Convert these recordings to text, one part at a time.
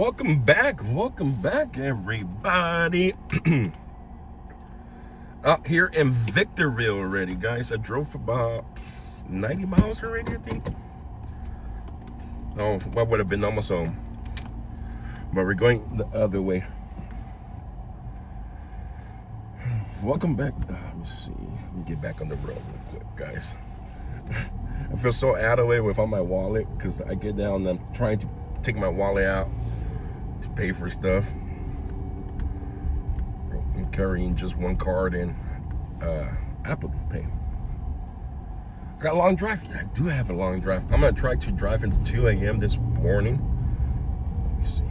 Welcome back, everybody. Out here in Victorville already, guys. I drove about 90 miles already, I think. Oh, I would have been almost home, but we're going the other way. Welcome back. Let me see. Let me get back on the road real quick, guys. I feel so out of the way without my wallet because I get down and I'm trying to take my wallet out to pay for stuff. I'm carrying just one card and Apple Pay. I got a long drive. Yeah, I do have a long drive. I'm gonna try to drive into 2 a.m. this morning. Let me see.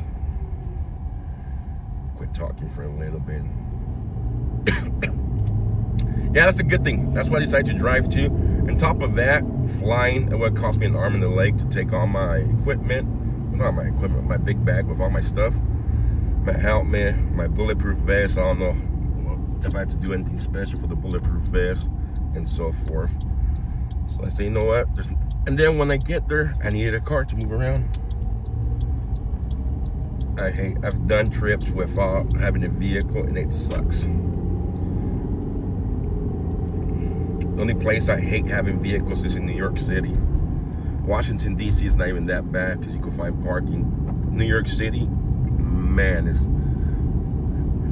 Quit talking for a little bit. Yeah, that's a good thing. That's why I decided to drive to. On top of that, flying, it would cost me an arm and a leg to take all my equipment. Not my equipment, my big bag with all my stuff. My helmet, my bulletproof vest. I don't know if I had to do anything special for the bulletproof vest and so forth. So I say, you know what? And then when I get there, I needed a car to move around. I've done trips without having a vehicle and it sucks. The only place I hate having vehicles is in New York City. Washington, D.C. is not even that bad because you can find parking. New York City, man,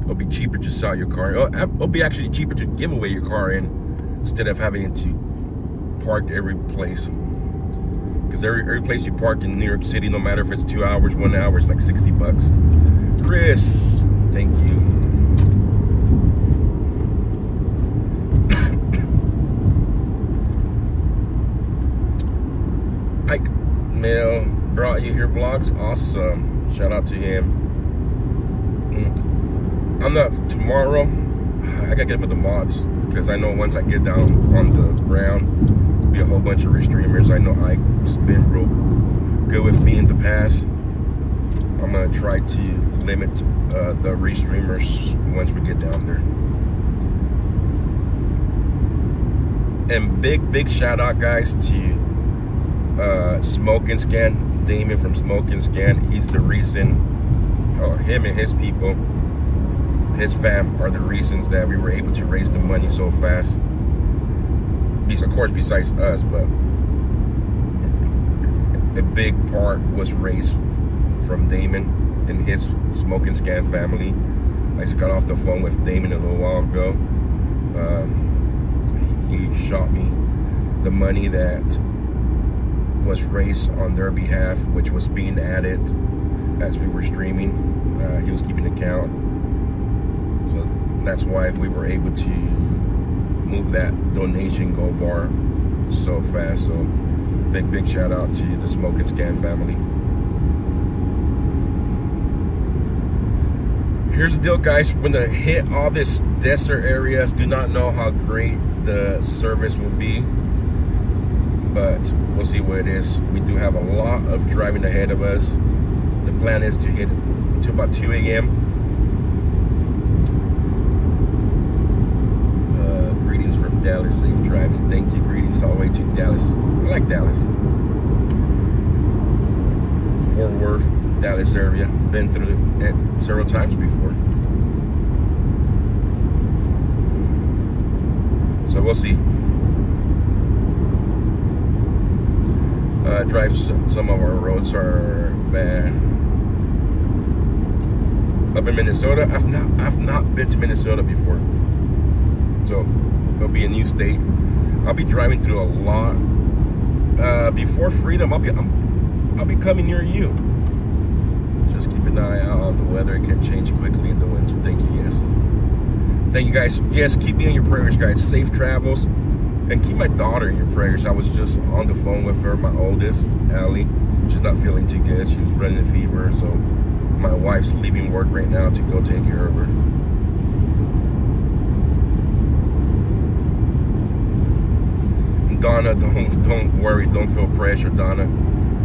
it'll be cheaper to sell your car. It'll be actually cheaper to give away your car instead of having to park every place. Because every place you park in New York City, no matter if it's 2 hours, 1 hour, it's like $60. Chris, thank you. Ike Mail brought you here vlogs. Awesome. Shout out to him. I'm not tomorrow. I gotta get with the mods because I know once I get down on the ground, there'll be a whole bunch of restreamers. I know Ike's been real good with me in the past. I'm gonna try to limit the restreamers once we get down there. And big shout out, guys, to Smoke and Scan, Damon from Smoke and Scan. He's the reason, him and his people, his fam are the reasons that we were able to raise the money so fast. Of course, besides us, but a big part was raised from Damon and his Smoke and Scan family. I just got off the phone with Damon a little while ago. He shot me the money that was raised on their behalf, which was being added as we were streaming. He was keeping account, so that's why we were able to move that donation goal bar so fast. So big shout out to the Smoke and Scan family. Here's the deal, guys. When I hit all this desert areas, do not know how great the service will be, but we'll see what it is. We do have a lot of driving ahead of us. The plan is to hit to about 2 a.m. Greetings from Dallas, safe driving. Thank you, greetings all the way to Dallas. I like Dallas. Fort Worth, Dallas area. Been through it several times before. So we'll see. Some of our roads are bad. Up in Minnesota, I've not been to Minnesota before, so it'll be a new state. I'll be driving through a lot. Before freedom, I'll be coming near you. Just keep an eye out on the weather. It can change quickly in the winter. Thank you, yes. Thank you, guys. Yes, keep me in your prayers, guys. Safe travels. And keep my daughter in your prayers. I was just on the phone with her, my oldest, Allie. She's not feeling too good. She was running a fever, so my wife's leaving work right now to go take care of her. And Donna, don't worry, don't feel pressure, Donna.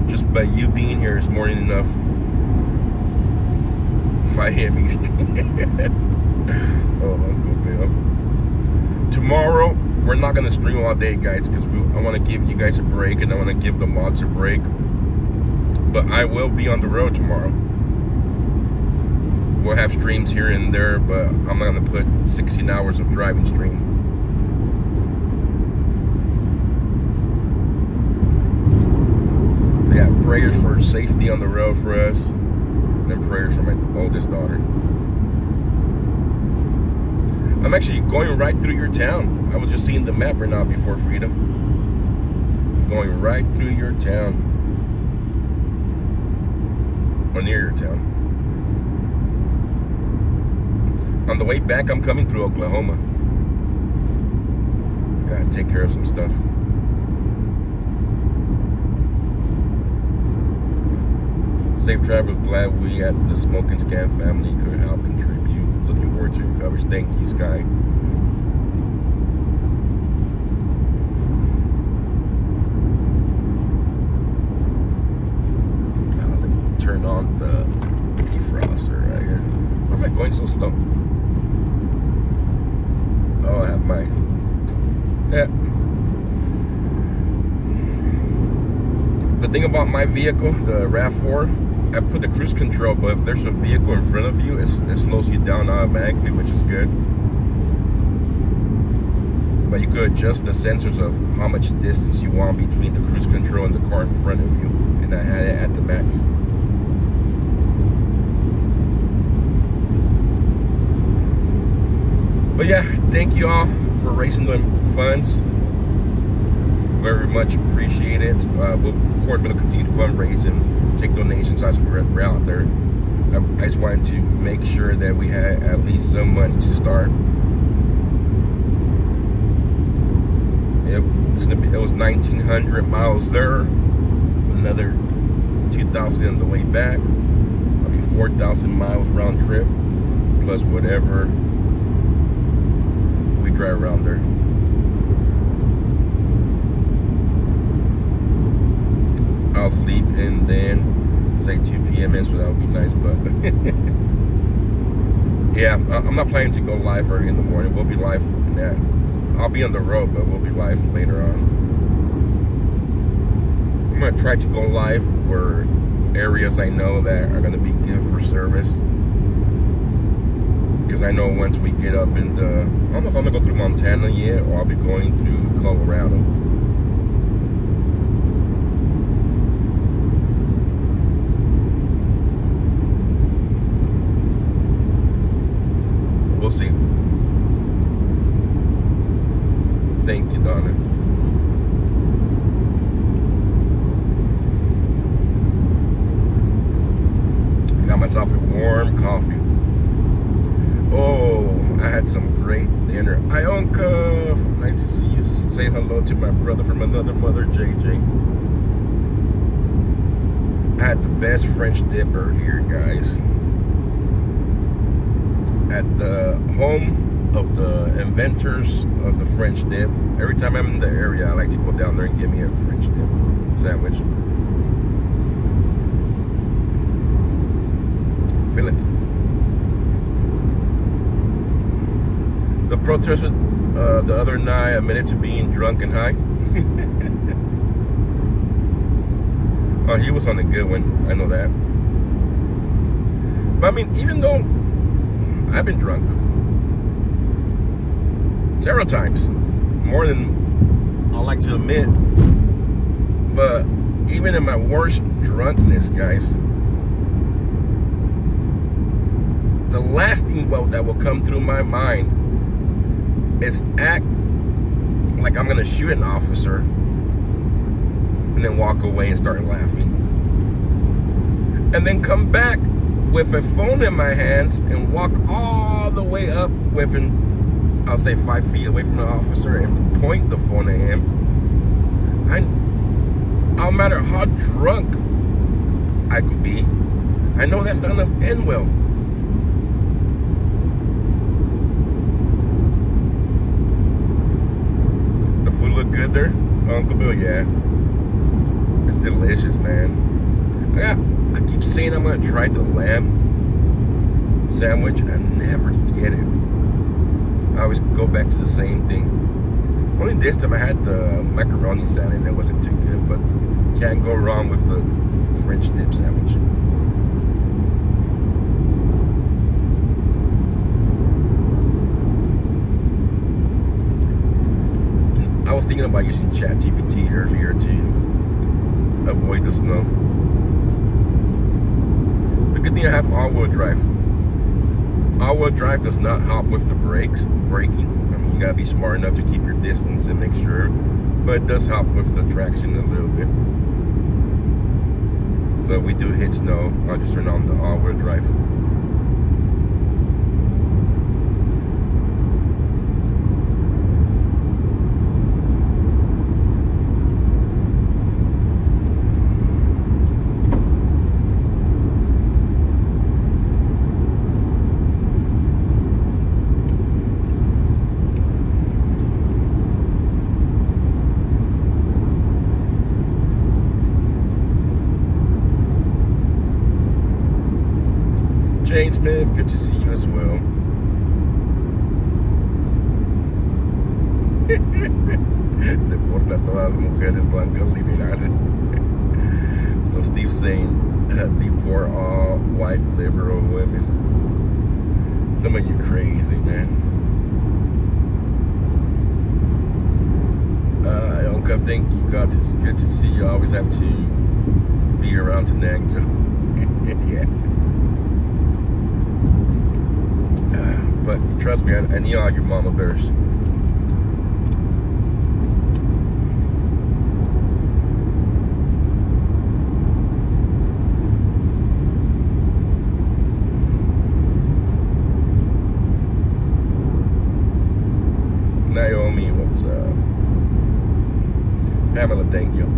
Just by you being here is more than enough. If I hit me, oh, Uncle Bill. Tomorrow, we're not going to stream all day, guys, because I want to give you guys a break and I want to give the mods a break. But I will be on the road tomorrow. We'll have streams here and there, but I'm not gonna put 16 hours of driving stream. So yeah, prayers for safety on the road for us, and then prayers for my oldest daughter. I'm actually going right through your town. I was just seeing the map right now before Freedom. Going right through your town. Or near your town. On the way back, I'm coming through Oklahoma. Gotta take care of some stuff. Safe travels. Glad we at the Smoke and Scan family could help contribute. Looking forward to your coverage. Thank you, Sky. Let me turn on the defroster right here. Why am I going so slow? Oh, I have my... Yeah. The thing about my vehicle, the RAV4, I put the cruise control, but if there's a vehicle in front of you, it slows you down automatically, which is good. But you could adjust the sensors of how much distance you want between the cruise control and the car in front of you. And I had it at the max. But yeah, thank you all for raising the funds. Very much appreciate it. We'll, of course, going to continue fundraising, take donations as we're out there. I just wanted to make sure that we had at least some money to start. It was 1,900 miles there, another 2,000 on the way back. I'll be 4,000 miles round trip, plus whatever we drive around there. I'll sleep and then say 2 p.m. in, so that would be nice, but yeah, I'm not planning to go live early in the morning. We'll be live at, I'll be on the road, but we'll be live later on. I'm gonna try to go live where areas I know that are gonna be good for service, because I know once we get up in the, I don't know if I'm gonna go through Montana yet, or I'll be going through Colorado. We'll see. Thank you, Donna. Got myself a warm coffee. Oh, I had some great dinner. Ionka, nice to see you. Say hello to my brother from another mother, JJ. I had the best French dip earlier, guys. At the home of the inventors of the French dip. Every time I'm in the area, I like to go down there and get me a French dip sandwich. Phillips. The protester the other night admitted to being drunk and high. Oh, he was on a good one. I know that. But I mean, even though I've been drunk several times, more than I like to admit, but even in my worst drunkenness, guys, the last thing that will come through my mind is act like I'm gonna shoot an officer and then walk away and start laughing, and then come back with a phone in my hands and walk all the way up with an, I'll say 5 feet away from the officer, and point the phone at him. No matter how drunk I could be, I know that's not gonna end well. The food look good there, Uncle Bill. Yeah, it's delicious, man. I keep saying I'm gonna try the lamb sandwich, and I never get it. I always go back to the same thing. Only this time I had the macaroni salad, and that wasn't too good, but can't go wrong with the French dip sandwich. thinking about using ChatGPT earlier to avoid the snow. The good thing I have all-wheel drive. All-wheel drive does not help with the braking. I mean, you gotta be smart enough to keep your distance and make sure, but it does help with the traction a little bit. So if we do hit snow, I'll just turn on the all-wheel drive. Jane Smith, good to see you as well. Deporta a todas las mujeres blancas liberales. So Steve's saying, deport all white liberal women. Some of you crazy, man. Elka, thank you. God, it's good to see you. I always have to be around to Nagjo. Yeah. But trust me, I need all your mama bears. Naomi, what's up? Pamela, thank you.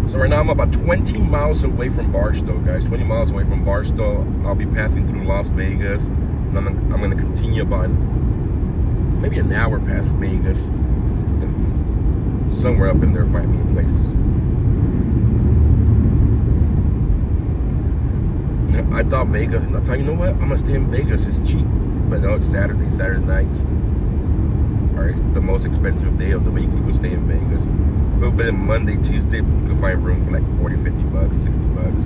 So right now I'm about 20 miles away from Barstow, guys. 20 miles away from Barstow. I'll be passing through Las Vegas. And I'm going to continue about maybe an hour past Vegas. And somewhere up in there find me places. I thought Vegas, and I thought, you know what? I'm going to stay in Vegas. It's cheap. But no, it's Saturday. Saturday nights are the most expensive day of the week. You can stay in Vegas. If it been Monday, Tuesday, you can find room for like 40, 50 bucks, 60 bucks.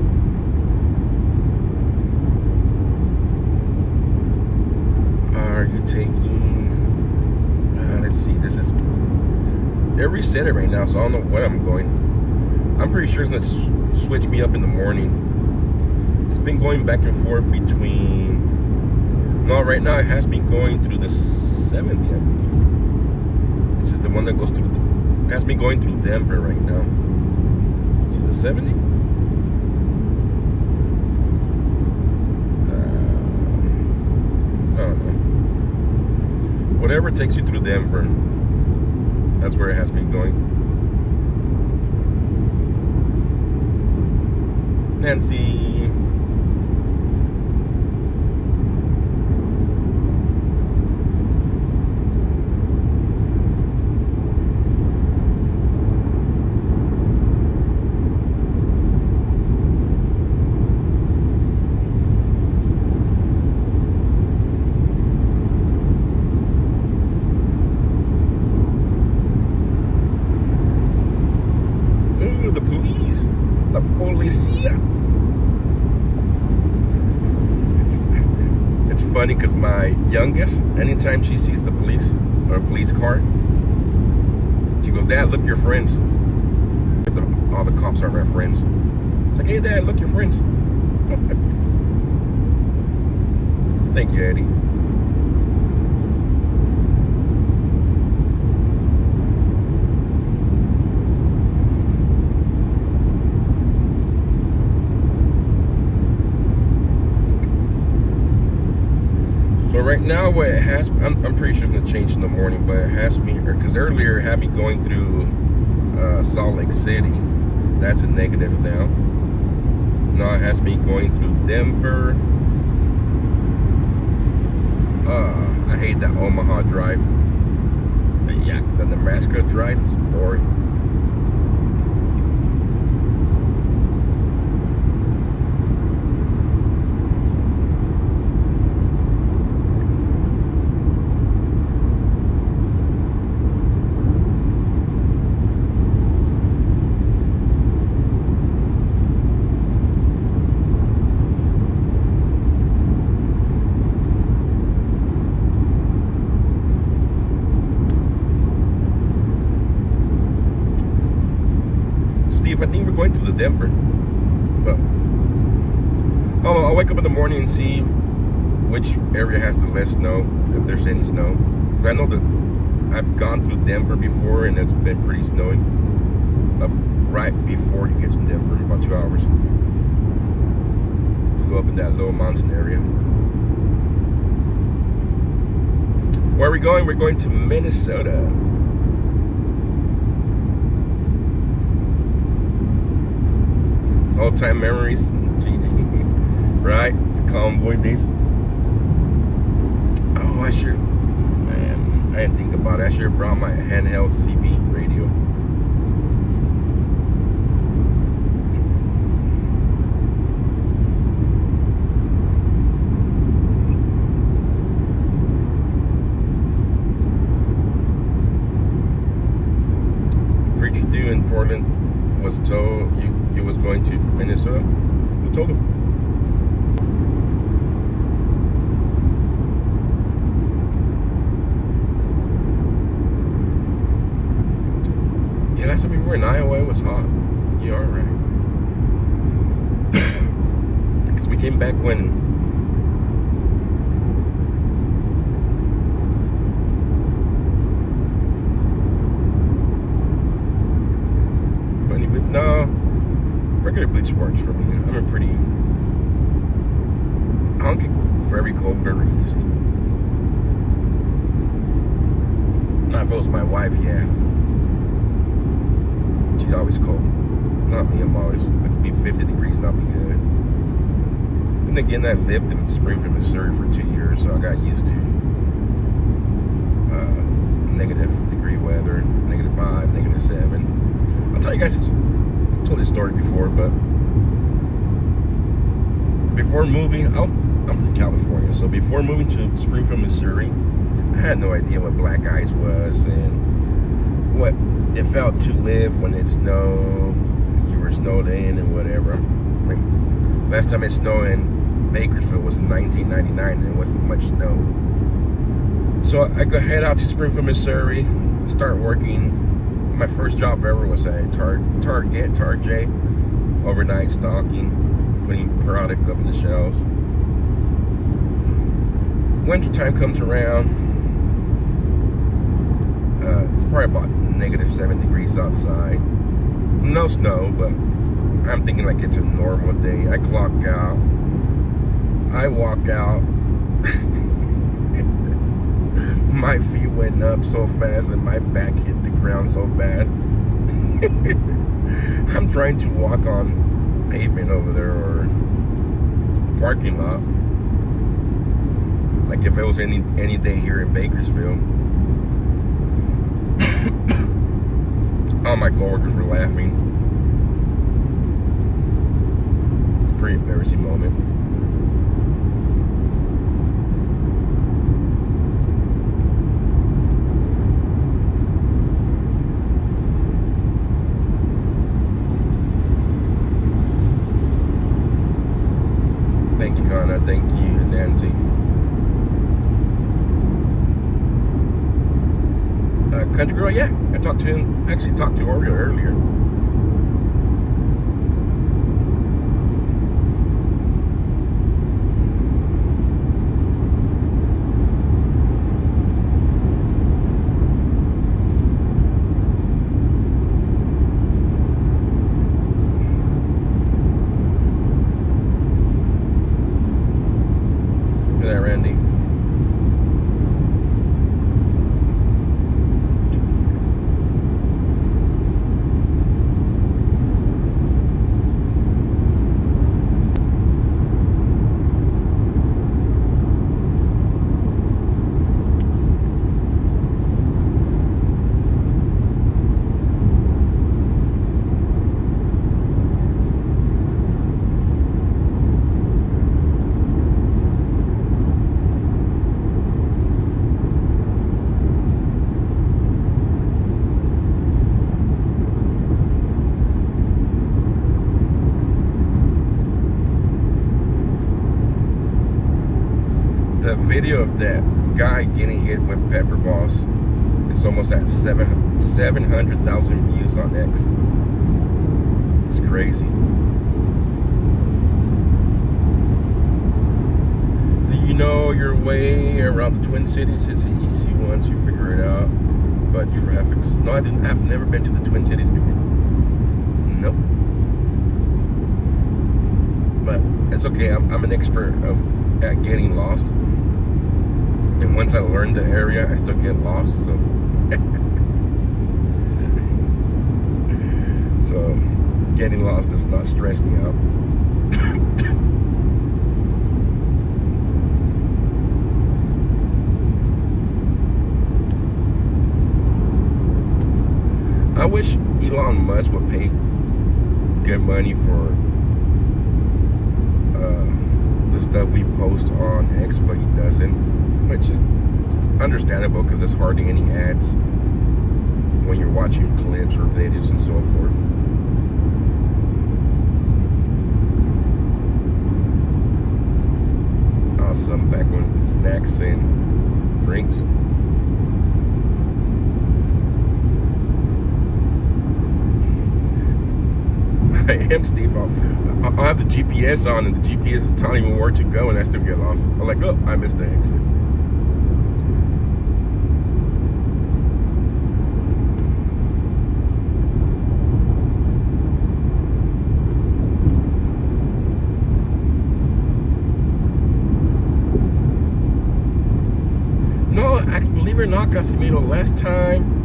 Are you taking, let's see, this is, they're resetting right now, so I don't know what I'm going. I'm pretty sure it's going to switch me up in the morning. It's been going back and forth between, no, right now it has me going through the 70, I believe. This is the one that goes through the, it has me going through Denver right now. Is it the 70? I don't know. Whatever takes you through Denver, that's where it has me going. Nancy. It's funny because my youngest, anytime she sees the police or a police car, she goes, "Dad, look, your friends." All the cops aren't my friends. It's like, "Hey, Dad, look, your friends." Thank you, Eddie. So right now, what it has, I'm pretty sure it's gonna change in the morning, but it has me, because earlier it had me going through Salt Lake City. That's a negative now. Now it has me going through Denver. I hate that Omaha drive. But yeah, the Nebraska drive is boring. going through the Denver. But I'll wake up in the morning and see which area has the less snow, if there's any snow. Because I know that I've gone through Denver before and it's been pretty snowy. Right before you get to Denver, about 2 hours. You go up in that little mountain area. Where are we going? We're going to Minnesota. Old time memories. Right? The convoy days. Oh, I sure, man, I didn't think about it. I should have brought my handheld CB radio. Preacher dude in Portland was told you was going to Minnesota. Who told him? Yeah, last time we were in Iowa, it was hot. You are right. Because we came back when no, regular boots works for me. I'm a pretty, I don't get very cold very easy. Not if it was my wife, yeah. She's always cold. Not me, I could be 50 degrees and I'll be good. And again, I lived in Springfield, Missouri for 2 years, so I got used to negative degree weather, -5, -7. I'll tell you guys, I've told this story before, but before moving, I'm from California, so before moving to Springfield, Missouri, I had no idea what black ice was and what it felt to live when it snowed, you were snowed in and whatever. Like, last time it snowed in Bakersfield was in 1999 and it wasn't much snow. So I go head out to Springfield, Missouri, start working. My first job ever was at Target, overnight stocking, putting product up in the shelves. Winter time comes around. It's probably about -7 degrees outside. No snow, but I'm thinking like it's a normal day. I clock out. I walk out. My feet went up so fast and my back hit the ground so bad. I'm trying to walk on pavement over there or parking lot. Like if it was any day here in Bakersfield. All my coworkers were laughing. It's a pretty embarrassing moment. Thank you, Connor. Thank you, Nancy. Country Girl, yeah. I talked to him. Actually, talked to Oreo earlier. Look at that, Randy. The video of that guy getting hit with pepper balls is almost at 700,000 views on X. It's crazy. Do you know your way around the Twin Cities? It's easy once you figure it out. But traffic's... No, I didn't. I've never been to the Twin Cities before. Nope. But it's okay. I'm an expert at getting lost. And once I learn the area, I still get lost. So, so getting lost does not stress me out. I wish Elon Musk would pay good money for the stuff we post on X, but he doesn't, which is understandable because there's hardly any ads when you're watching clips or videos and so forth. Awesome. Back on snacks and drinks. I am Steve. I'll have the GPS on, and the GPS is telling me where to go, and I still get lost. I'm like, oh, I missed the exit. No, believe it or not, Casimiro, last time.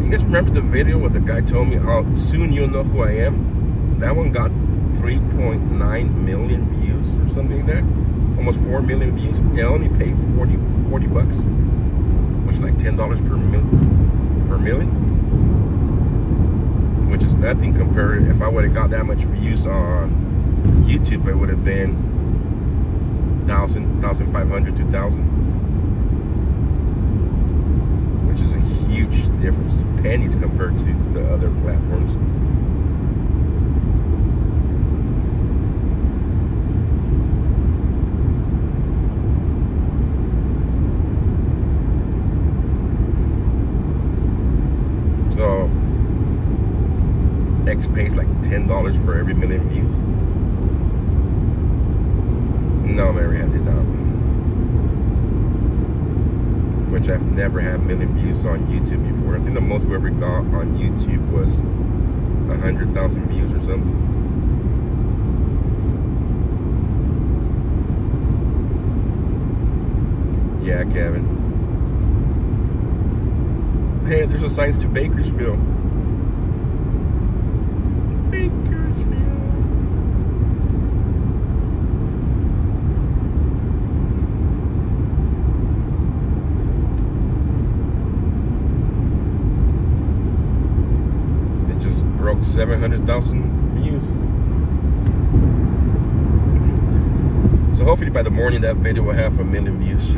You guys remember the video where the guy told me, "Oh, soon you'll know who I am"? That one got 3.9 million views or something like that. Almost 4 million views. It only paid 40 bucks, which is like $10 per million, which is nothing compared. If I would have got that much views on YouTube, it would have been 1,500, 2,000. Which is a huge difference, pennies compared to the other platforms. So X pays like $10 for every million views. No, Mary, I did not. Which I've never had a million views on YouTube before. I think the most we ever got on YouTube was 100,000 views or something. Yeah, Kevin. Hey, there's no signs to Bakersfield. Bakersfield. Broke 700,000 views. So hopefully by the morning that video will have 1 million views.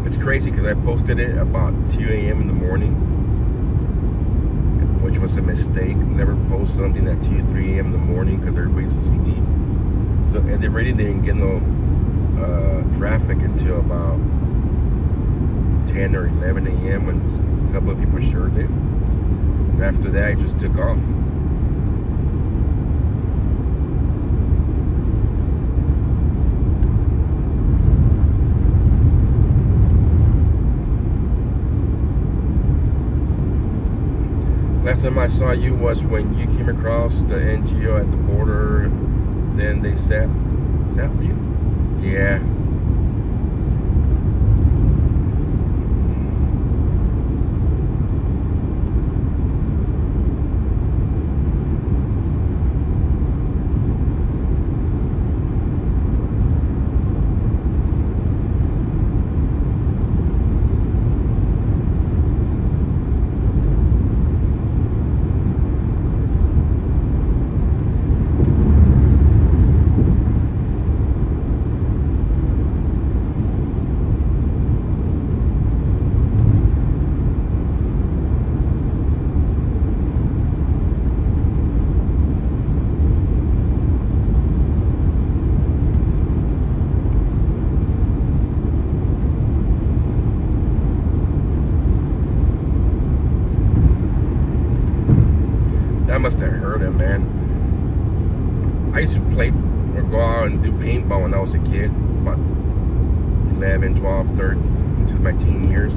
It's crazy because I posted it about 2 a.m. in the morning, which was a mistake. Never post something at 2, 3 a.m. in the morning because everybody's asleep. So, and they really didn't get no traffic until about 10 or 11 a.m. when a couple of people shared it. And after that, I just took off. Last time I saw you was when you came across the NGO at the border. Then they zapped you? Yeah. to play or go out and do paintball when I was a kid, about 11, 12, 13, into my teen years.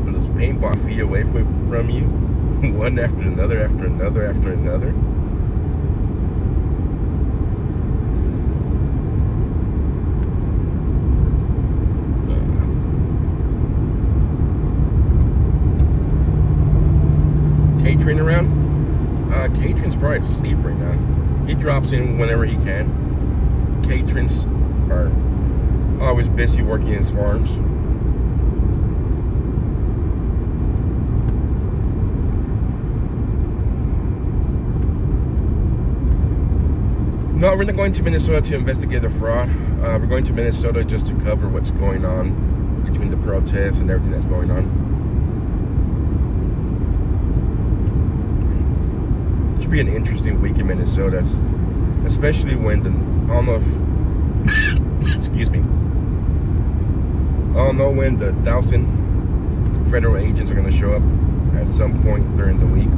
But those paintball feet away from you, one after another, after another, after another. Catering around? Catering's probably asleep right now. He drops in whenever he can. Caterings are always busy working his farms. No, we're not going to Minnesota to investigate the fraud. We're going to Minnesota just to cover what's going on between the protests and everything that's going on. Should be an interesting week in Minnesota, especially when I don't know if excuse me, I don't know when the 1,000 federal agents are going to show up at some point during the week.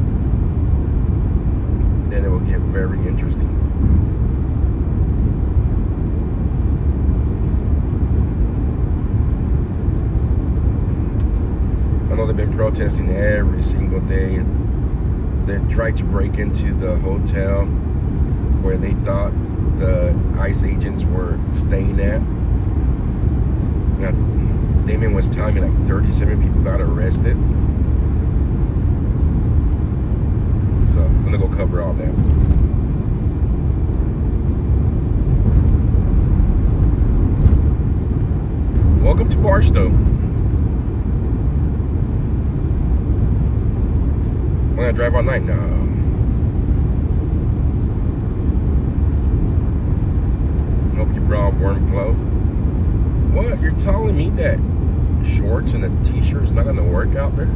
Then it will get very interesting. I know they've been protesting every single day. They tried to break into the hotel where they thought the ICE agents were staying at. Now, Damien was telling me like 37 people got arrested. So I'm gonna go cover all that. Welcome to Barstow. I'm gonna drive all night. No. Hope you brought warm clothes. What? You're telling me that shorts and a t-shirt's not gonna work out there?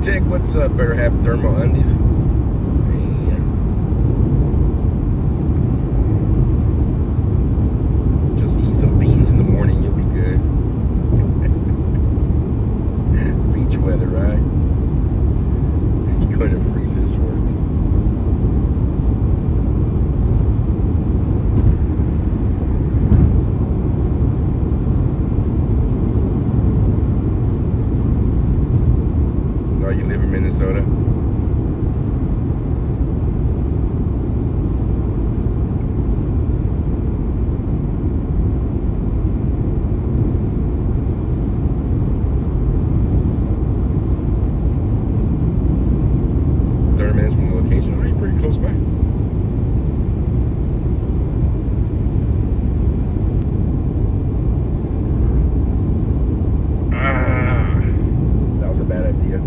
Tick, what's up? Better have thermal undies. Man. Just eat some beans in the morning, you'll be good. Beach weather, right? You're going to freeze in shorts. You live in Minnesota? Minutes from the location. Oh, you're pretty close by. That was a bad idea.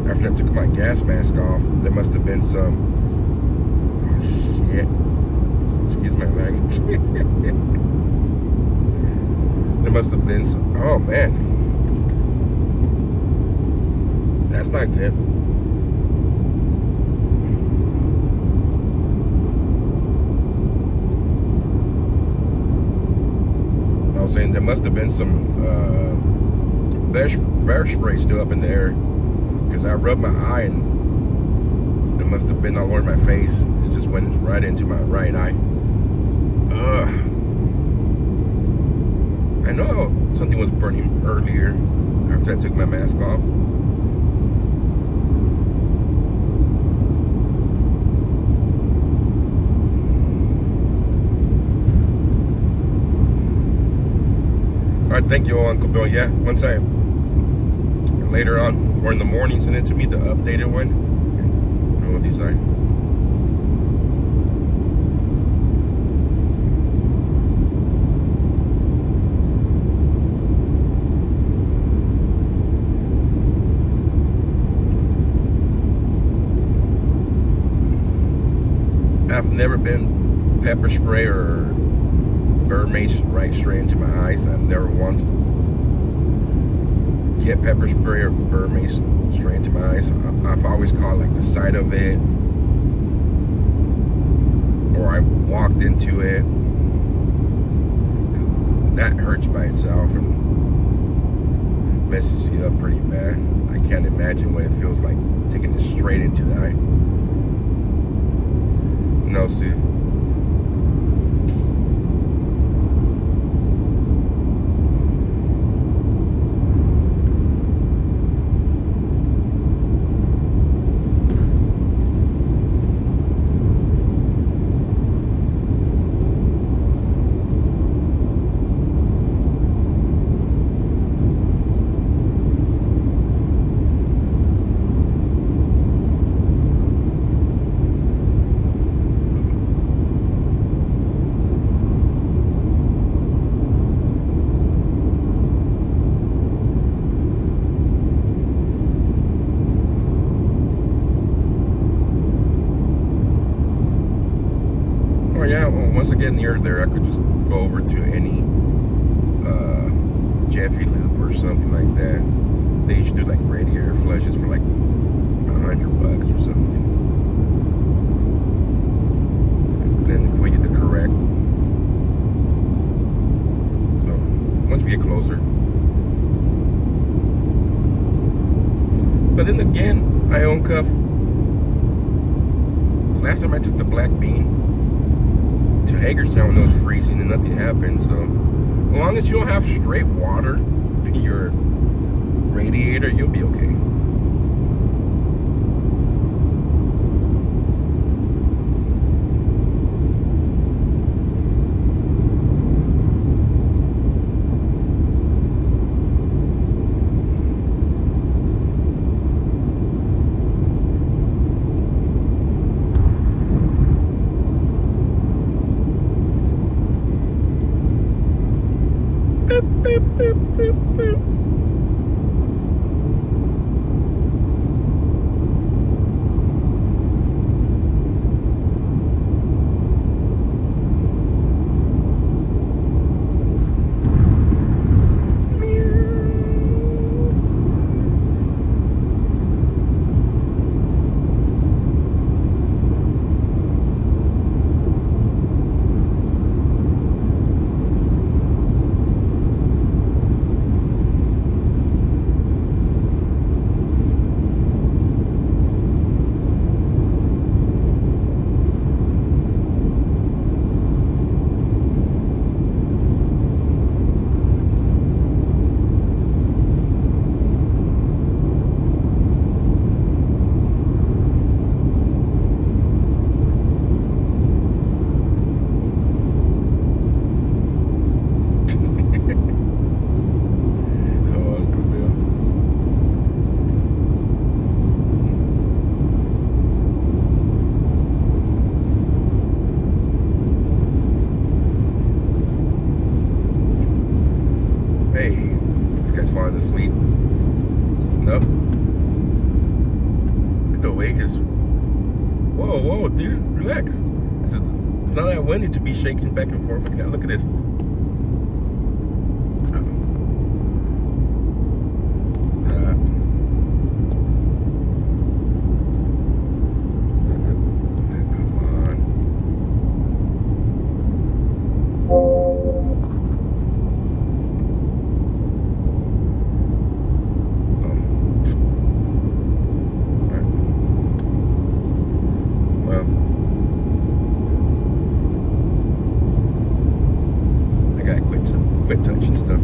After I took my gas mask off, there must have been some, oh shit, excuse my language. There must have been some, oh man, that's not good. I was saying there must have been some bear spray still up in the air. Because I rubbed my eye and it must have been all over my face. It just went right into my right eye. Ugh. I know something was burning earlier after I took my mask off. Alright, thank you, Uncle Bill. Yeah, once I later on or in the morning send it to me, the updated one. I know what these are. never been pepper spray or burn mace right straight into my eyes. I've never once get pepper spray or burn mace straight into my eyes. I've always caught like the side of it, or I walked into it. That hurts by itself and messes you up pretty bad. I can't imagine what it feels like taking it straight into the eye. No, see. Oh yeah, well, once I get near there, I could just go over to any Jiffy Lube or something like that. They used to do like radiator flushes for like $100 or something. And then they put you the correct. So once we get closer. But then again, I own cuff. Last time I took the black bean to Hagerstown when it was freezing and nothing happened. So as long as you don't have straight water in your radiator, you'll be okay. Boop, boop, boop, boop, boop. Hey, this guy's falling asleep. Nope. Look at the way his. Whoa, whoa, dude, relax. It's not that windy to be shaking back and forth like that. Look at this. Quit touching stuff.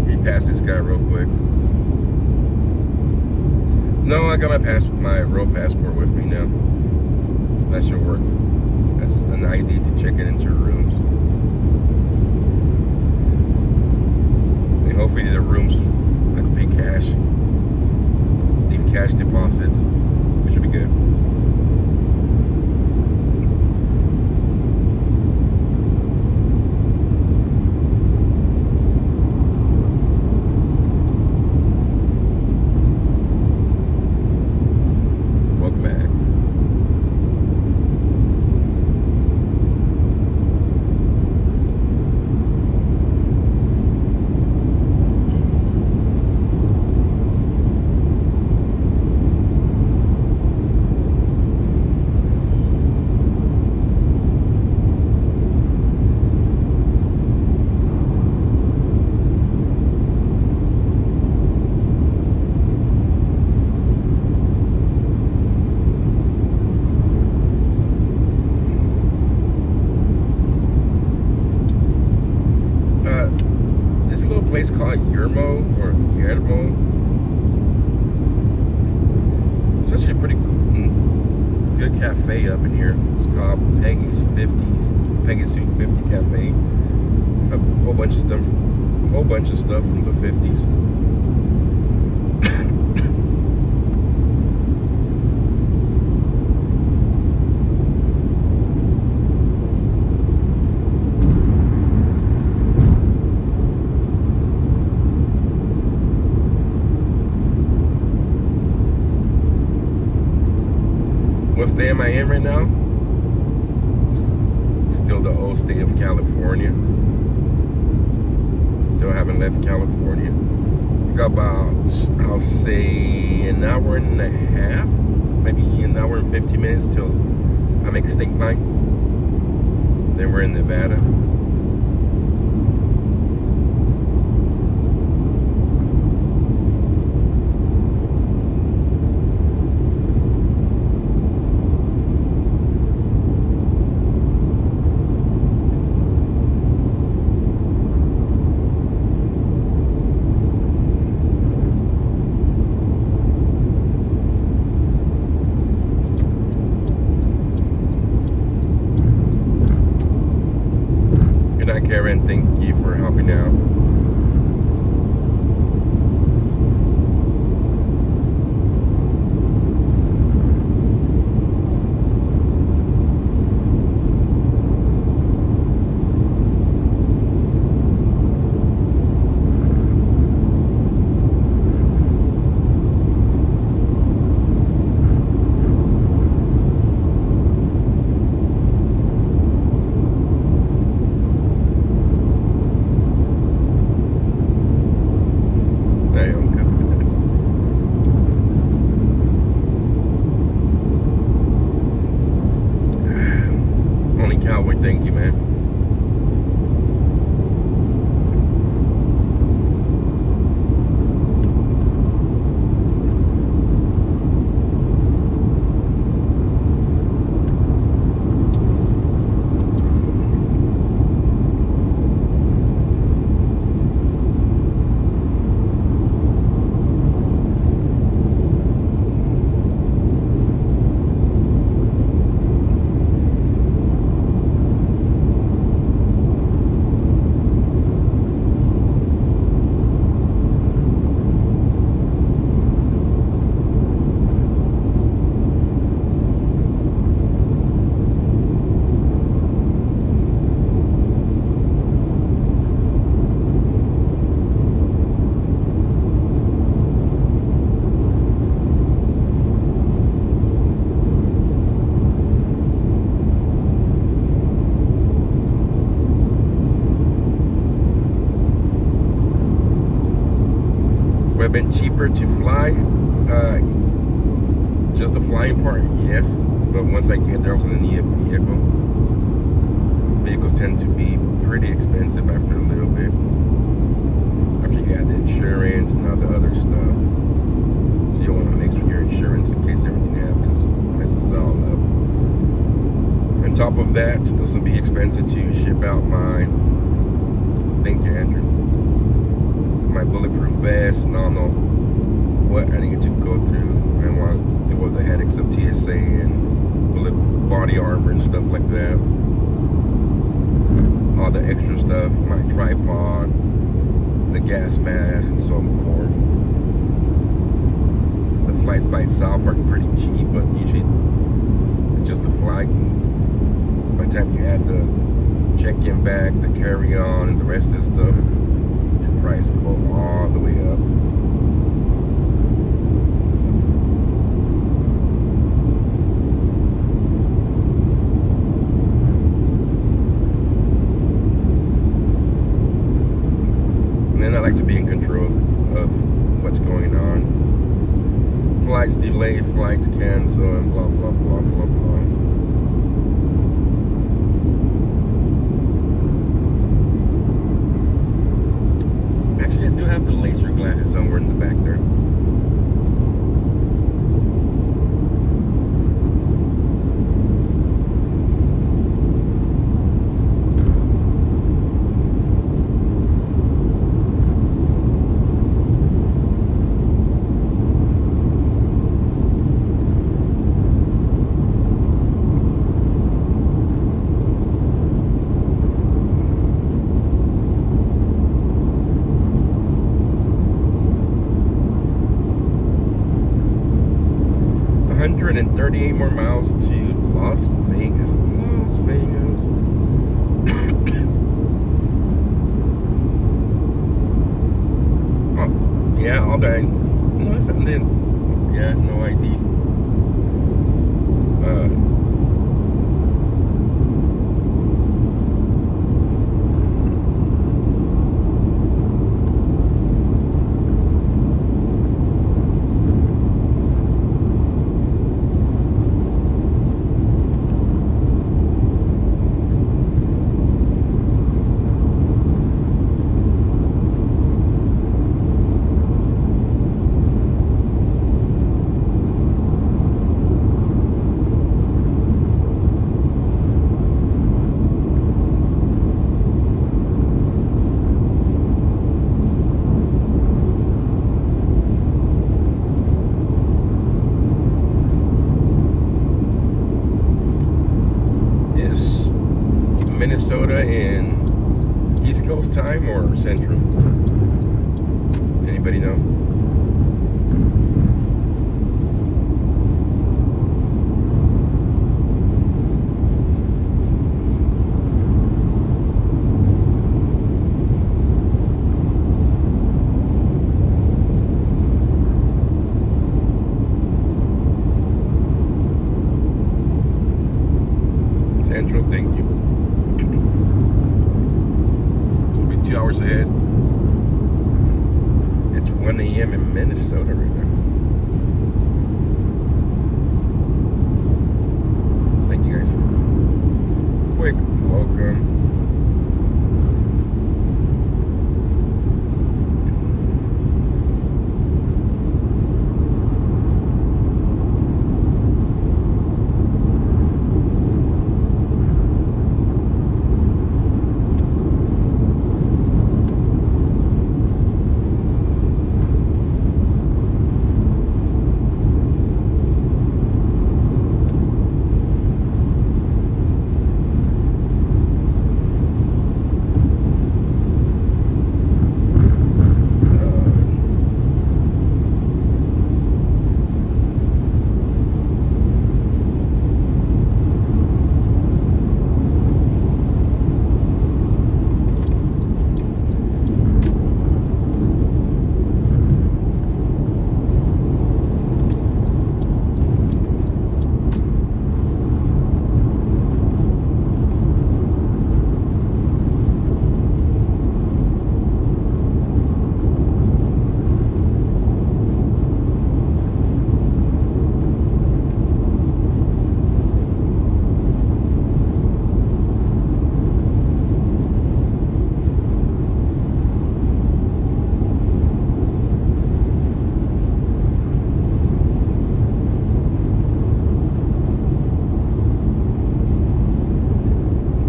Let me pass this guy real quick. No, I got my road passport with me now. That should work. That's an ID to check it into rooms. And hopefully the rooms I can pay cash. Leave cash deposits. It should be good. place called Yermo or Yermo. It's actually a pretty good cafe up in here. It's called Peggy's 250 Cafe. A whole bunch of stuff from the 50s. What state am I in right now? Still the old state of California. Still haven't left California. We got about, I'll say, an hour and a half, maybe an hour and 50 minutes till I make state line. Then we're in Nevada. Karen, thank you for helping out. Cowboy, thank you, man. Would have been cheaper to fly, just the flying part, yes. But once I get there, I was gonna need a vehicle. Vehicles tend to be pretty expensive after a little bit. After you add the insurance and all the other stuff. So you want to make sure your insurance, in case everything happens, messes it all up. On top of that, it was gonna be expensive to ship out my, thank you, Andrew, my bulletproof vest, and I don't know what I need to go through. I don't want to deal with the headaches of TSA and bullet body armor and stuff like that. All the extra stuff, my tripod, the gas mask, and so forth. The flights by itself are pretty cheap, but usually it's just the flight. By the time you add the check-in bag, the carry-on, and the rest of the stuff, price go all the way up. So, and then I like to be in control of what's going on. Flights delayed, flights cancel, and blah blah blah blah blah. Actually, I do have the laser glasses somewhere in the back there. 38 more miles to Las Vegas. Las Vegas. Oh, yeah, all day. No, something. Yeah, no ID. Minnesota in East Coast time or Central? Anybody know? Central, thank you. 2 hours ahead. It's 1 a.m. in Minnesota right now. Thank you guys. Quick welcome.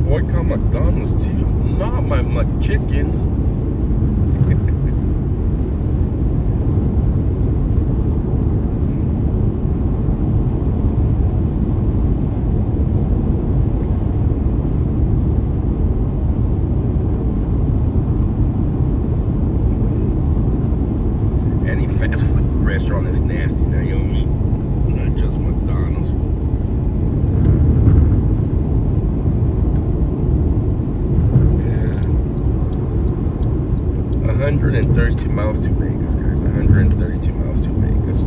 Boycott McDonald's too. Not my McChickens. Any fast food restaurant is nasty, Naomi. Not just McDonald's. 132 miles to Vegas, guys. 132 miles to Vegas.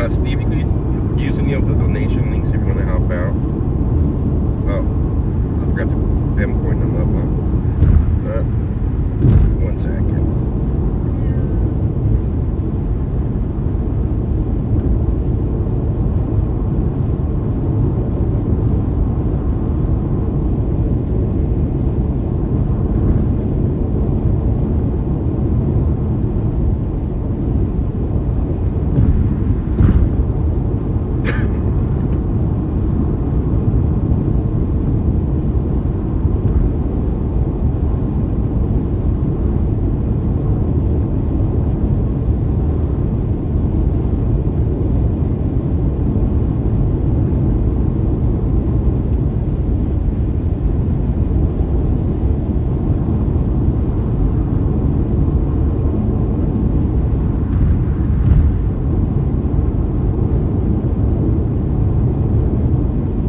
Steve, you could use any of the donation links if you want to help out. Oh, I forgot to pinpoint them up. 1 second.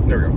There we go.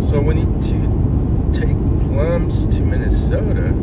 So we need to take plums to Minnesota.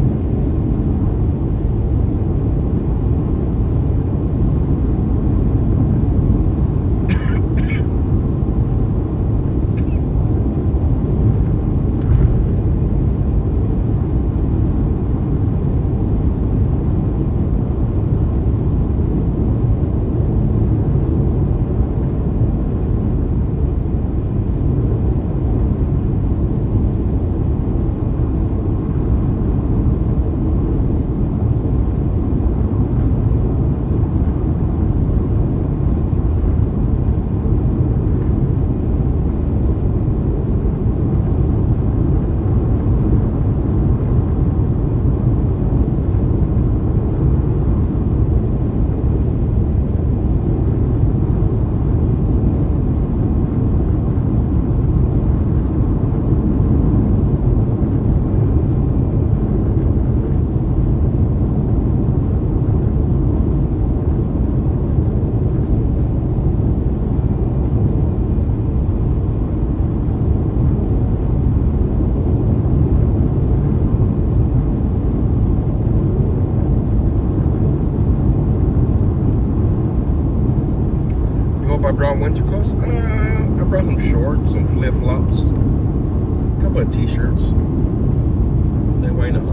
I brought winter coats. I brought some shorts, some flip-flops, a couple of t-shirts. Say why not?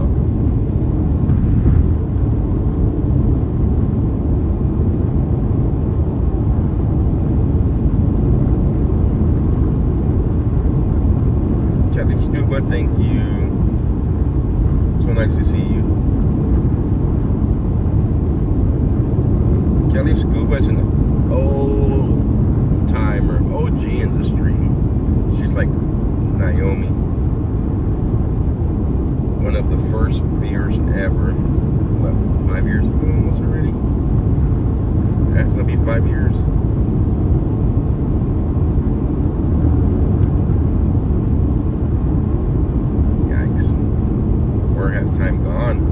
Kelly Scuba, thank you. So nice to see you. Kelly Scuba is an old timer, OG in the stream. She's like Naomi, one of the first viewers ever. What, 5 years ago almost already? Yeah, it's gonna be 5 years. Yikes. Where has time gone?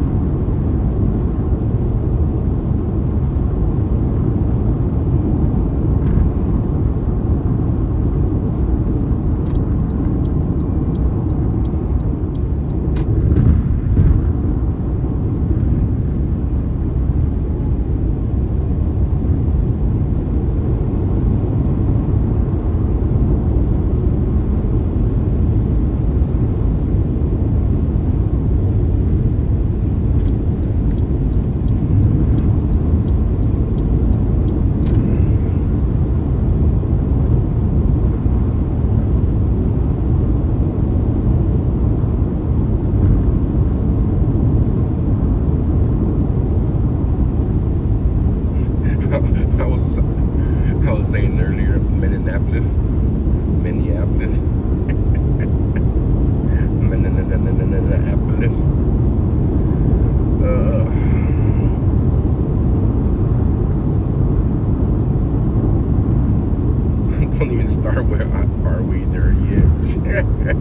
are we there yet?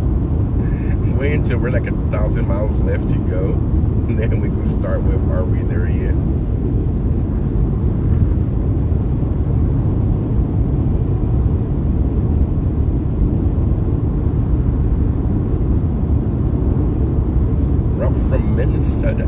Wait until we're like 1,000 miles left to go, and then we can start with are we there yet? Route from Minnesota.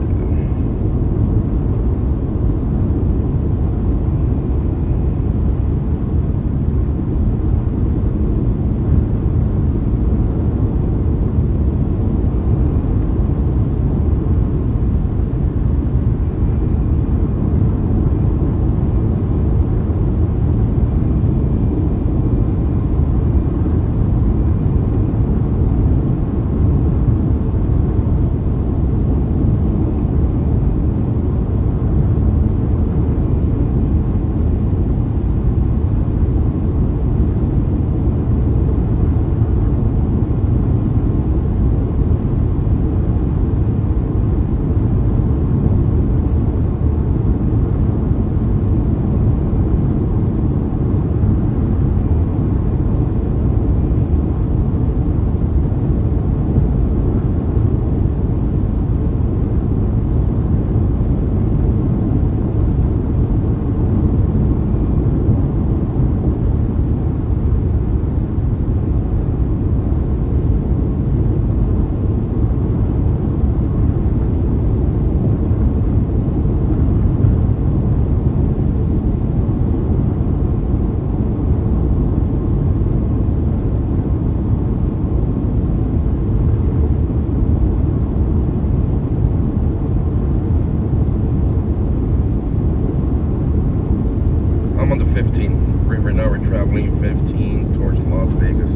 I'm on the 15. Right now we're traveling 15 towards Las Vegas.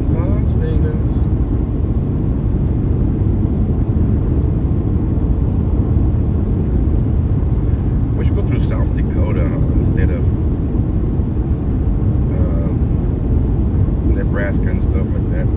Las Vegas. We should go through South Dakota instead of Nebraska and stuff like that.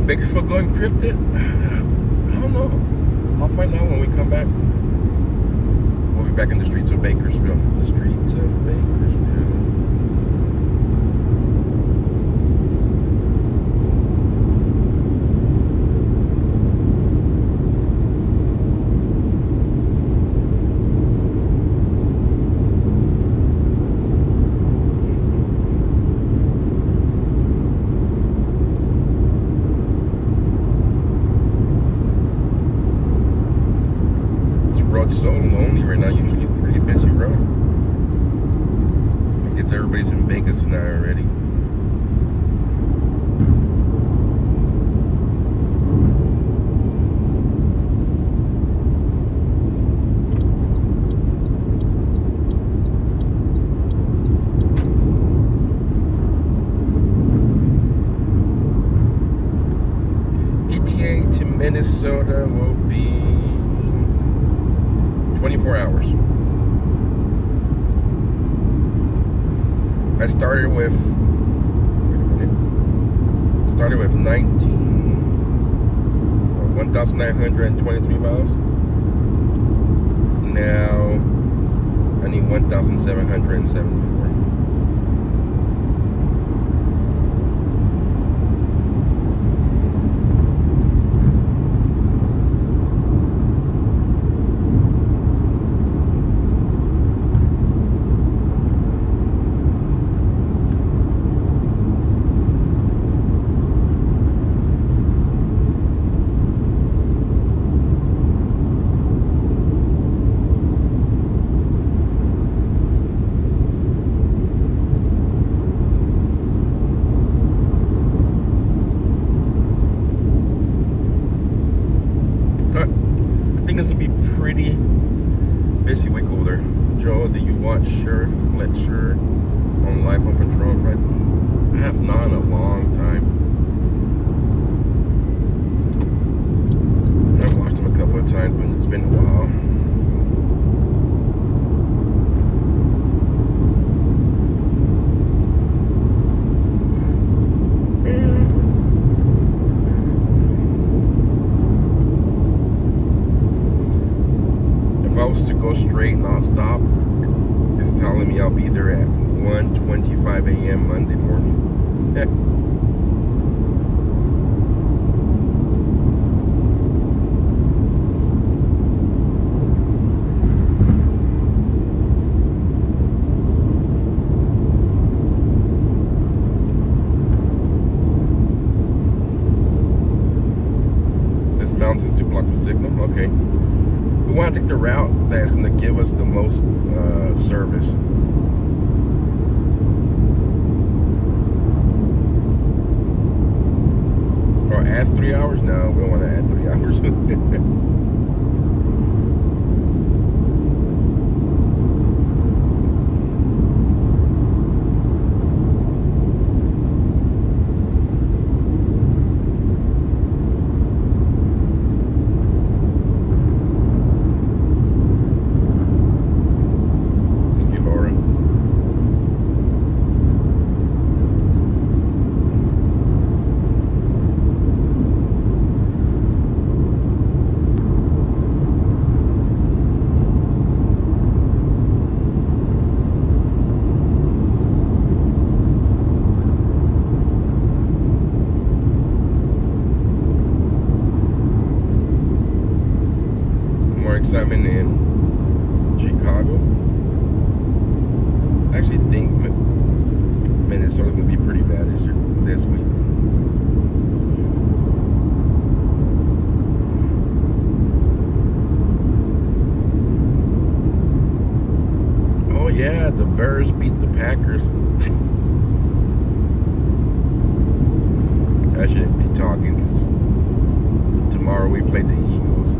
Bakersfield going encrypted? I don't know. I'll find out when we come back. We'll be back in the streets of Bakersfield. The streets of Bakersfield. Road's so lonely right now. Usually it's a pretty busy road. I guess everybody's in Vegas now already. ETA to Minnesota will be 24 hours. I started with 19. 1,923 miles. Now I need 1,774. I think this will be pretty busy week over there. Joe, do you watch Sheriff Fletcher on Life on Patrol Friday? I have not in a long time. I've watched him a couple of times, but it's been a while. If I was to go straight non-stop, it's telling me I'll be there at 1:25 a.m. Monday morning. This mountain to block the signal. Okay. We want to take the route that's going to give us the most service. Or adds 3 hours? No, we don't want to add 3 hours. Excitement in Chicago. I actually think Minnesota's gonna be pretty bad this week. Oh yeah, the Bears beat the Packers. I shouldn't be talking because tomorrow we play the Eagles.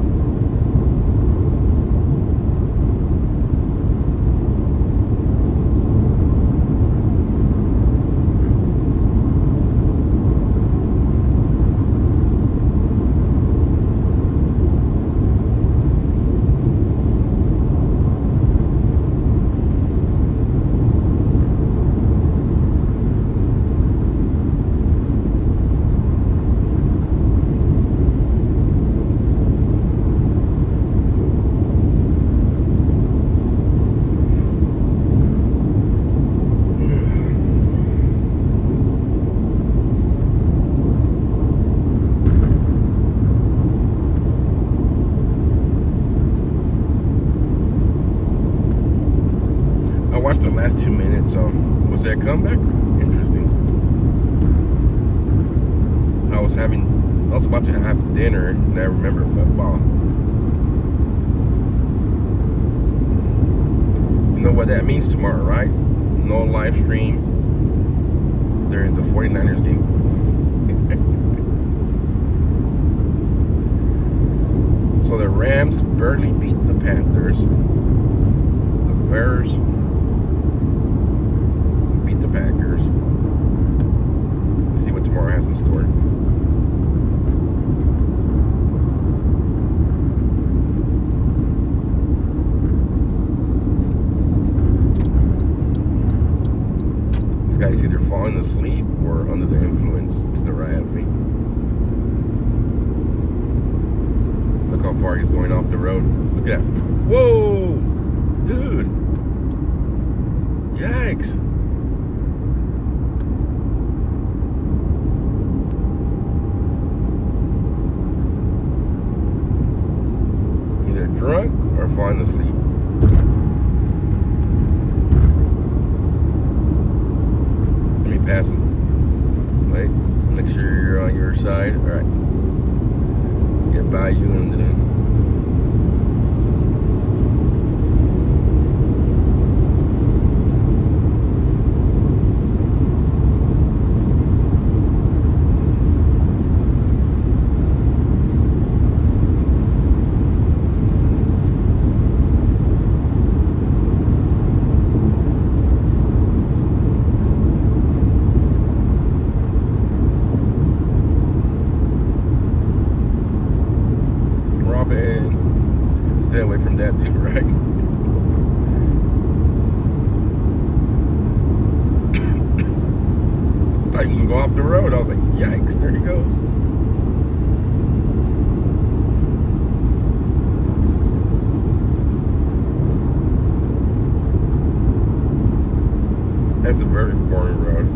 Watched the last 2 minutes. Was that a comeback? Interesting. I was about to have dinner and I remember football. You know what that means tomorrow, right? No live stream during the 49ers game. So the Rams barely beat the Panthers. The Bears beat the Packers. Let's see what tomorrow has in store. This guy's either falling asleep or under the influence to the right of me. Look how far he's going off the road. Look at that. Whoa! Dude. Yikes. Either drunk or falling asleep. Let me pass him. Wait, make sure you're on your side. Alright. Get by you and then. Stay away from that dude, right? Thought he was gonna go off the road. I was like, yikes, there he goes. That's a very boring road.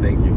Thank you.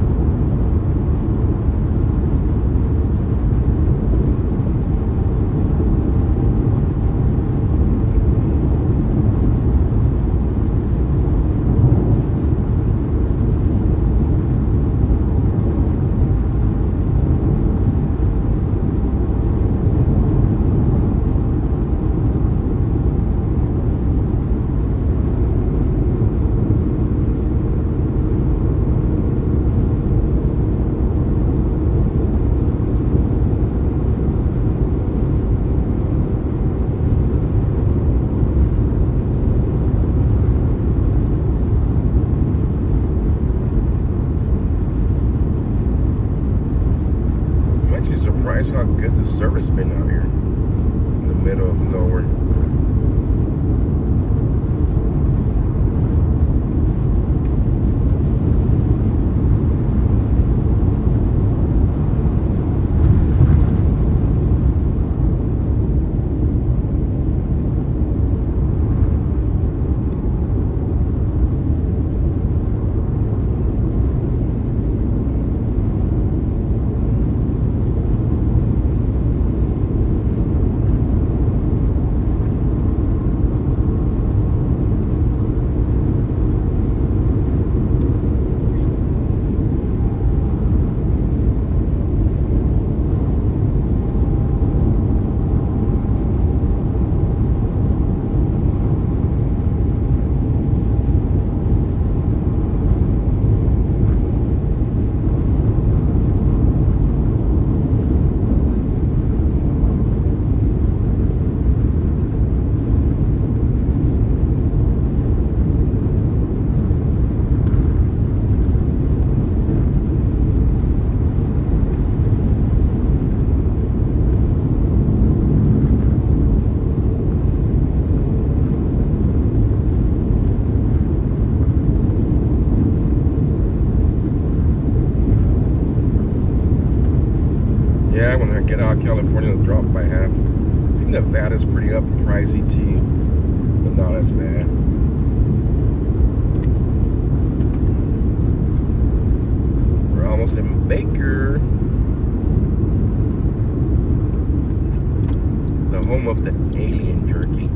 Surprised how good the service been out here in the middle of nowhere. Yeah, when I get out of California, it'll drop by half. I think Nevada's pretty up pricey too, but not as bad. We're almost in Baker, the home of the alien jerky.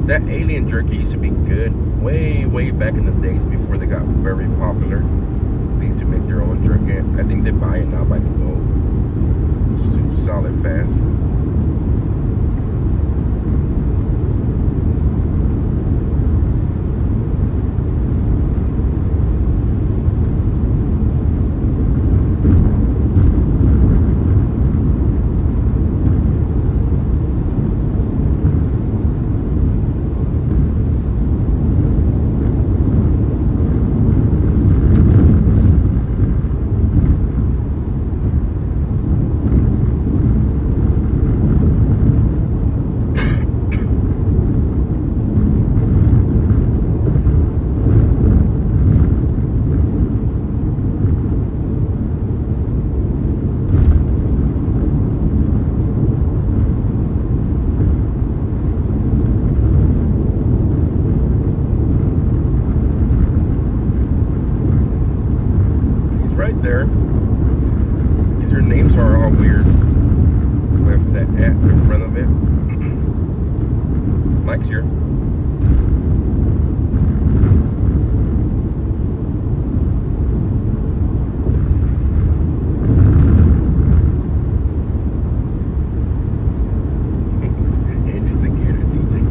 That alien jerky used to be good way back in the days before they got very popular. They used to make their own jerky. I think they buy it now by the boat. Just solid fast. right there. Because their names are all weird. With the at in front of it. Mike's here. Instigator DJ.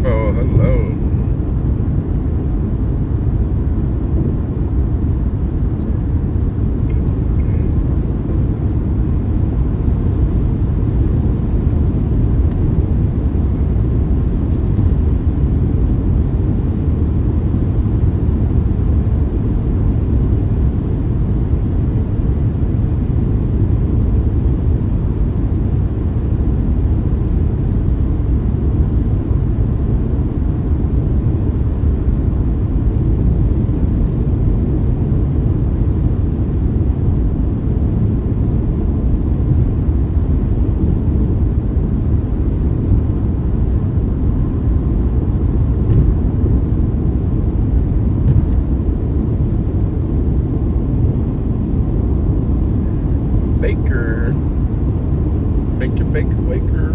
info. Hello. Baker. Baker.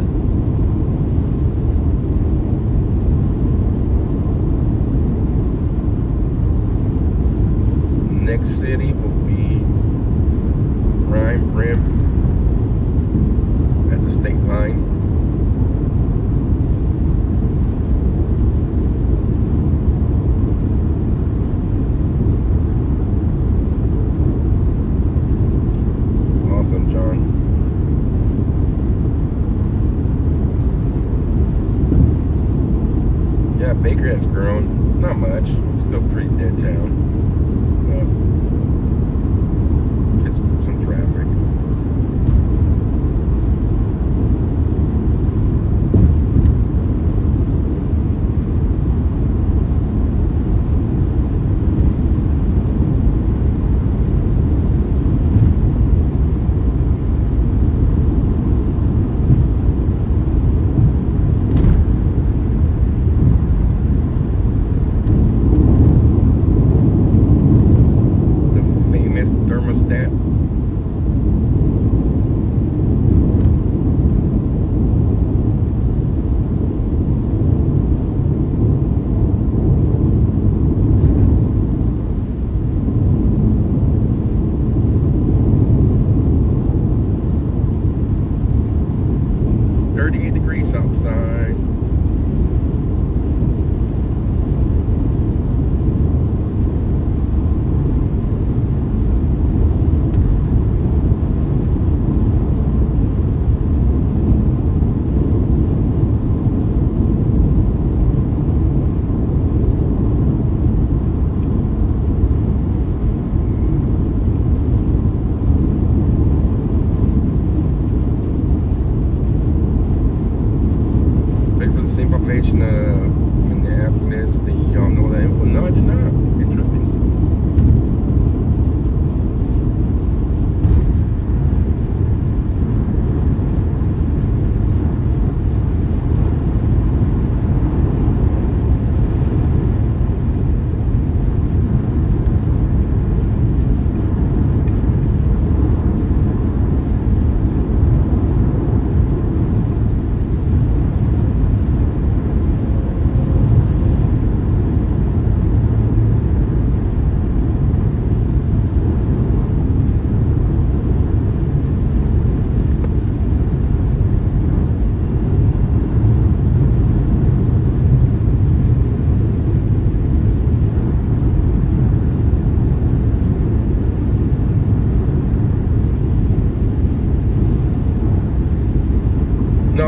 Next city will be Prime Rim at the state line. Awesome, John. Yeah, Baker has grown. Not much. Still pretty dead town. Gets some traffic. Thermostat. It's 38 degrees outside. Same population of Minneapolis. Do y'all know that info? No, I did not. Interesting.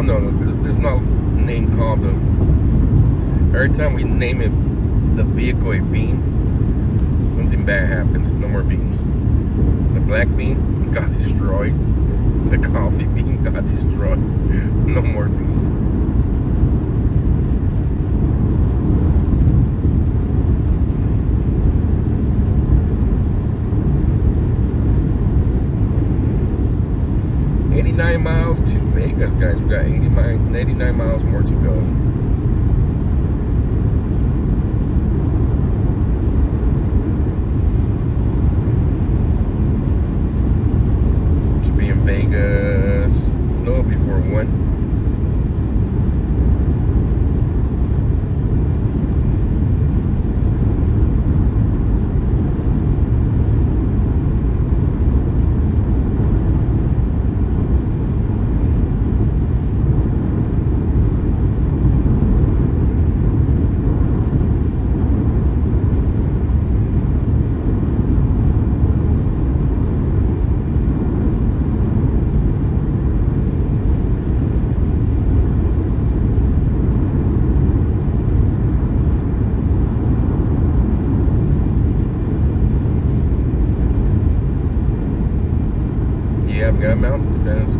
No, there's no name called them. Every time we name it, the vehicle a bean, something bad happens. No more beans. The black bean got destroyed. The coffee bean got destroyed. No more beans. $89 miles to Vegas, guys. We got 89 miles more to go. Should be in Vegas a little before 1. Yeah, mountains depends.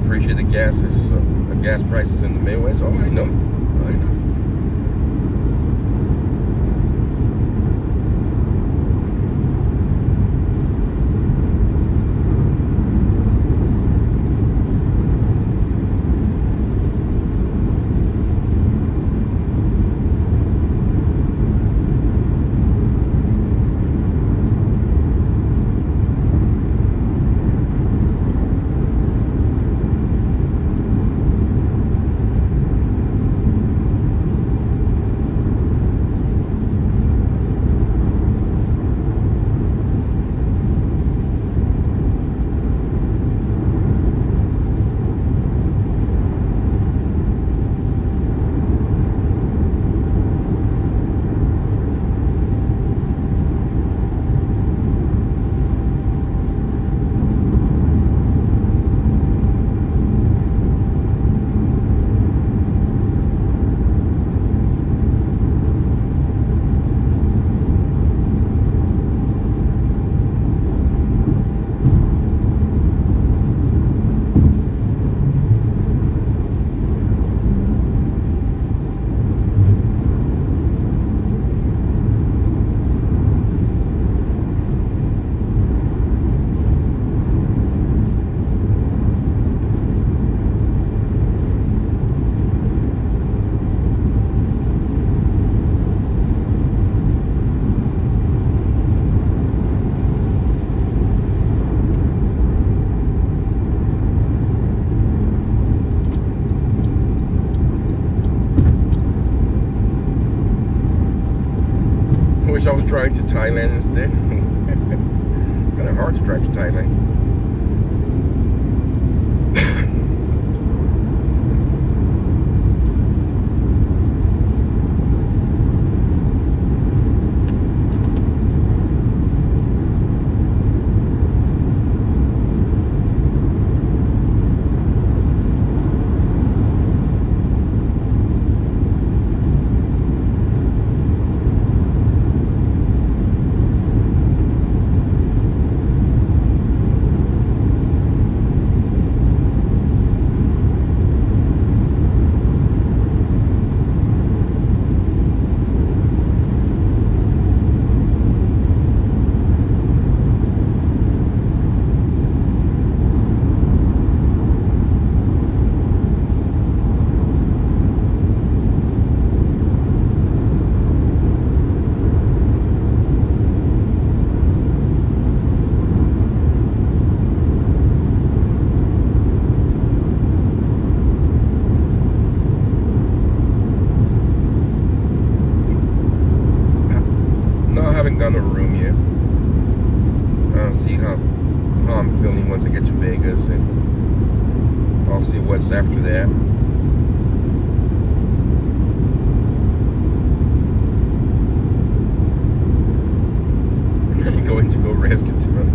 Appreciate the gas prices in the Midwest. Oh, I know. I know. I wish I was driving to Thailand instead. Kind of hard to drive to Thailand. Gone to a room yet. I'll see how I'm feeling once I get to Vegas, and I'll see what's after that. I'm going to go rest tonight.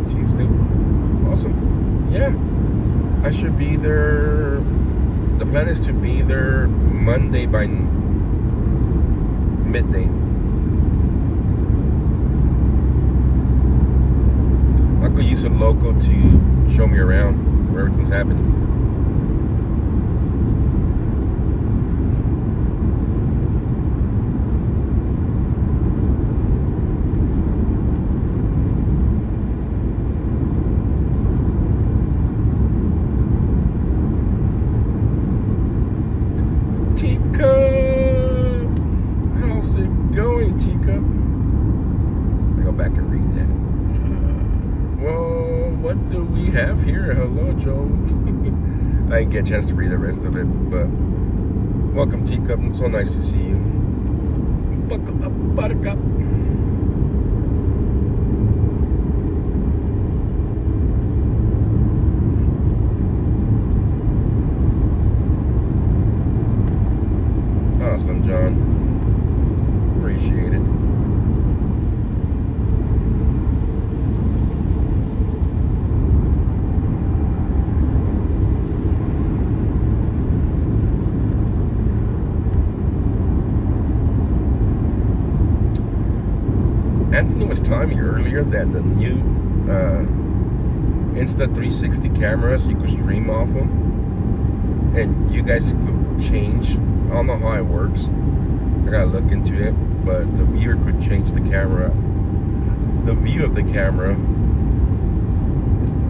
Tuesday. Awesome. Yeah. I should be there. The plan is to be there Monday by midday. I could use a local to show me around where everything's happening. Teacup, how's it going, Teacup? I go back and read that. Well, what do we have here? Hello, Joe. I didn't get a chance to read the rest of it, but welcome, Teacup. It's so nice to see you. Welcome up, Buttercup. Awesome, John. Appreciate it. Anthony was telling me earlier that the new Insta360 cameras, you could stream off them, and you guys could change. I don't know how it works. I gotta look into it, but the viewer could change the camera, the view of the camera,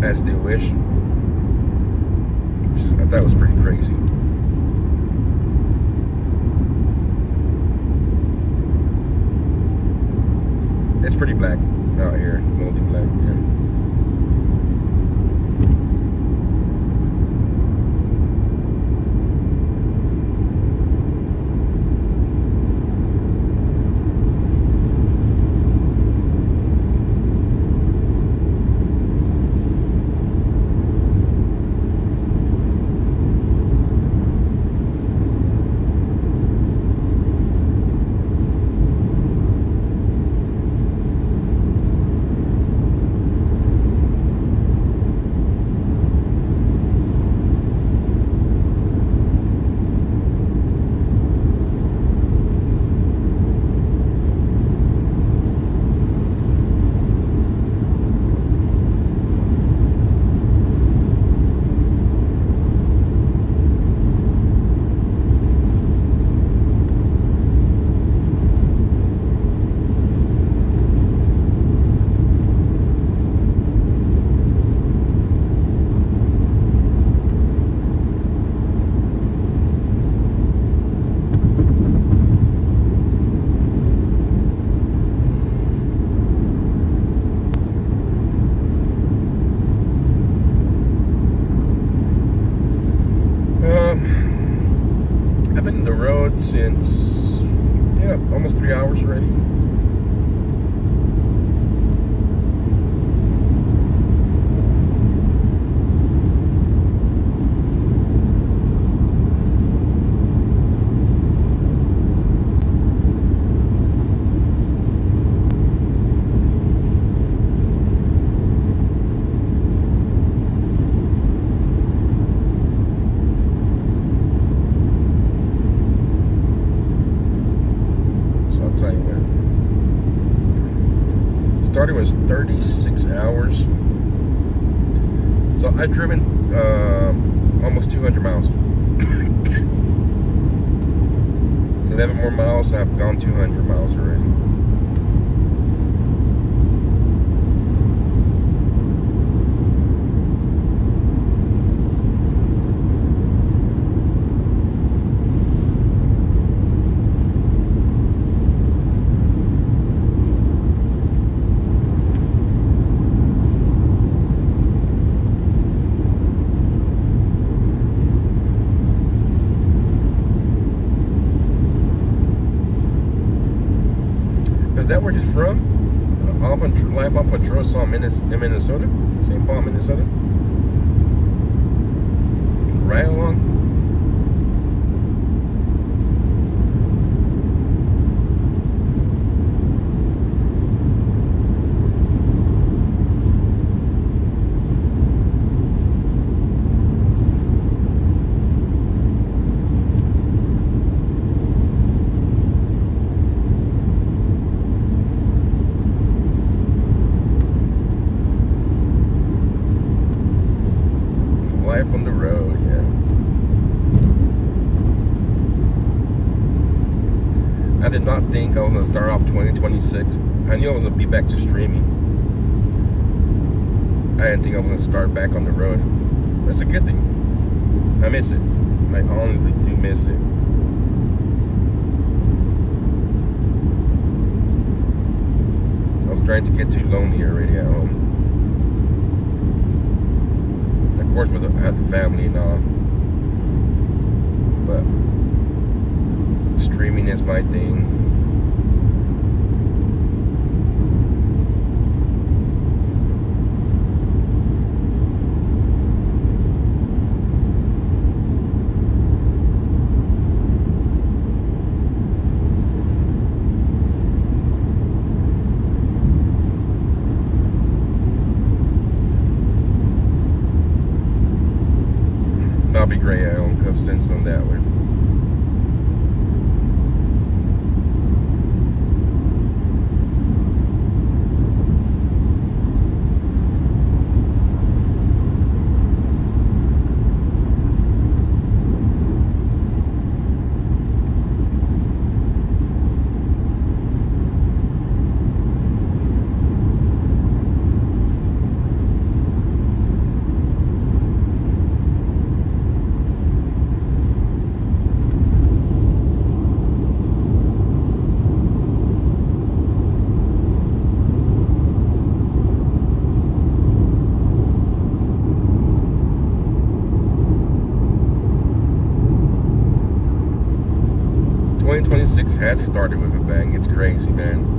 as they wish. I thought it was pretty crazy. It's pretty black out here, moldy black, yeah. I've been on the road since, almost 3 hours already. Started was 36 hours. So I've driven almost 200 miles. 11 more miles, I've gone 200 miles already. Is that where he's from? Life on Patrol saw him in Minnesota? St. Paul, Minnesota? Right along. life on the road, yeah. I did not think I was gonna start off 2026. I knew I was gonna be back to streaming. I didn't think I was gonna start back on the road. That's a good thing. I miss it. I honestly do miss it. I was trying to get too lonely already at home. Of course, I had the family and all, but streaming is my thing. I'll be great at home, cuff sense on that one. '26 has started with a bang. It's crazy, man.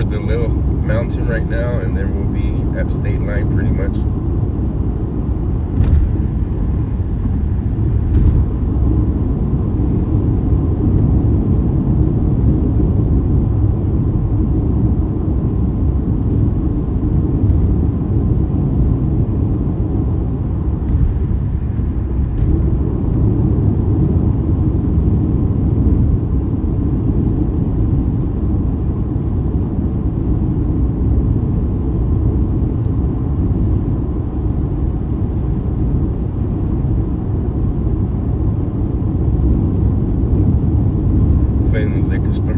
the little mountain right now, and then we'll be at state line pretty much. Liquor store.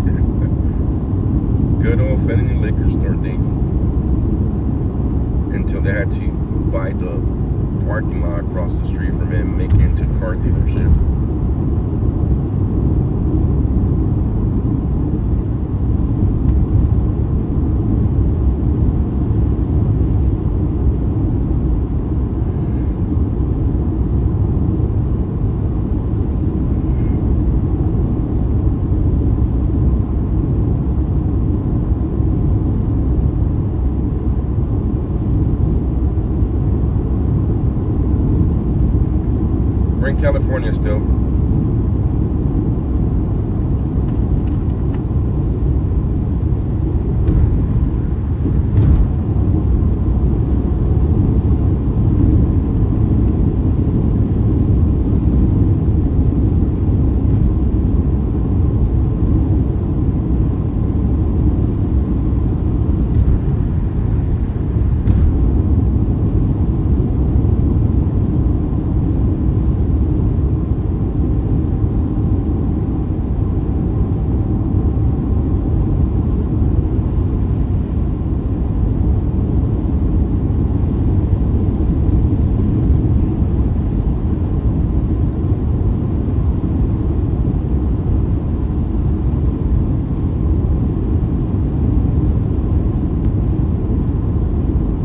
Good old Fenton liquor store days. Until they had to buy the parking lot across the street from it and make it into a car dealership. We're in California still.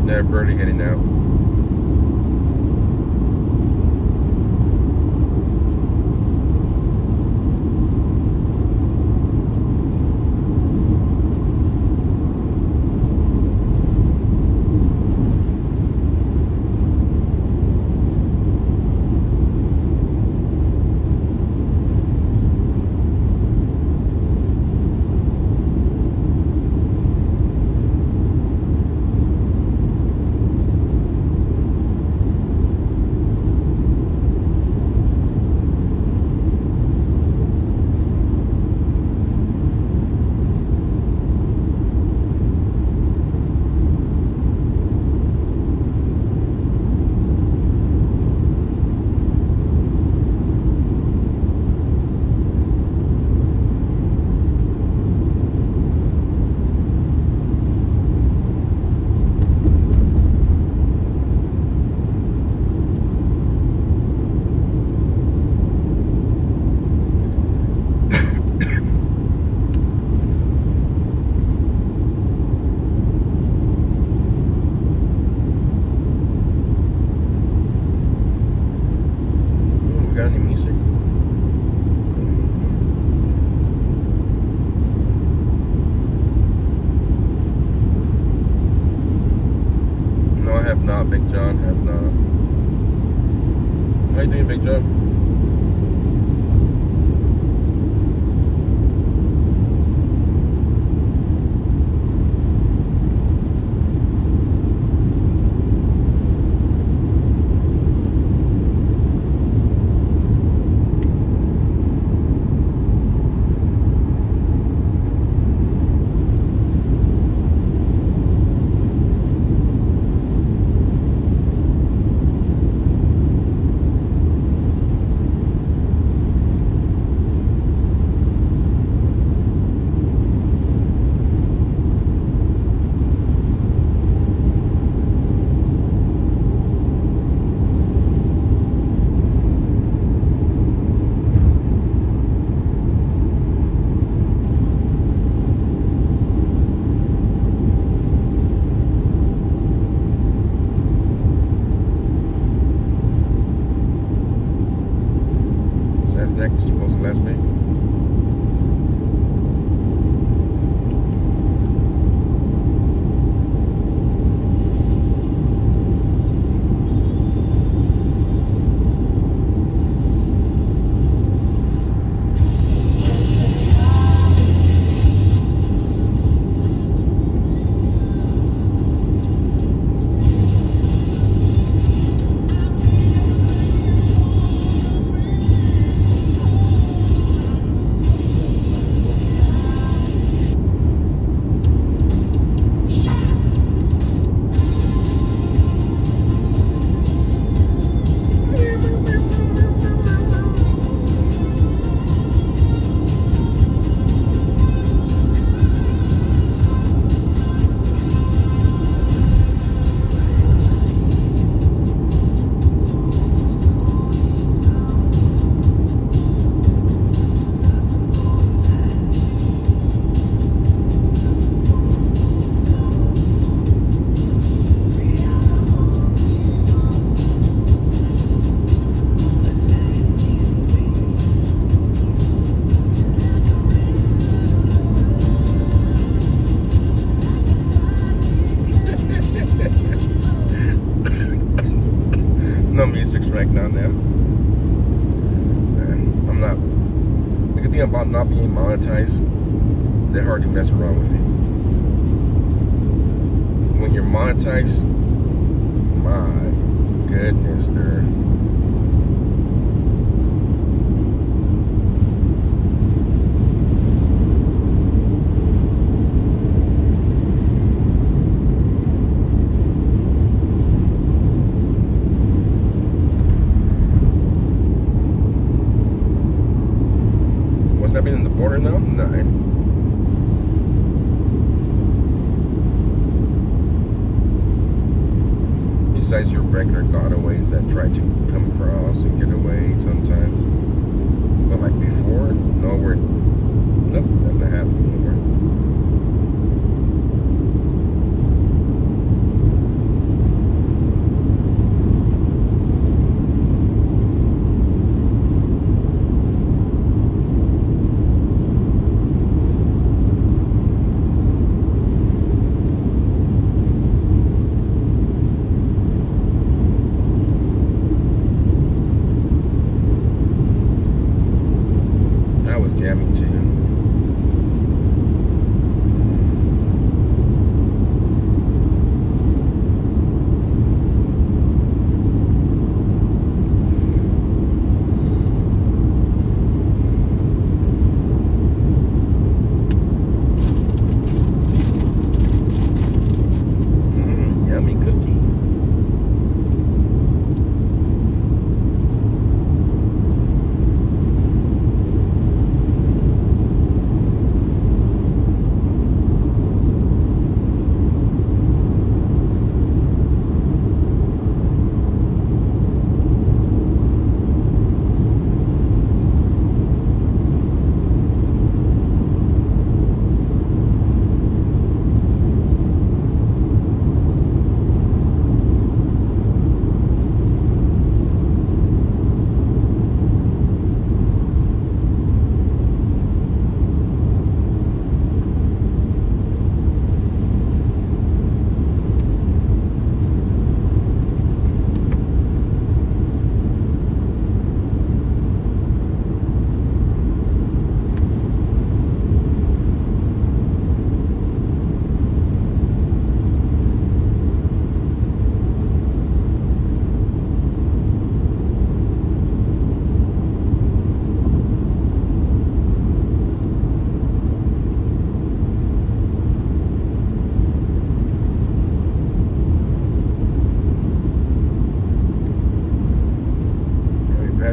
They're barely heading out. Got any music? No, I have not, Big John. Have not. How you doing, Big John? Next, supposed to last week. track now. I'm not. The good thing about not being monetized, they hardly mess around with you. When you're monetized, my goodness, they're. What's happening in the border now? Nothing. Besides your regular gotaways that try to come across and get away sometimes. But like before, no, nope, that's not happening anymore. Jamming too. Yummy cookie.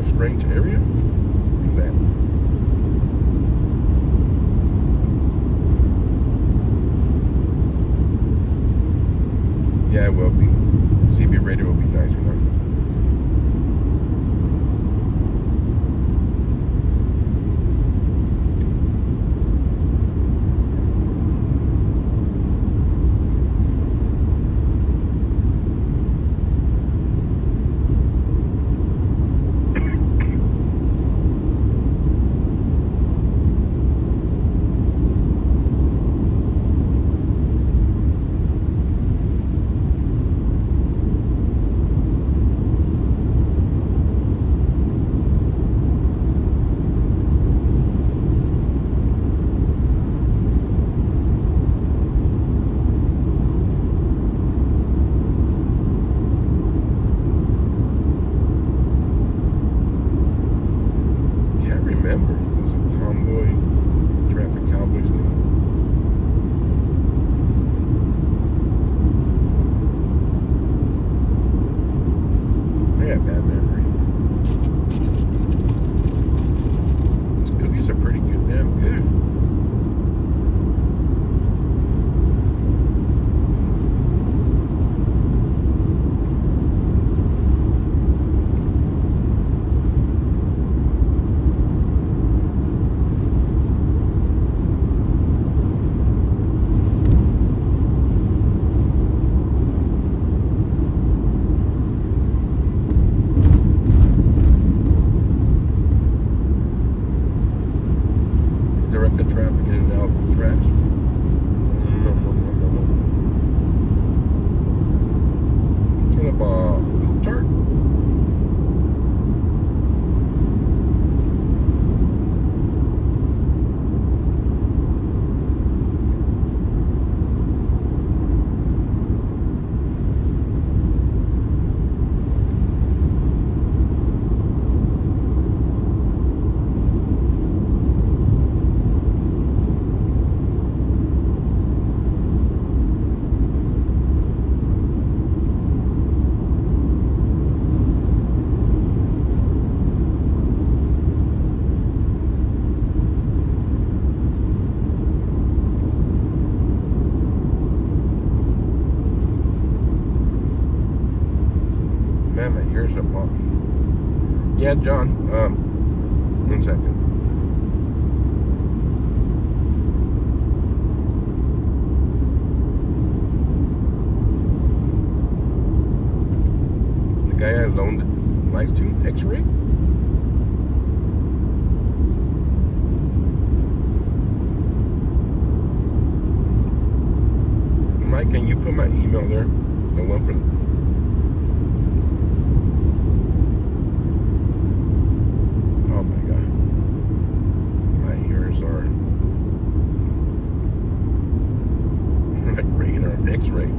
Strange area? What's that? Yeah, it will be. CB radio will be nice, you know. Man, my ears are popping. Yeah, John. 1 second. The guy I loaned the lights to, X-ray. Mike, can you put my email there? The one from. Oh my God. My ears are like radar, X-ray.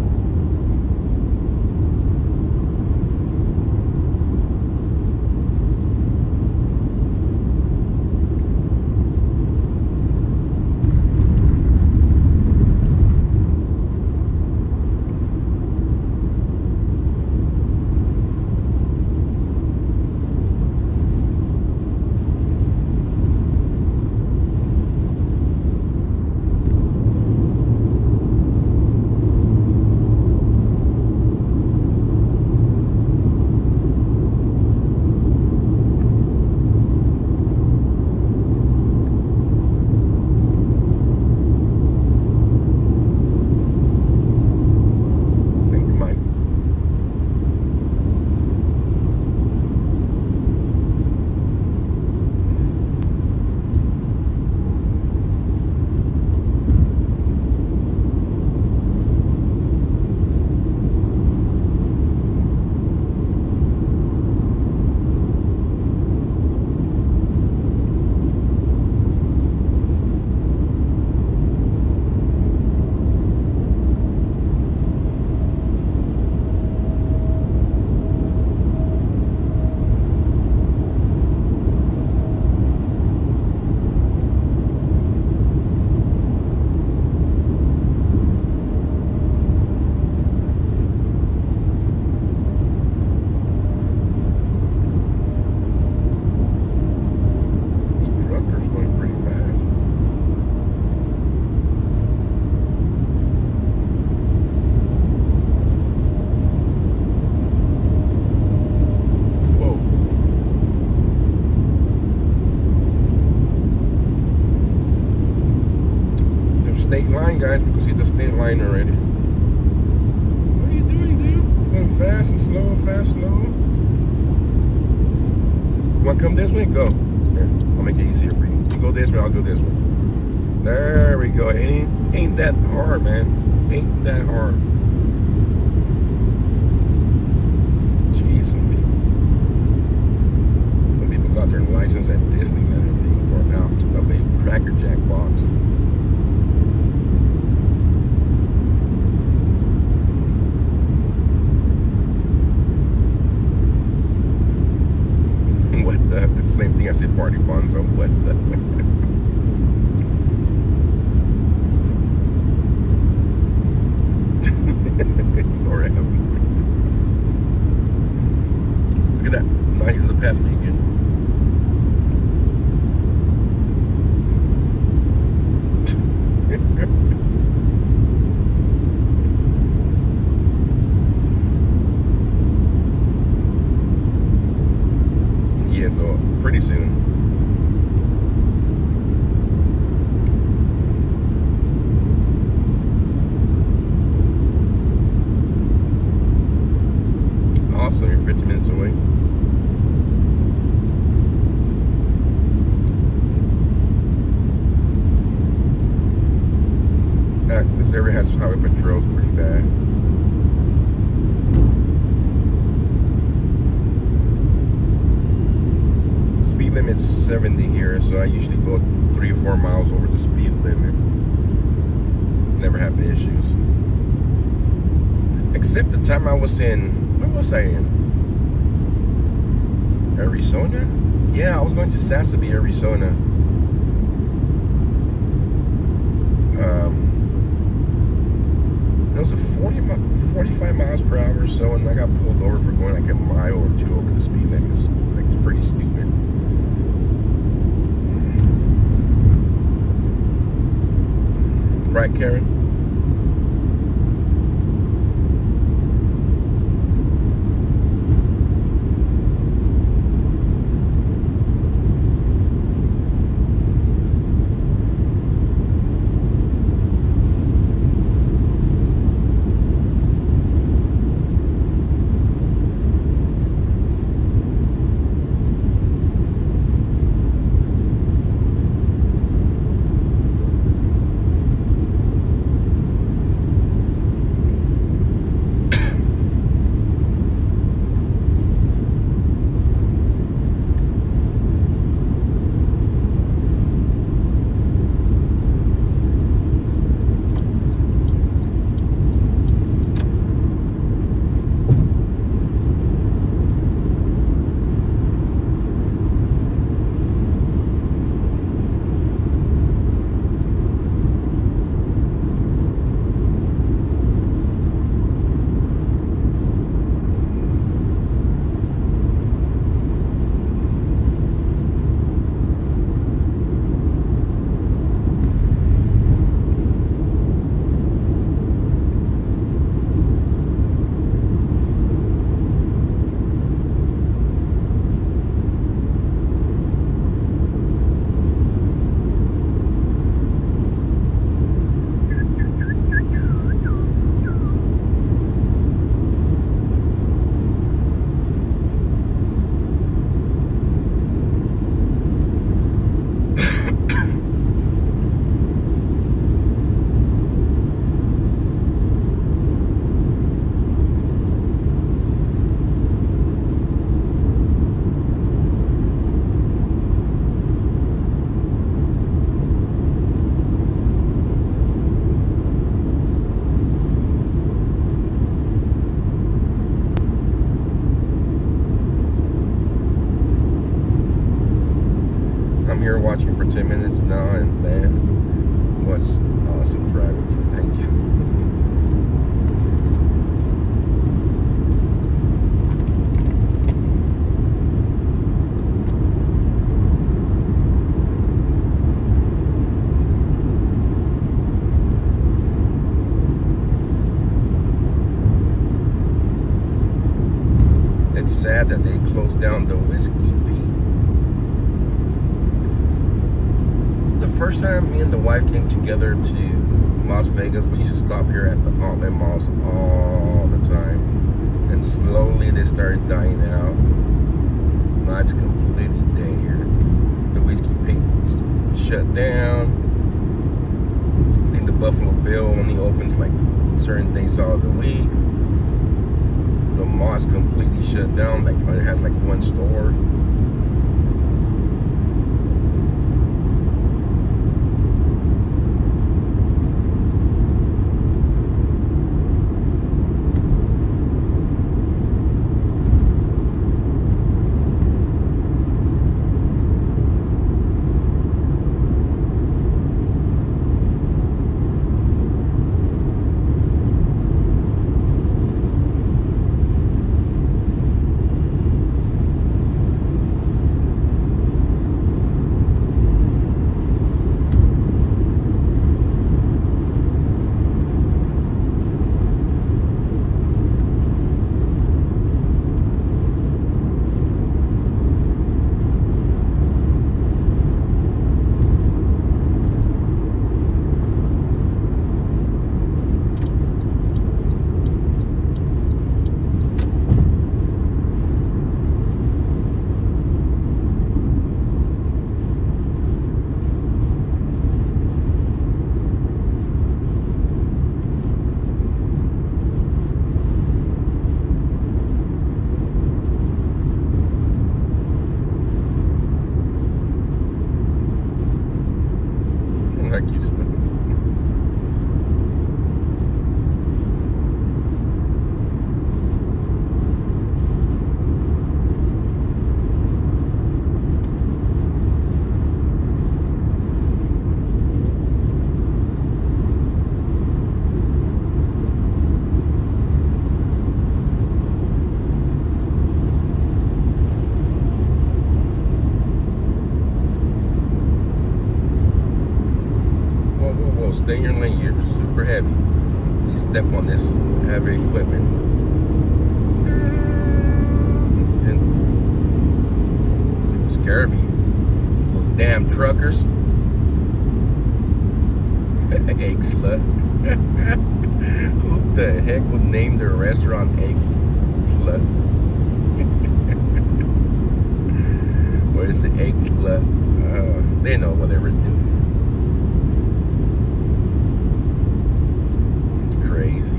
State line, guys. We can see the state line already. What are you doing, dude? Going fast and slow, fast, slow. You want to come this way? Go. Here, I'll make it easier for you. You go this way, I'll go this way. There we go. Ain't that hard, man. Ain't that hard. Jeez, some people got their license at Disneyland, I think, or out of a Cracker Jack box. The same thing I said, party bonzo. What the? Lord have mercy. Look at that. Nice of the past weekend. Yeah, so pretty soon. Awesome, you're 15 minutes away. This area has highway patrols pretty bad. Speed limit's 70 here, so I usually go 3 or 4 miles over the speed limit. Never have issues. Except the time I was in, where was I in? Arizona? Yeah, I was going to Sassabee, Arizona. It was a 45 miles per hour or so, and I got pulled over for going like a mile or 2 over the speed limit. It was like, it's pretty stupid. Right, Karen? here watching for 10 minutes now and then. Was awesome driving. Thank you. It's sad that they closed down the Whiskey Pete. The first time me and the wife came together to Las Vegas, we used to stop here at the outlet malls all the time. And slowly they started dying out. Now it's completely dead here. The Whiskey Pete shut down. I think the Buffalo Bill only opens like certain days out of the week. The mall's completely shut down. Like it has like one store. Like you said. Stay in your lane, you're super heavy. You step on this heavy equipment. And it scared me. Those damn truckers. Egg slut. Who the heck would name their restaurant Egg Slut? What is the Egg Slut? They know what they were doing. Crazy.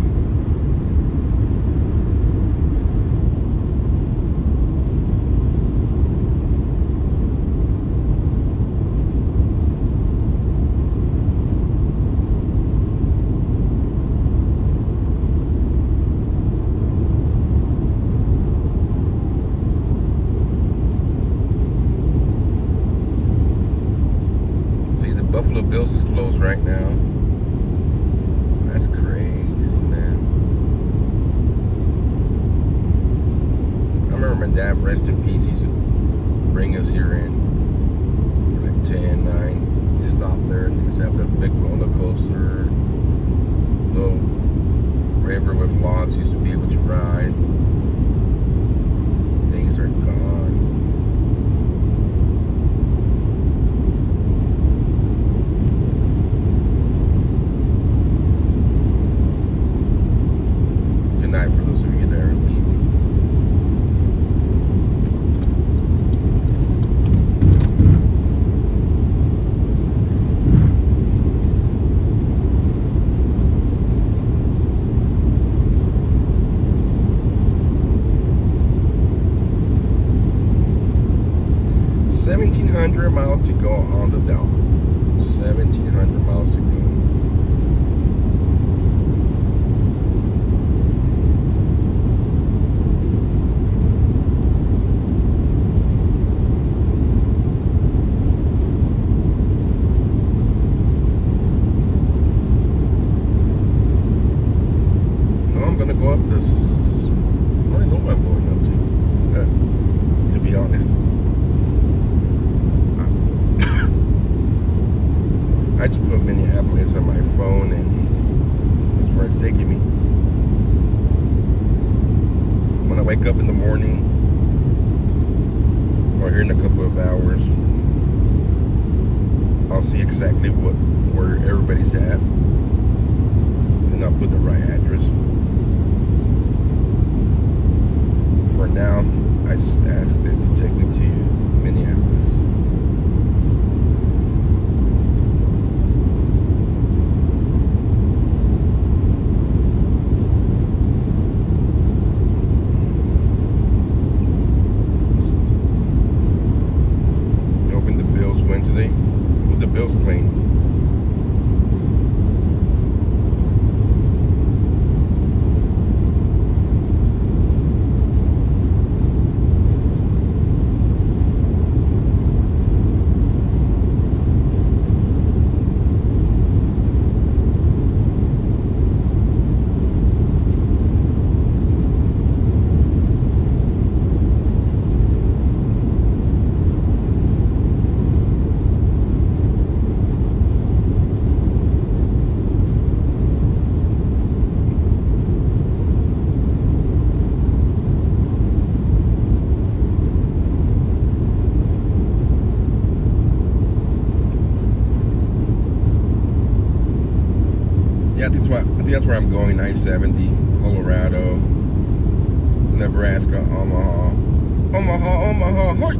See, the Buffalo Bills is closed right now. That's crazy, man. I remember my dad, rest in peace, he used to bring us here in like 10, 9. We stopped there and they used to have the big roller coaster, little river with logs, used to be able to ride. Days are gone. For those of you that are leaving. $1,700 miles to go on the Dow. 1,700 miles to go. what I'm going up to be honest. I just put Minneapolis on my phone, and that's where it's taking me. When I wake up in the morning, or here in a couple of hours, I'll see exactly where everybody's at. Then I'll put the right address. For now, I just asked it to take me to Minneapolis. Hoping the Bills win today. Who the Bills playing? Yeah, I think that's where I'm going. I-70, Colorado, Nebraska, Omaha, hike.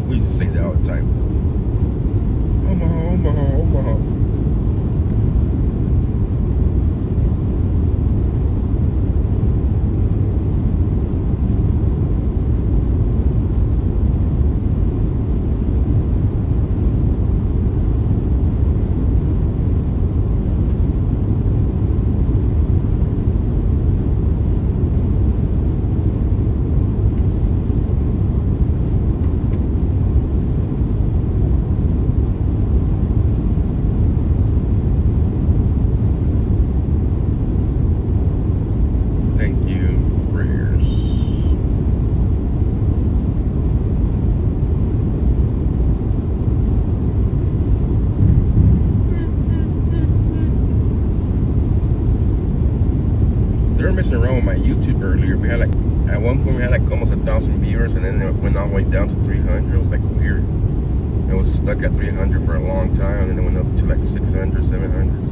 We used to say that all the time. Omaha. Thank you for prayers. They were messing around with my YouTube earlier. We had like, at one point we had like almost 1,000 viewers, and then it went all the way down to 300. It was like weird. It was stuck at 300 for a long time, and then it went up to like 600, 700.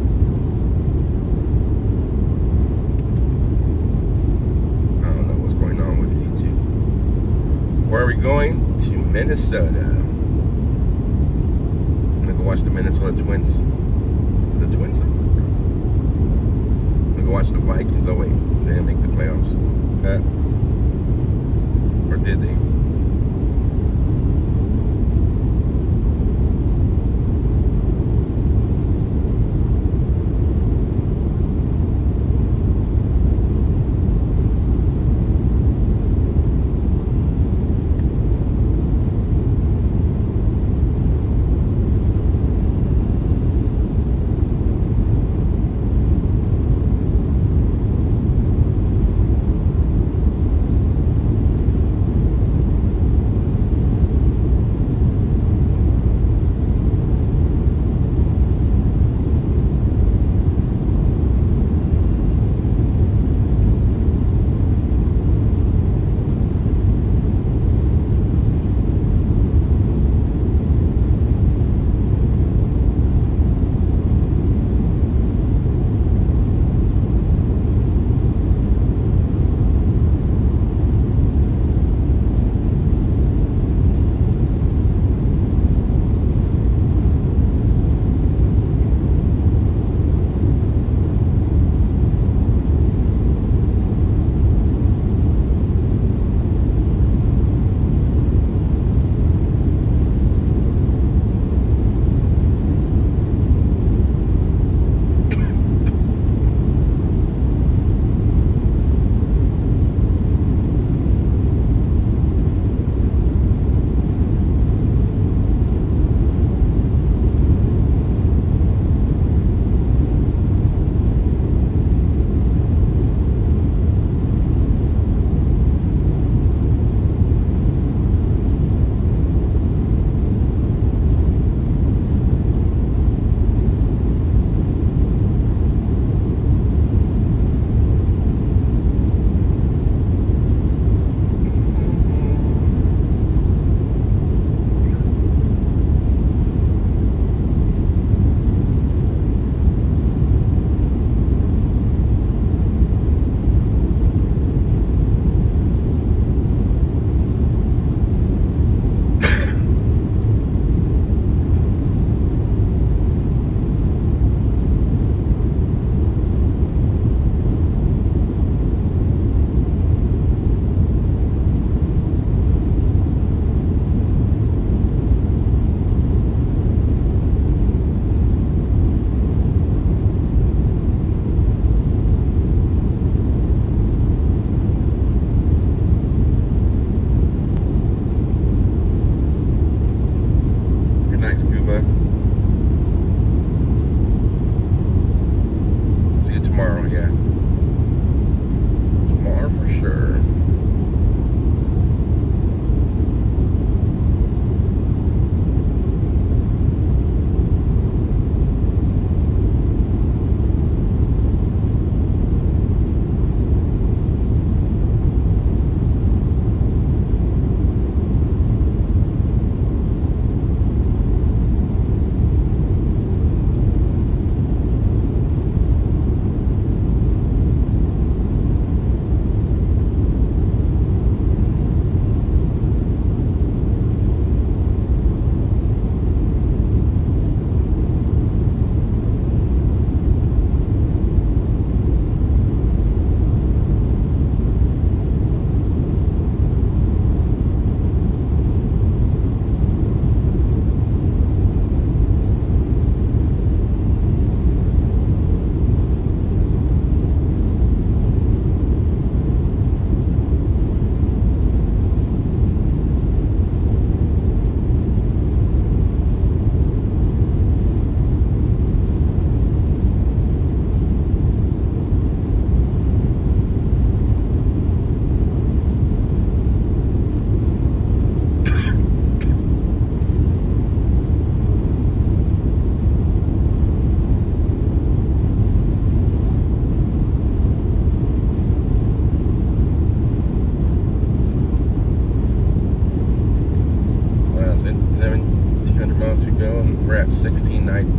Where are we going? To Minnesota. I'm gonna go watch the Minnesota Twins. Is it the Twins? I'm gonna go watch the Vikings. Oh wait, they didn't make the playoffs. Or did they?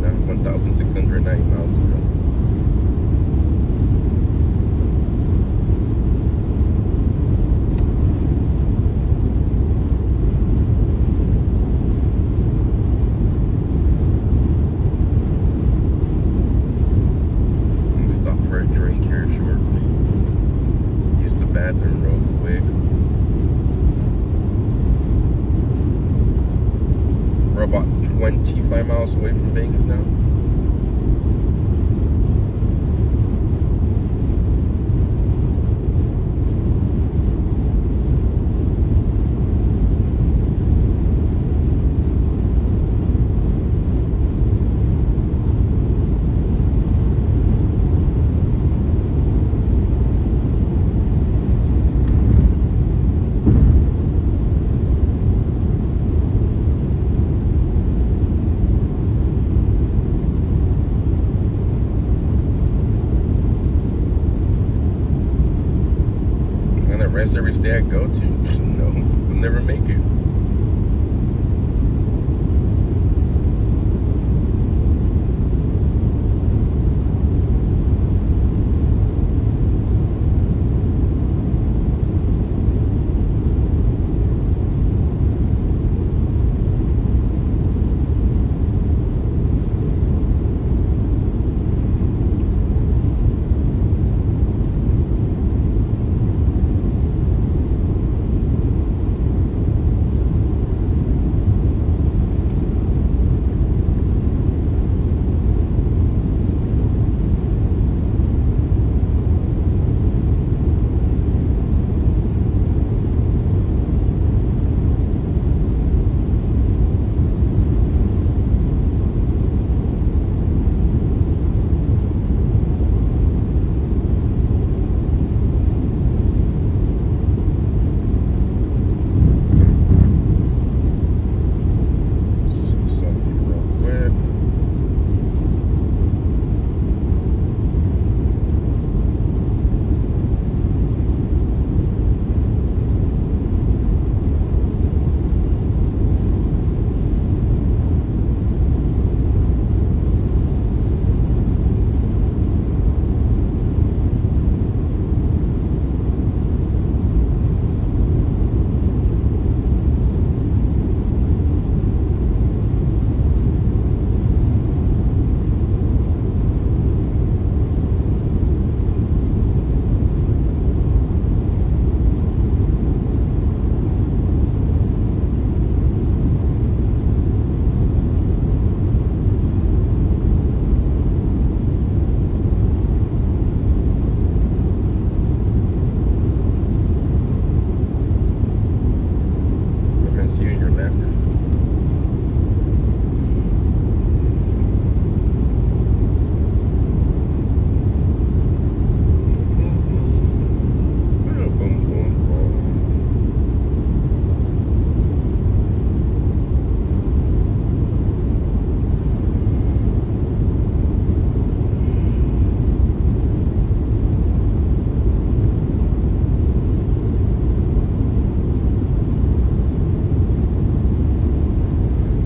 got 1,690 miles to go. Stop for a drink here shortly. Use the bathroom real quick. We're about 25 miles away from Vegas now. Rest every state I go to, no, we'll never make it.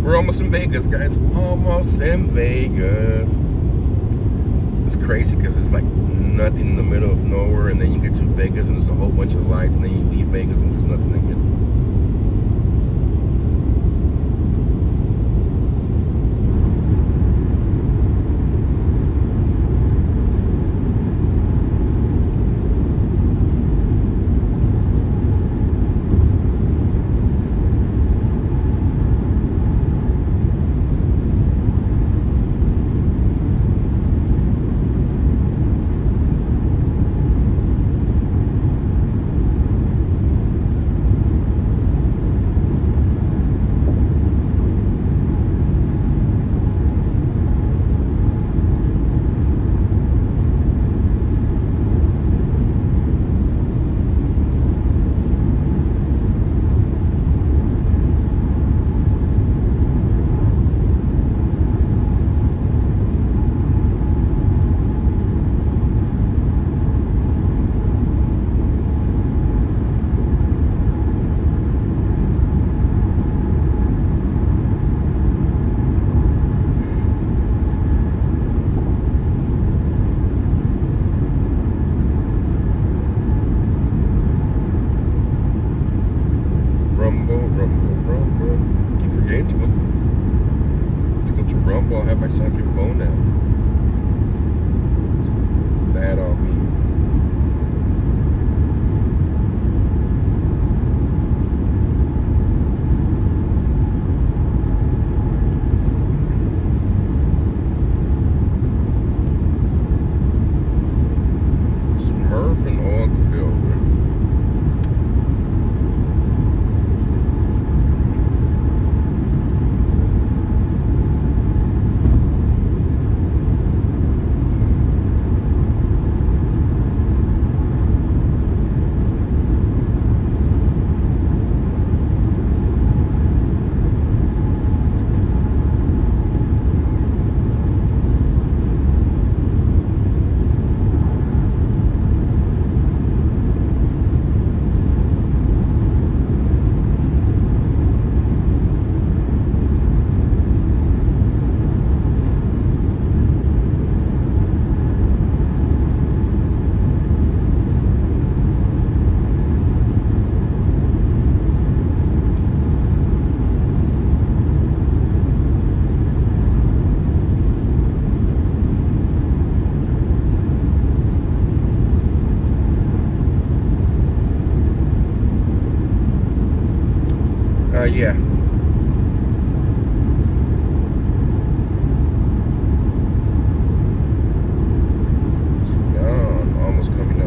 We're almost in Vegas, guys. Almost in Vegas. It's crazy because it's like nothing in the middle of nowhere, and then you get to Vegas and there's a whole bunch of lights, and then you leave Vegas and there's nothing again. in to go to Rumble. I'll have my second phone now. It's bad on me. Smurf and oil builder. Yeah. Now I'm almost coming up.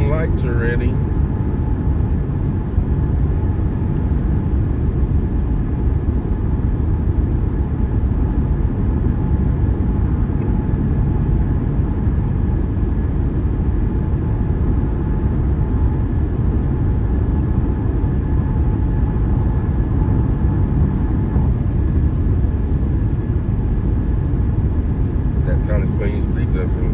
Lights already. That sound is putting you to sleep, definitely.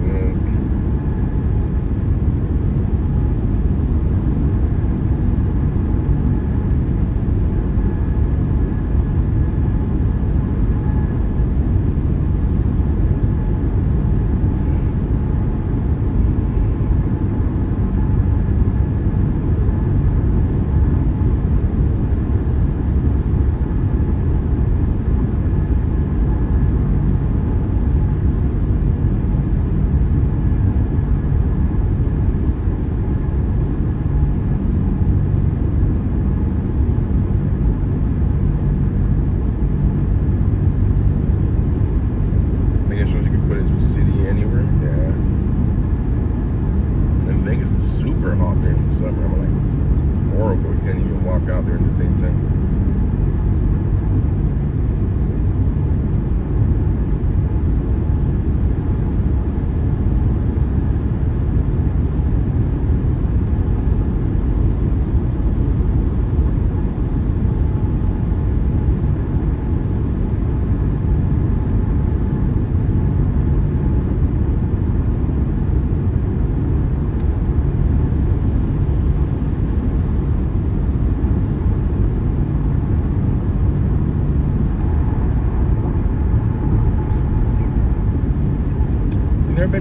Super hot during the summer. I'm like, horrible. You can't even walk out there in the daytime.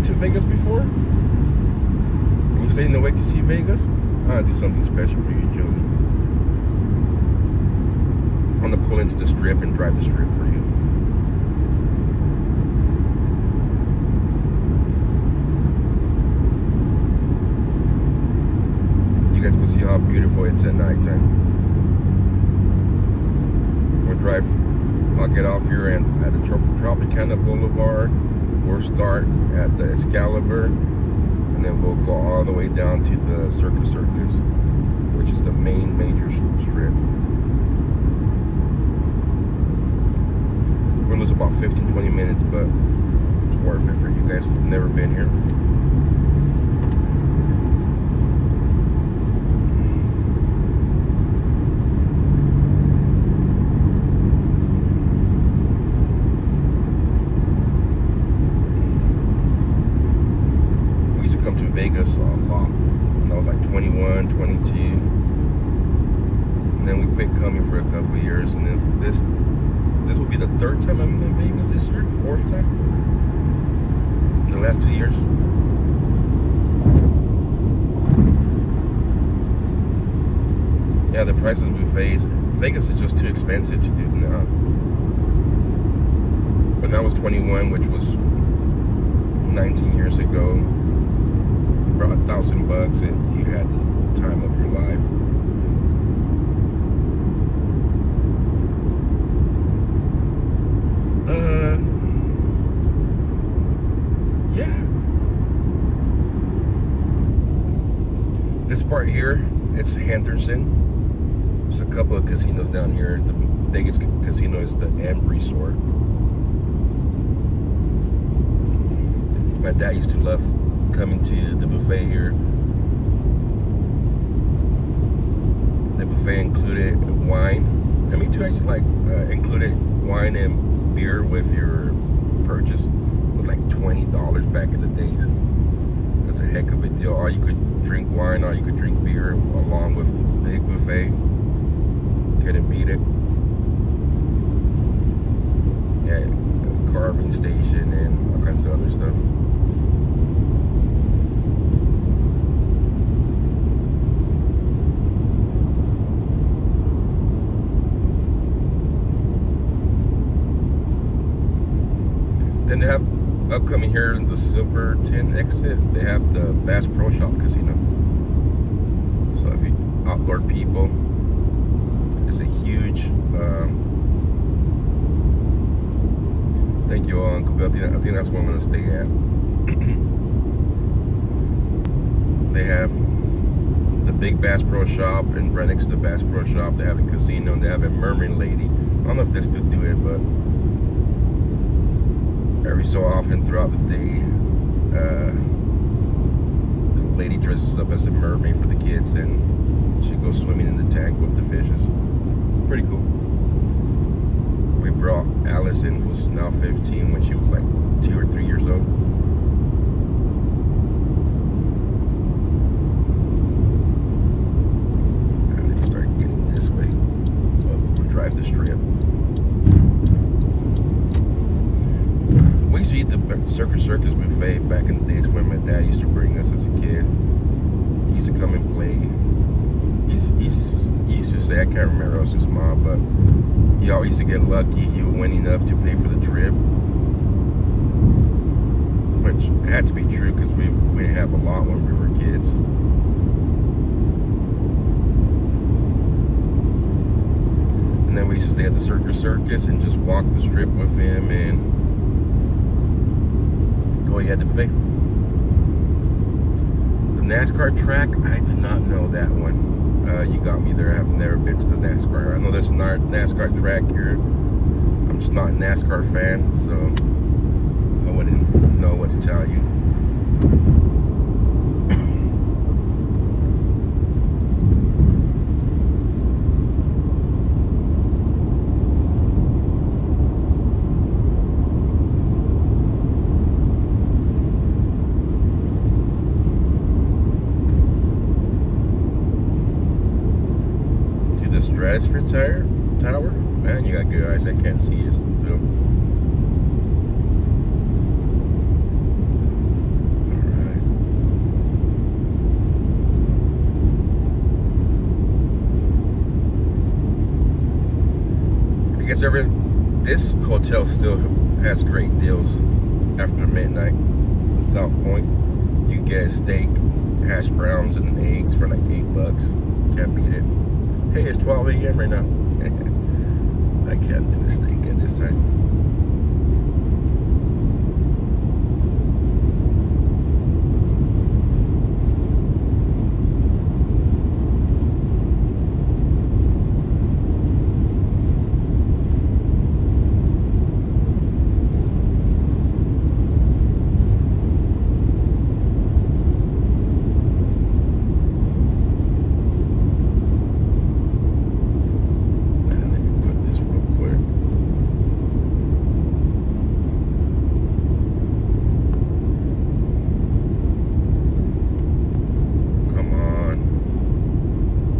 been to Vegas before? And you say no wait to see Vegas? I'll do something special for you, Joey. I'm gonna pull into the strip and drive the strip for you. You guys can see how beautiful it's at nighttime. We'll drive. I'll get off here at the Tropicana Boulevard. We'll start at the Excalibur, and then we'll go all the way down to the Circus, which is the main major strip. We'll lose about 15-20 minutes, but it's worth it for you guys who've never been here. Come to Vegas a lot when I was like 21, 22, and then we quit coming for a couple of years, and then this will be the third time I'm in Vegas this year, fourth time in the last 2 years. Yeah, the prices of buffets, Vegas is just too expensive to do now. When I was 21, which was 19 years ago, brought $1,000 and you had the time of your life. Yeah. This part here, it's Henderson. There's a couple of casinos down here. The biggest casino is the M Resort. My dad used to love coming to the buffet here. The buffet included wine. I mean, too, actually, like included wine and beer with your purchase. It was like $20 back in the days. That's a heck of a deal. Or you could drink wine, or you could drink beer along with the big buffet. Couldn't beat it. Yeah, a carving station and all kinds of other stuff. Then they have upcoming here in the Silverton exit, they have the Bass Pro Shop Casino. So if you outdoor people, it's a huge thank you all, Uncle Bill. I think that's where I'm gonna stay at. They have the big Bass Pro Shop, and right next to the Bass Pro Shop they have a casino, and they have a mermaid lady. I don't know if they still do it, but every so often throughout the day, the lady dresses up as a mermaid for the kids, and she goes swimming in the tank with the fishes. Pretty cool. We brought Allison, who's now 15, when she was like 2 or 3 years old. I need to start getting this way. We'll drive the strip. We used to eat the Circus buffet back in the days when my dad used to bring us as a kid. He used to come and play. He used to say, I can't remember, I was his mom, but he always used to get lucky. He would win enough to pay for the trip, which had to be true because we didn't have a lot when we were kids. And then we used to stay at the Circus and just walk the strip with him and go at the buffet. The NASCAR track, I do not know that one. You got me there. I've never been to the NASCAR. I know there's a NASCAR track here. I'm just not a NASCAR fan, so I wouldn't know what to tell you. Stratosphere Tower? Man, you got good eyes. I can't see you still. service. This hotel still has great deals after midnight. The South Point, you get a steak, hash browns, and eggs for like $8. Can't beat it. Hey, it's 12 a.m. right now. I can't do the steak at this time.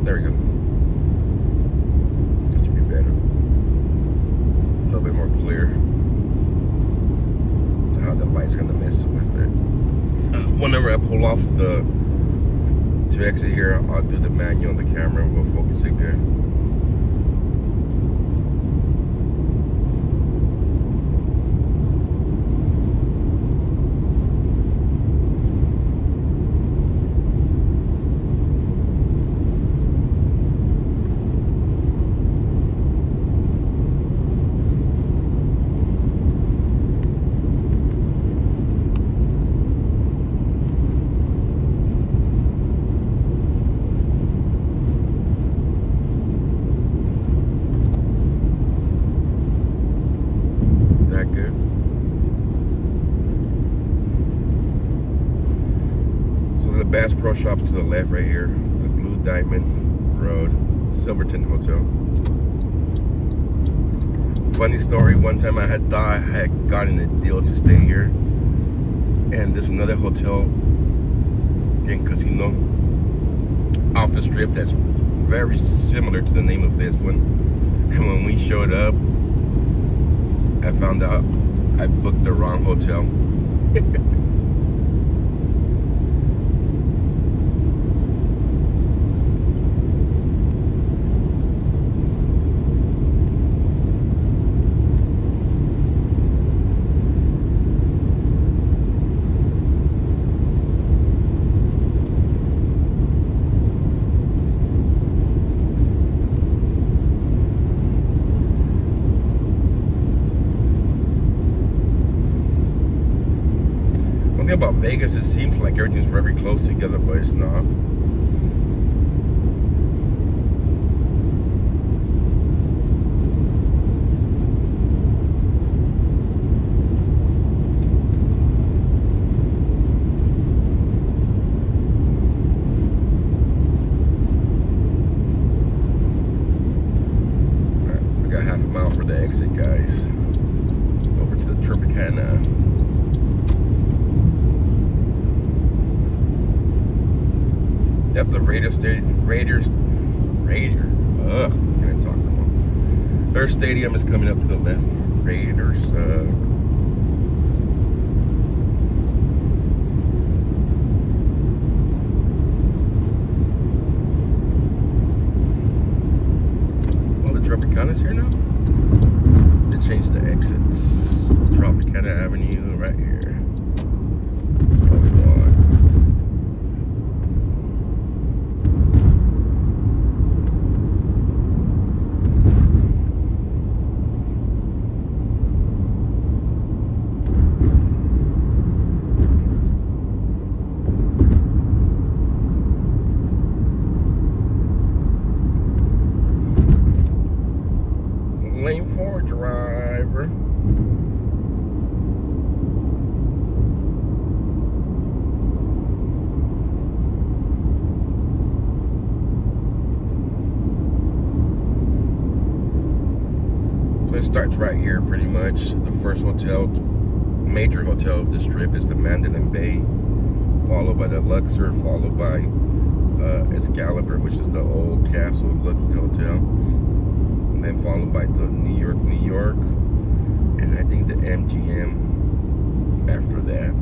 There we go. That should be better. A little bit more clear. How the light's gonna mess with it. Whenever I pull off to exit here, I'll do the manual on the camera. We'll focus it good. Good. So the Bass Pro Shop's to the left right here. The Blue Diamond Road, Silverton Hotel. Funny story, one time I had thought I had gotten a deal to stay here. And there's another hotel in Casino off the strip that's very similar to the name of this one. And when we showed up, I found out I booked the wrong hotel. One thing about Vegas, it seems like everything's very close together, but it's not. Alright, we got half a mile for the exit, guys. Over to the Tropicana. Yep, the Raiders. Can't talk no more. Their stadium is coming up to the left. Raiders. Well, the Tropicana's here now. They changed the exits. Tropicana Avenue right here. That's what we want. Lane 4 driver. So it starts right here pretty much. The first hotel, major hotel of the strip is the Mandalay Bay, followed by the Luxor, followed by Excalibur, which is the old castle looking hotel. Then followed by the New York, and I think the MGM after that.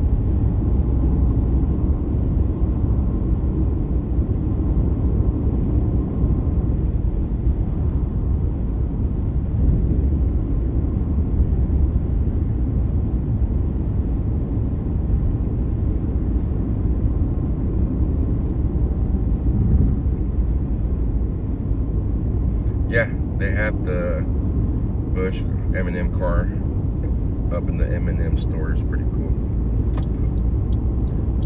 Yeah, they have the Bush M&M car up in the M&M store. It's pretty cool.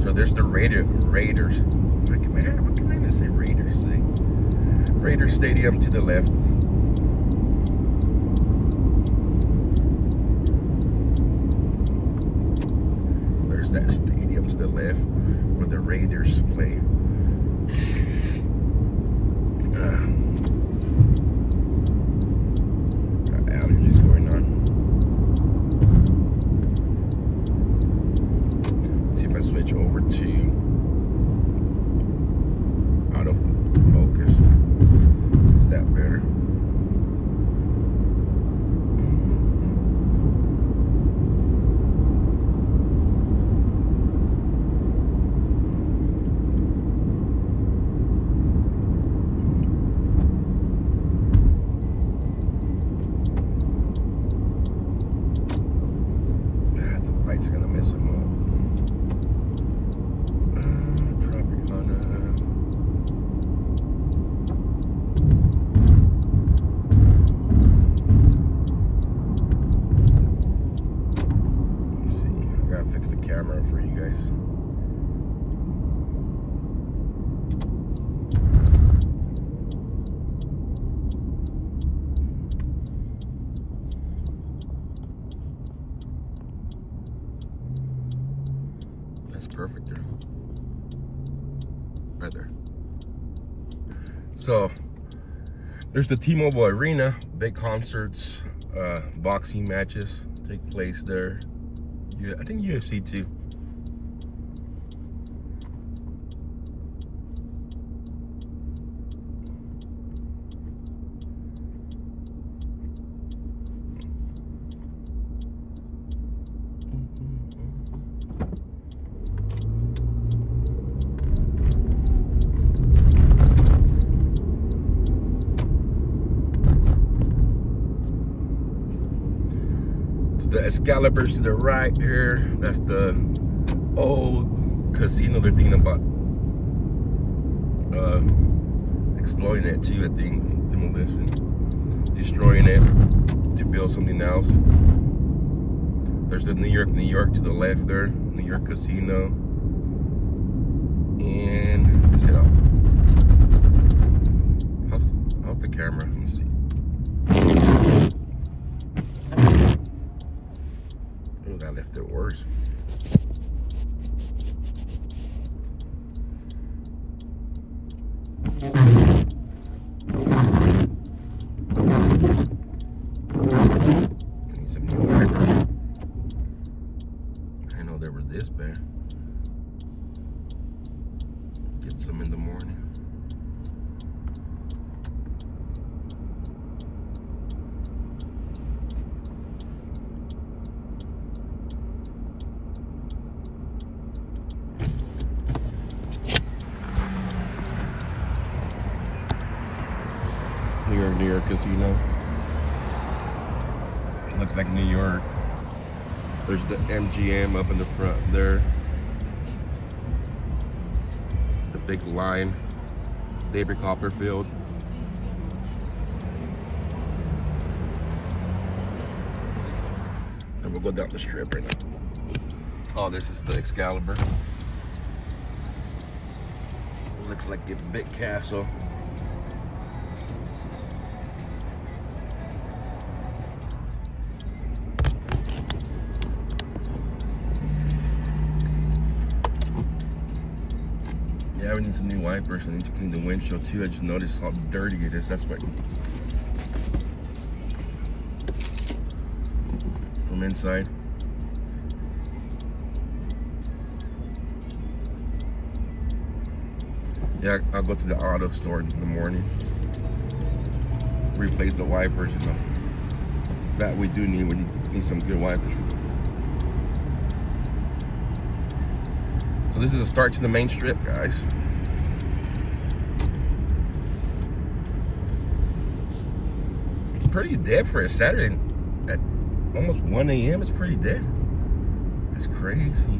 So there's the Raiders. What can I even say? Raiders thing. Raiders Stadium to the left. There's that stadium to the left where the Raiders play. Got allergies going on. See if I switch over to out of focus. Is that better? Lights are gonna mess them up. Tropicana. Let's see. I gotta fix the camera for you guys. That's perfect there. Right there. So there's the T-Mobile Arena. Big concerts, boxing matches take place there. Yeah, I think UFC too. The Excalibur's to the right here. That's the old casino they're thinking about exploiting it too, I think. Demolition. Destroying it to build something else. There's the New York to the left there. New York Casino. And let's head out. How's the camera? Let me see. I left it worse. I need some new wipers. I know they were this bad. Get some in the morning. New York Casino. Looks like New York. There's the MGM up in the front there. The big line. David Copperfield. And we'll go down the strip right now. Oh, this is the Excalibur. Looks like a big castle. Yeah, we need some new wipers. I need to clean the windshield too. I just noticed how dirty it is. That's what. From inside. Yeah, I'll go to the auto store in the morning. Replace the wipers, you know. That we do need. We need some good wipers. So this is a start to the main strip, guys. Pretty dead for a Saturday at almost 1 a.m. It's pretty dead. That's crazy.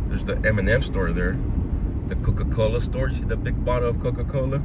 There's the M&M store there. The Coca-Cola store. You see the big bottle of Coca-Cola?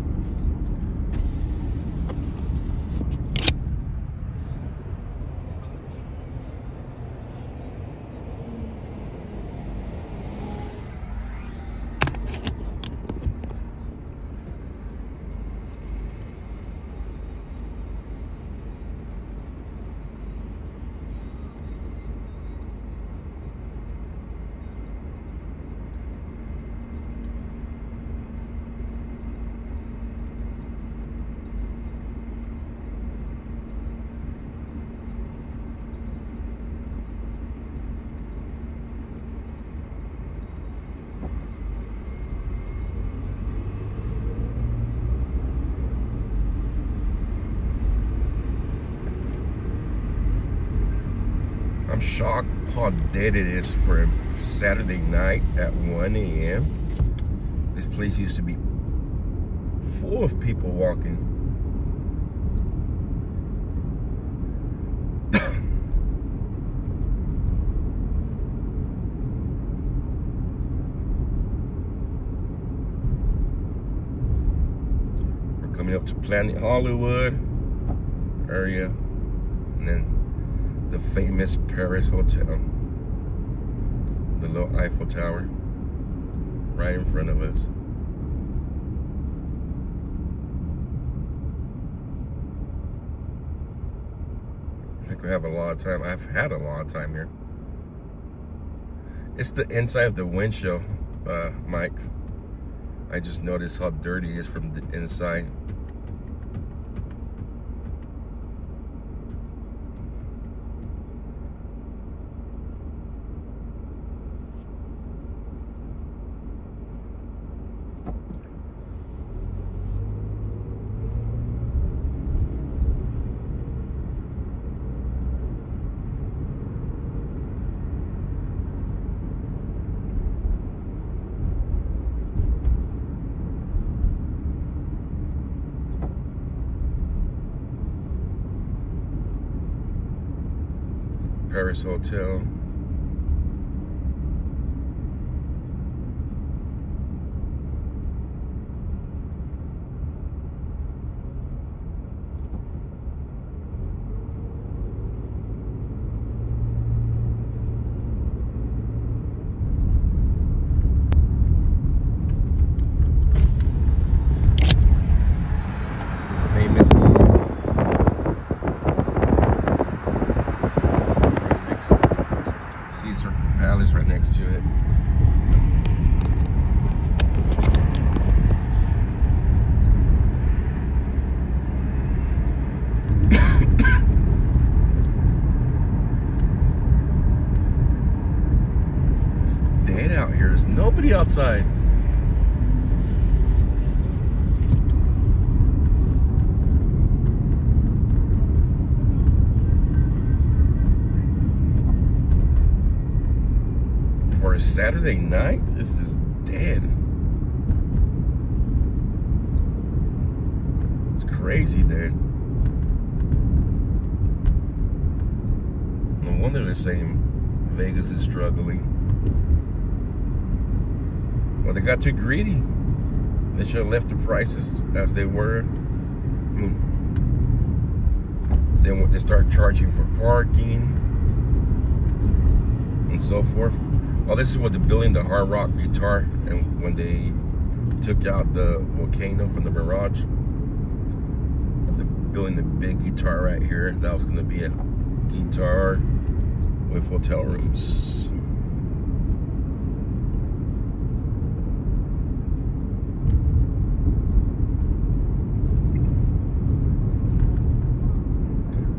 I'm shocked how dead it is for a Saturday night at 1 a.m. This place used to be full of people walking. We're coming up to Planet Hollywood area, and then the famous Paris Hotel, the little Eiffel Tower right in front of us. I think we have a lot of time. I've had a lot of time here. It's the inside of the windshield, Mike. I just noticed how dirty it is from the inside. Paris Hotel. Famous Caesar Palace right next to it. It's dead out here. There's nobody outside. For a Saturday night, this is dead. It's crazy dead. No wonder they're saying Vegas is struggling. Well, they got too greedy. They should have left the prices as they were. Then they start charging for parking and so forth. Well, this is what they're building the Hard Rock guitar, and when they took out the volcano from the Mirage, they're building the big guitar right here. That was going to be a guitar with hotel rooms.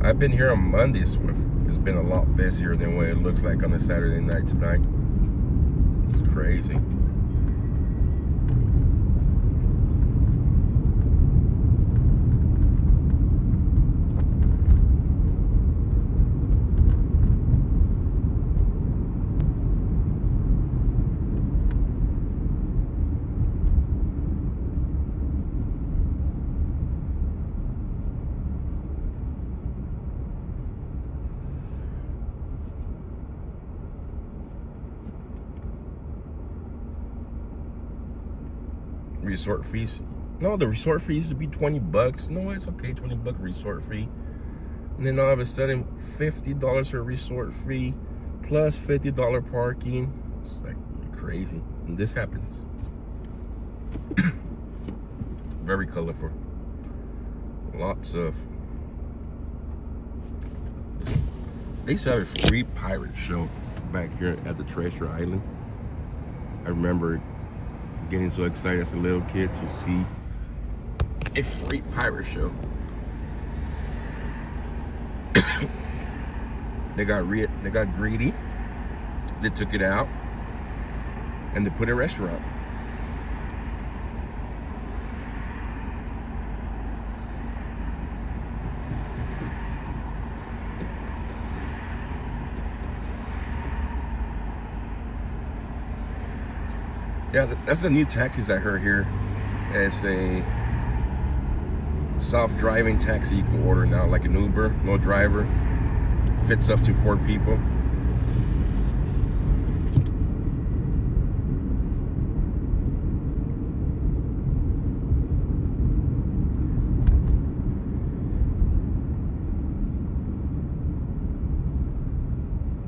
I've been here on Mondays. It's been a lot busier than what it looks like on a Saturday night tonight. It's crazy. resort fees. No, the resort fees would be $20. No, it's okay, $20 resort fee. And then all of a sudden, $50 for a resort fee, plus $50 parking. It's like crazy. And this happens. Very colorful. Lots of. They used to have a free pirate show back here at the Treasure Island. I remember getting so excited as a little kid to see a free pirate show. They got greedy. They took it out and they put a restaurant. Yeah, that's the new taxis I heard here. It's a self-driving taxi you can order now, like an Uber, no driver, fits up to 4 people.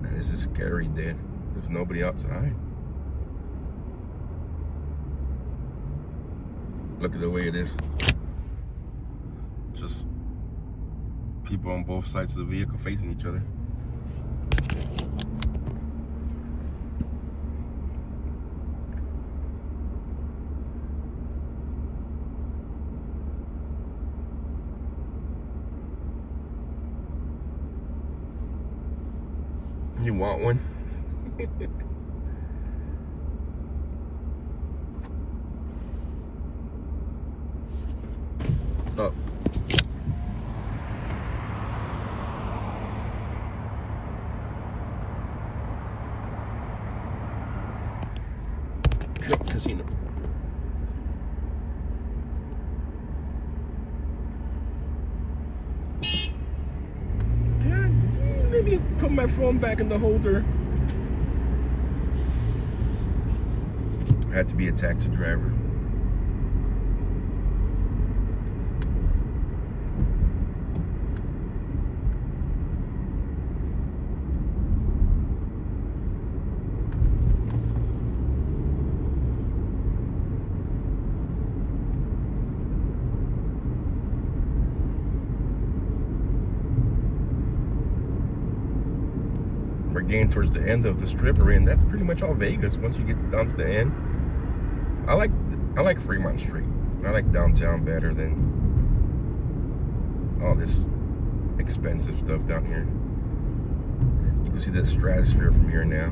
Man, this is scary, dude. There's nobody outside. Look at the way it is. Just people on both sides of the vehicle facing each other. You want one? Oh. Casino. Let me put my phone back in the holder. I had to be a taxi driver. We're getting towards the end of the strip area, and that's pretty much all Vegas. Once you get down to the end, I like Fremont Street. I like downtown better than all this expensive stuff down here. You can see the stratosphere from here now.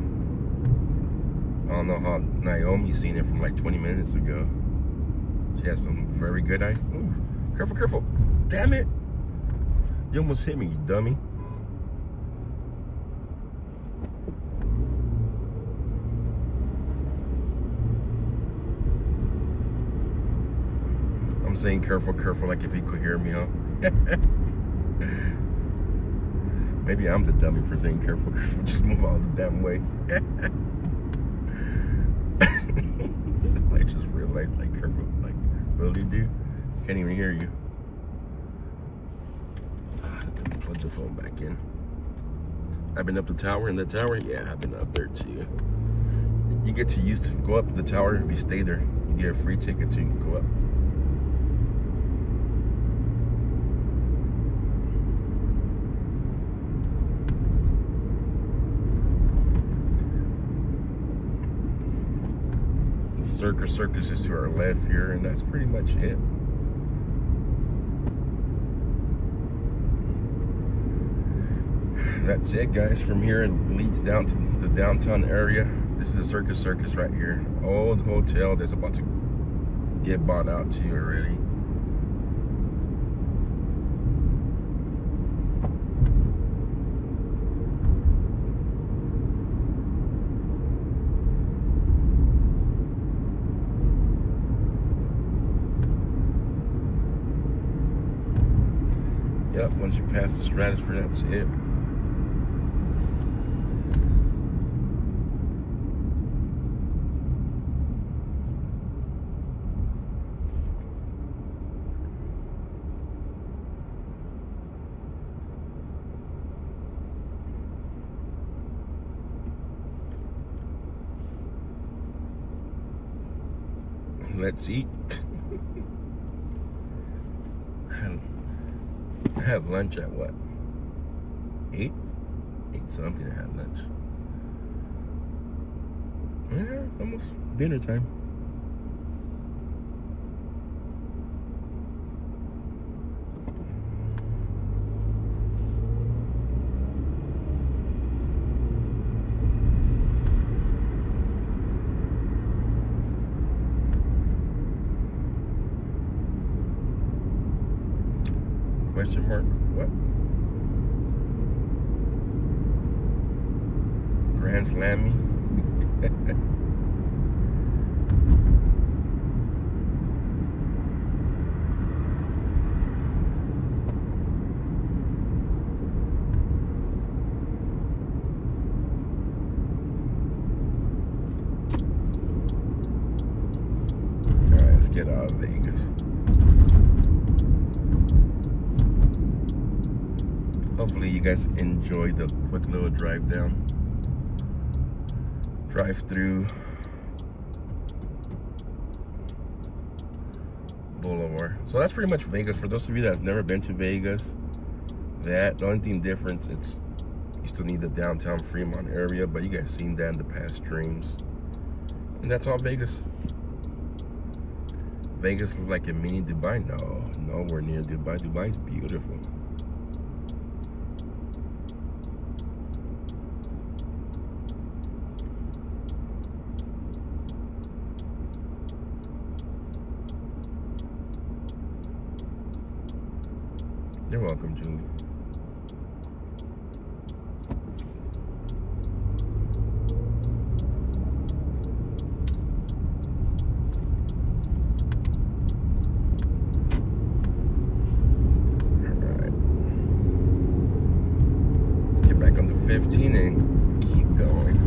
I don't know how Naomi's seen it from like 20 minutes ago. She has some very good eyes. Ooh, careful, careful. Damn it. You almost hit me, you dummy. I'm saying careful, careful, like if he could hear me, huh? Maybe I'm the dummy for saying careful, careful. Just move out of the damn way. I just realized, like, careful, like, really, dude? Can't even hear you. Let me plug the phone back in. I've been up the tower. In the tower? Yeah, I've been up there too. You get to go up the tower if you stay there. You get a free ticket to go up. Circus is to our left here, and that's pretty much it. That's it, guys. From here, it leads down to the downtown area. This is a circus right here. Old hotel that's about to get bought out too already. Yep, once you pass the stratosphere, that's it. let's eat. I had lunch at what? 8 something. I had lunch. Yeah, it's almost dinner time. Question mark? What? Grand Slammy? Alright, let's get out of Vegas. Hopefully you guys enjoyed the quick little drive through Boulevard. So that's pretty much Vegas. For those of you that have never been to Vegas, the only thing different, it's you still need the downtown Fremont area, but you guys seen that in the past streams. And that's all Vegas. Vegas is like a mini Dubai. No, nowhere near Dubai. Dubai's beautiful. You're welcome, Julie. Alright. Let's get back on the 15 and keep going.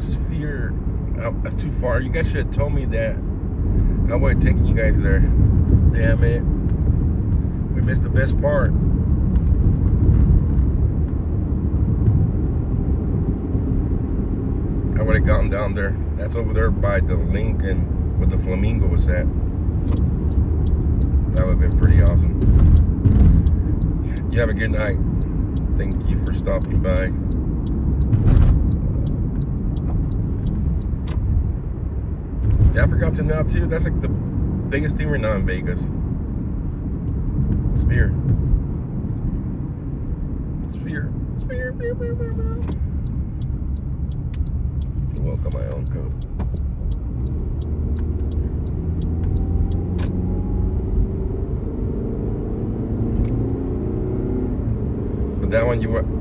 Sphere, that's too far. You guys should have told me that. I would have taken you guys there. Damn it. We missed the best part. I would have gotten down there. That's over there by the link and where the Flamingo was at. That would have been pretty awesome. You have a good night. Thank you for stopping by. Yeah, I forgot to know too. That's like the biggest thing right now in Vegas. Sphere. Sphere. You're welcome, my own code. But that one,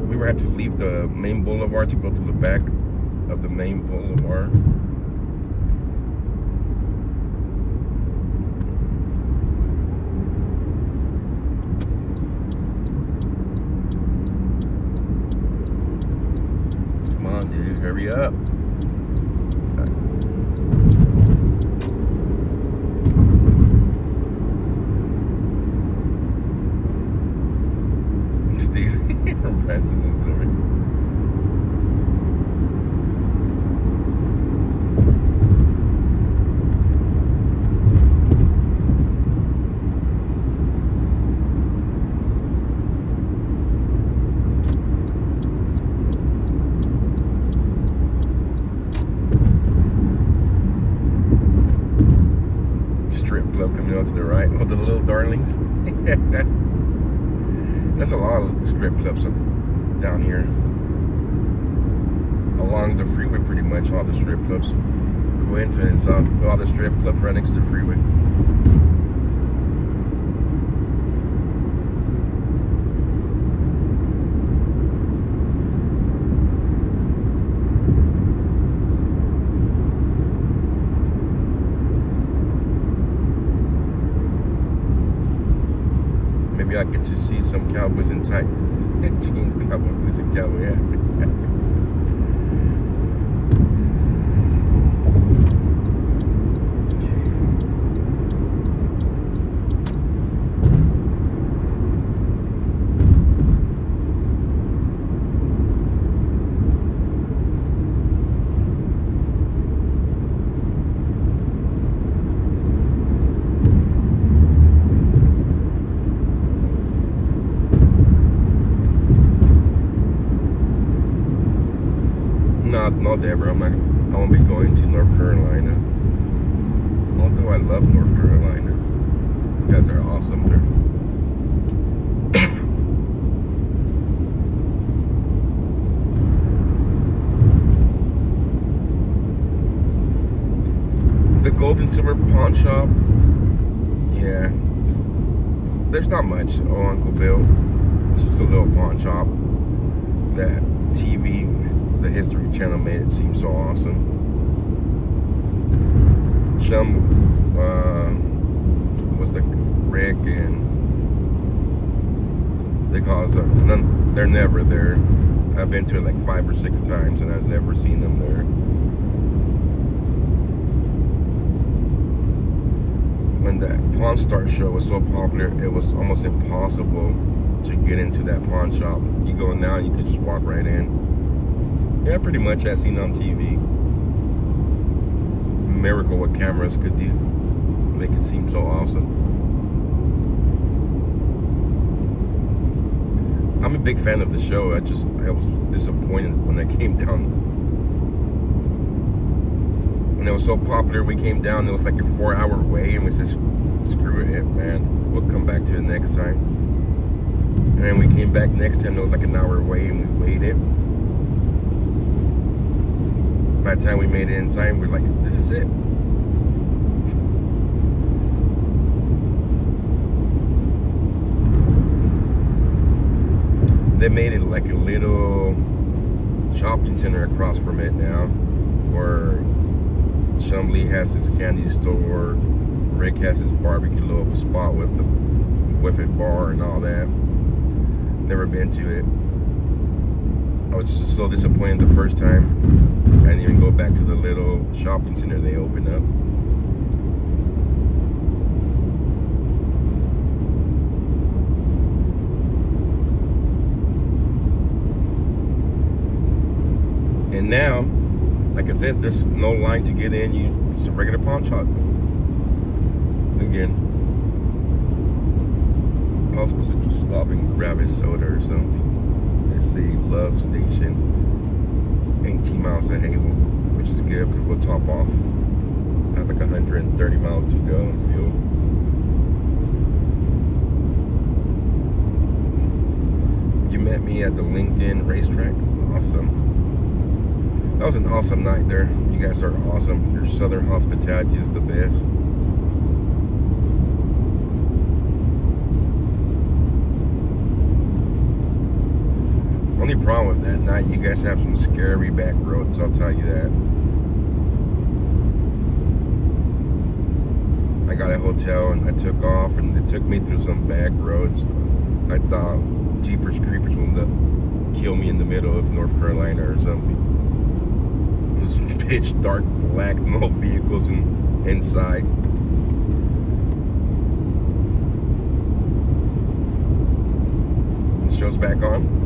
we were had to leave the main boulevard to go to the back of the main boulevard. Dude, hurry up. Okay. Steve from Branson, Missouri. Coming out to the right, oh, the little darlings. There's a lot of strip clubs down here along the freeway, pretty much all the strip clubs. Coincidence, all the strip clubs right next to the freeway. Maybe I get to see some cowboys in tight jeans, cowboys and cowboy hat. No, Deborah, I won't be going to North Carolina. Although I love North Carolina. You guys are awesome there. The Gold and Silver Pawn Shop. Yeah. There's not much. Oh, Uncle Bill. It's just a little pawn shop. That TV, the History Channel, made it seem so awesome. Was the Rick and because they're never there. I've been to it like 5 or 6 times and I've never seen them there. When that Pawn Star show was so popular, it was almost impossible to get into that pawn shop. You go now, you can just walk right in. Yeah, pretty much as seen on TV. Miracle what cameras could do. Make it seem so awesome. I'm a big fan of the show. I was disappointed when I came down. When it was so popular, we came down, it was like a 4-hour wait, and we said, screw it, man. We'll come back to it next time. And then we came back next time, it was like an hour wait, and we waited. By the time we made it in time, we're like, this is it. They made it like a little shopping center across from it now, where Chumley has his candy store, Rick has his barbecue little spot with a bar and all that. Never been to it. I was just so disappointed the first time. I didn't even go back to the little shopping center they opened up. And now, like I said, there's no line to get in. It's a regular pawn shop. Again, I was supposed to just stop and grab a soda or something. They say Love Station, 18 miles to Hayward, which is good because we'll top off. I have like 130 miles to go in fuel. You met me at the Lincoln racetrack. Awesome. That was an awesome night there. You guys are awesome. Your southern hospitality is the best. Only problem with that night, you guys have some scary back roads, I'll tell you that. I got a hotel and I took off and it took me through some back roads. I thought Jeepers Creepers would kill me in the middle of North Carolina or something. It was pitch dark black, no vehicles inside. The show's back on.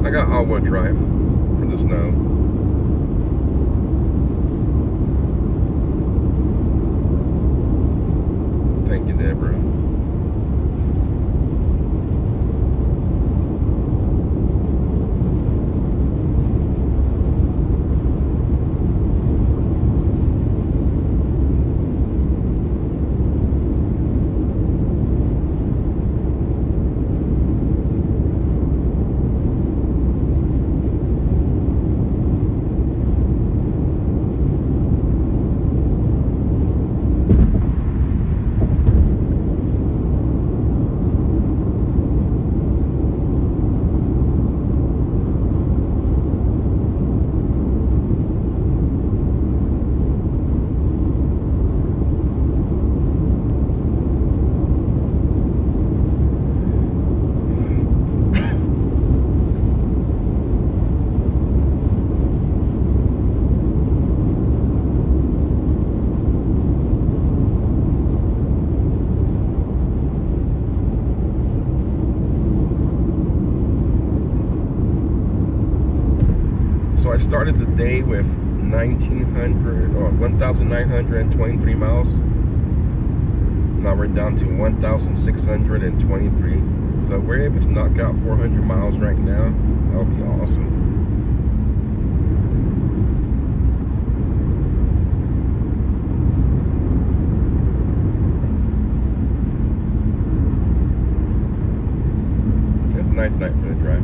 I got all-wheel drive for the snow. Thank you, Deborah. I started the day with 1,923 miles. Now we're down to 1,623. So if we're able to knock out 400 miles right now, that would be awesome. It's a nice night for the drive.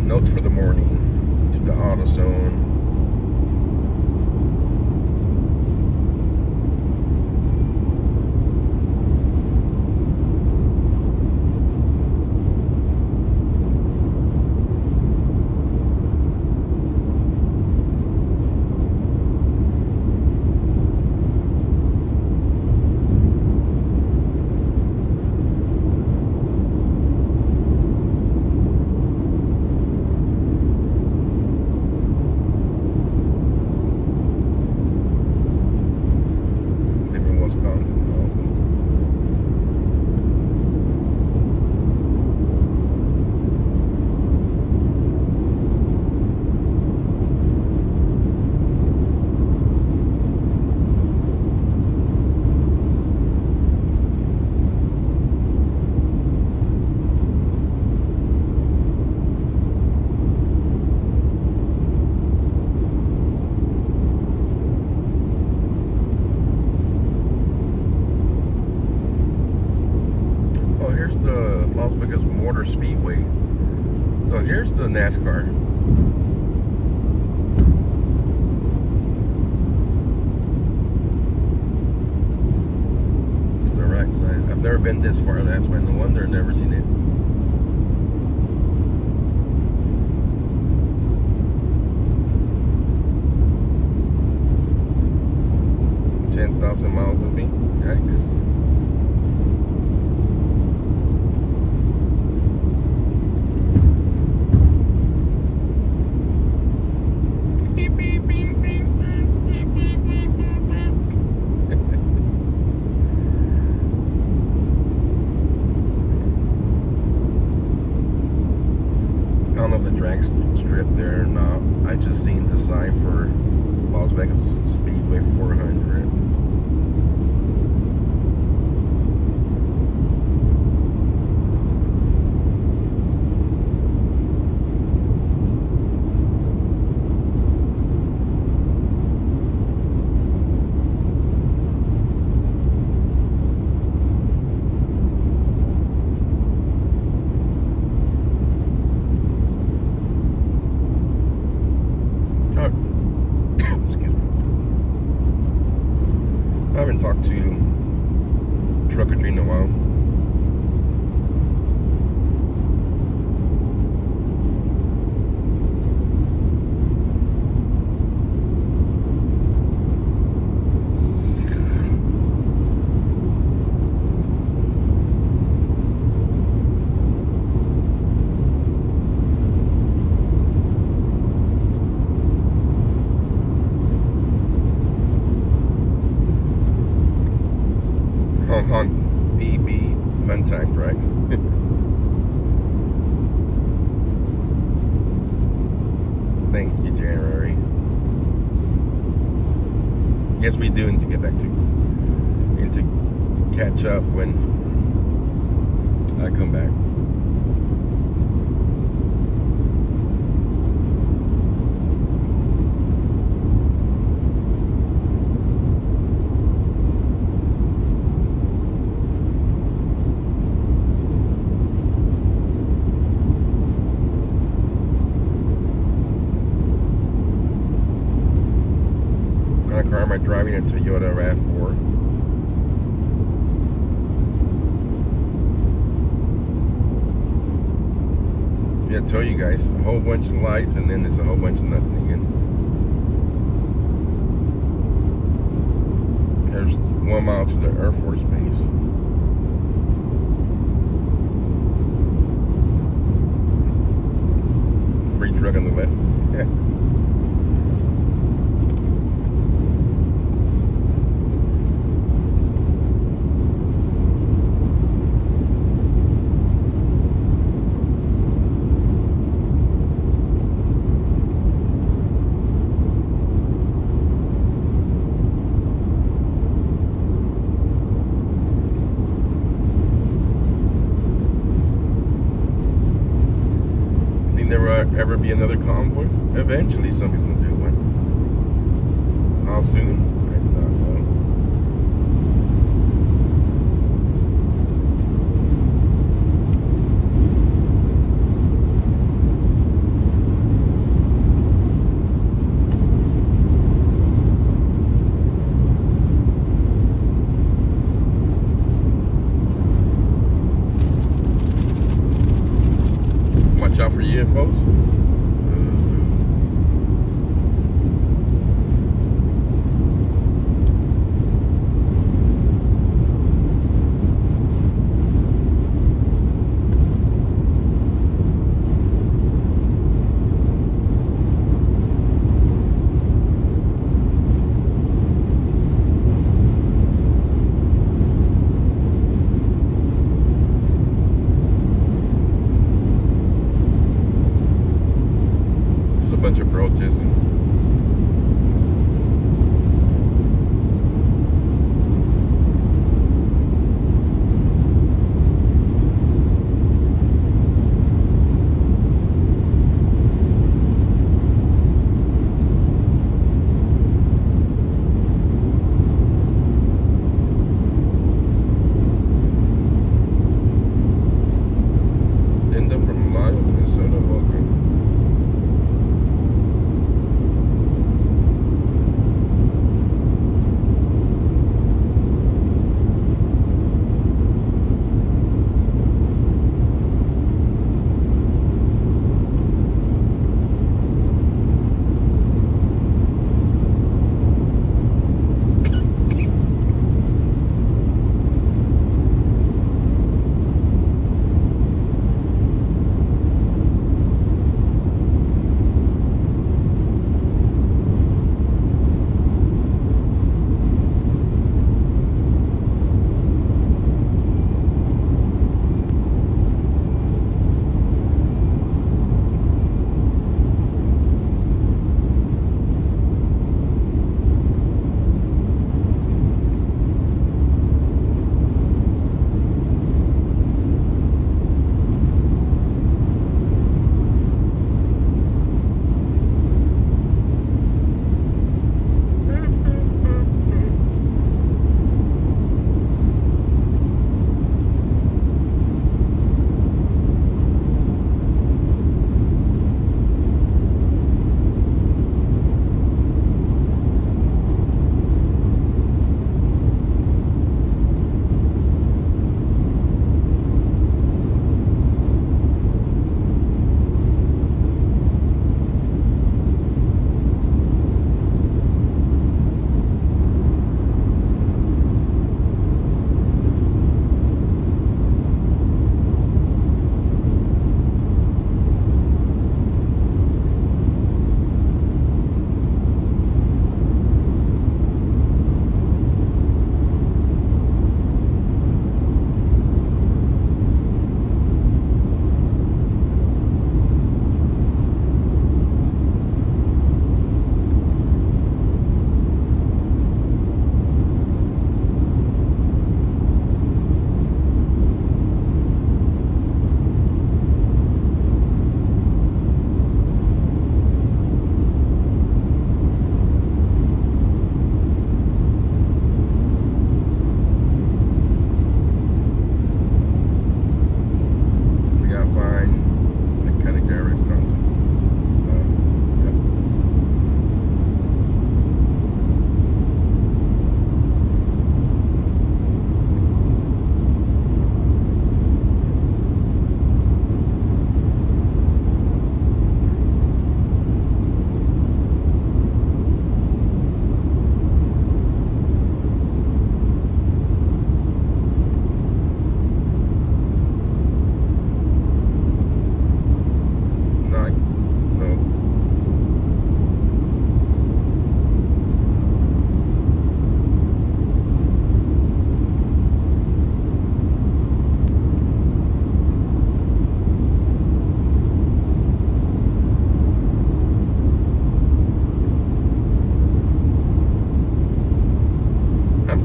Notes for the morning to the auto zone. Wisconsin, awesome. Here's the Las Vegas Motor Speedway. So here's the NASCAR. To the right side. I've never been this far. That's why no wonder I've never seen it. 10,000 miles with me. Yikes. I don't know if the drag strip there or not. I just seen the sign for Las Vegas Speedway 400. I haven't talked to Trucker Dream in a while. Come on, BB, fun times, right? Thank you, January. Yes, we do need to get back to and to catch up when I come back. What kind of car am I driving? A Toyota RAV4. Yeah, I told you guys, a whole bunch of lights and then there's a whole bunch of nothing again. There's 1 mile to the Air Force Base. Free truck on the left. There will ever be another convoy? Eventually somebody's gonna do one. How soon? I do not know. Watch out for UFOs. A bunch of protesting. Linda from Lyle, Minnesota, welcome.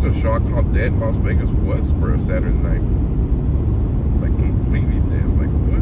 just a shock how dead Las Vegas was for a Saturday night. Like completely dead. Like what?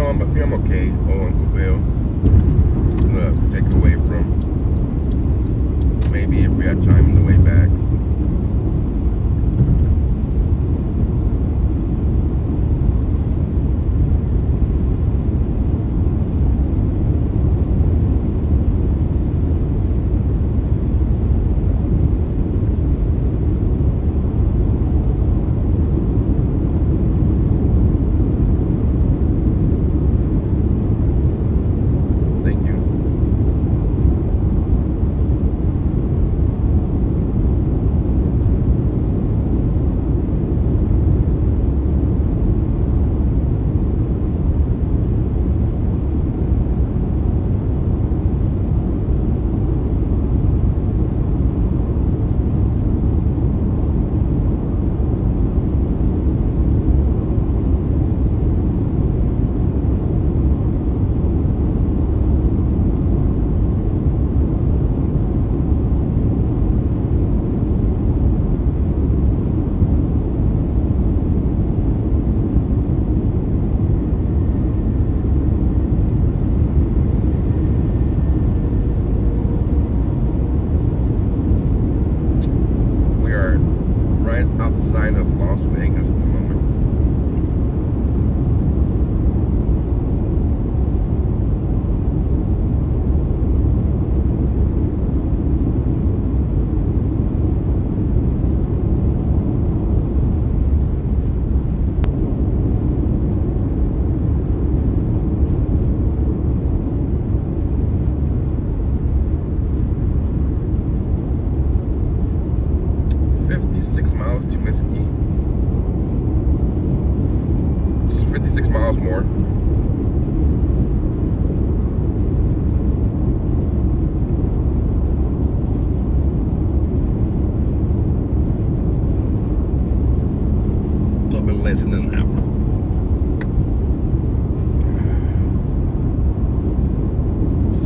I think I'm okay. Oh, Uncle Bill. Take it away from maybe if we had time on the way back. Outside of Las Vegas at the moment. Miles to Mesquite. Just 56 miles more. A little bit less than an hour.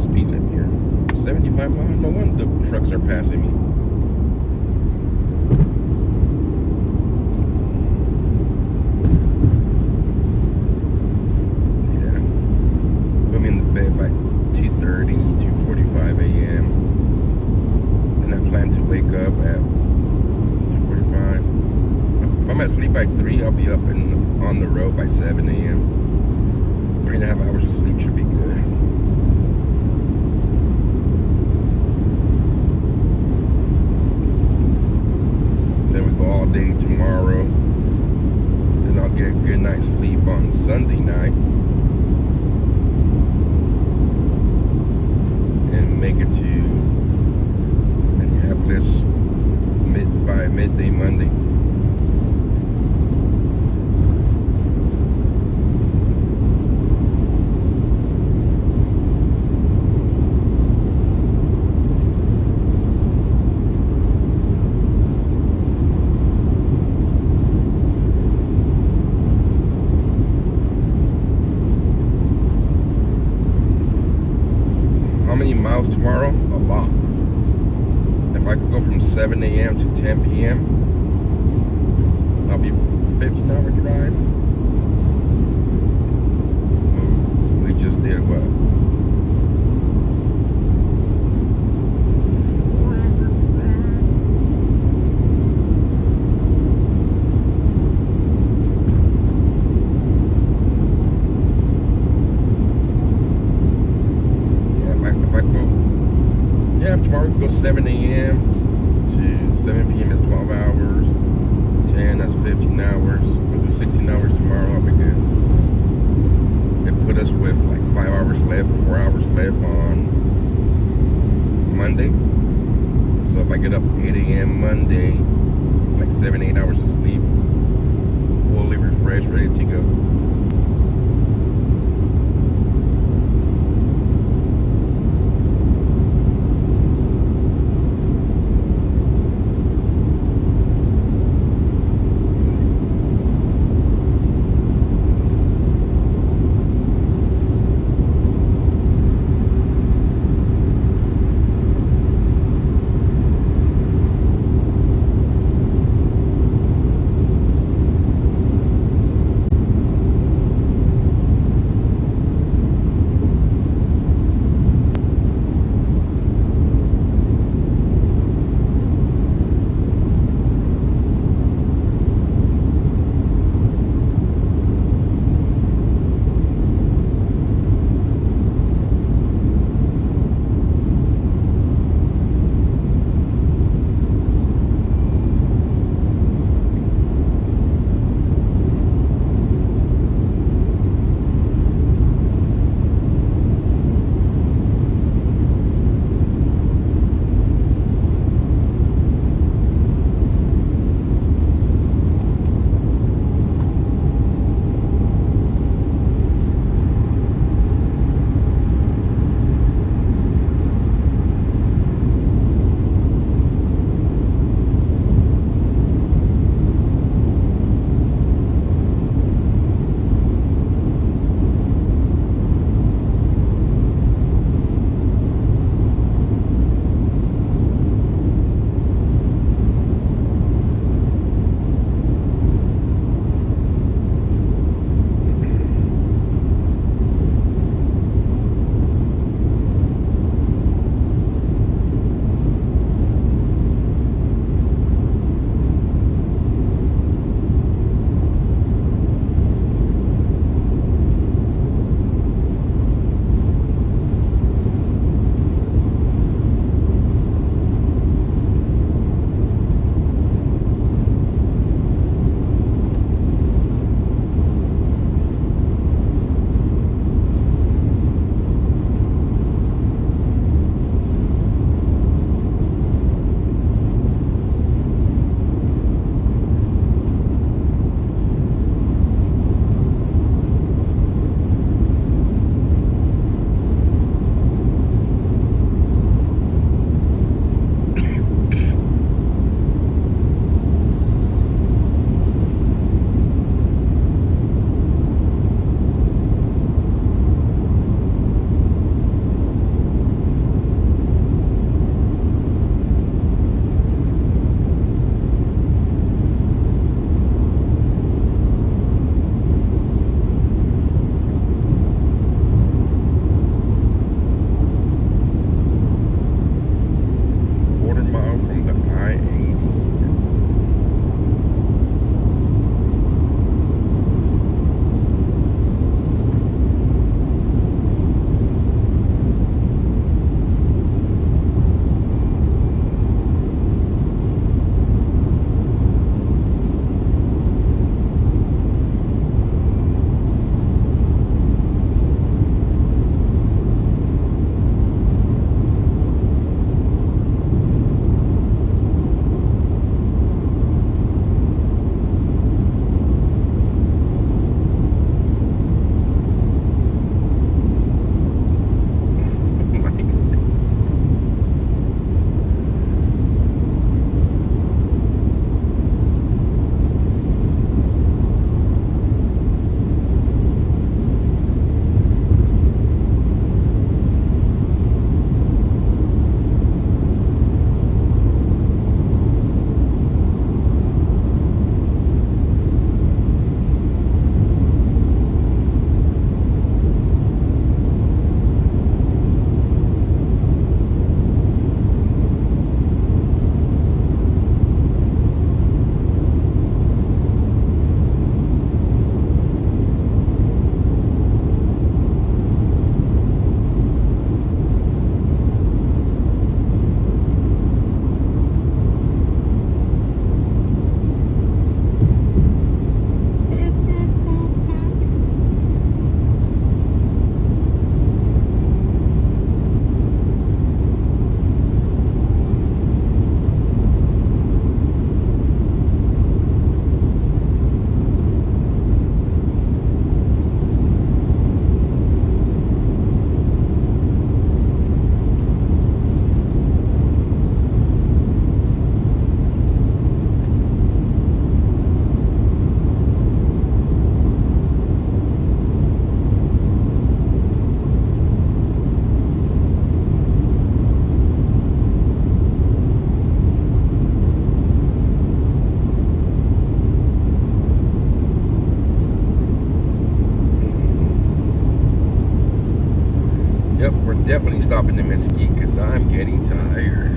Speed limit here. 75 miles. No wonder the trucks are passing me. Bed by 2:30, 2:45 a.m. And I plan to wake up at 2:45. If I'm asleep by 3, I'll be up and on the road by 7 a.m. 3.5 hours of sleep should be good. Then we go all day tomorrow. Then I'll get a good night's sleep on Sunday night. Make it to Minneapolis by midday Monday. How many miles tomorrow? A lot. If I could go from 7 a.m. to 10 p.m., that'll be a 15-hour drive. We just did what? 4-hour drive. If tomorrow tomorrow goes 7 a.m. to 7 p.m. is 12 hours. 10, that's 15 hours. We'll do 16 hours tomorrow. I'll be good. It put us with like 5 hours left, 4 hours left on Monday. So if I get up 8 a.m. Monday, with like 7, 8 hours of sleep, fully refreshed, ready to go. Yep, we're definitely stopping in Mesquite because I'm getting tired.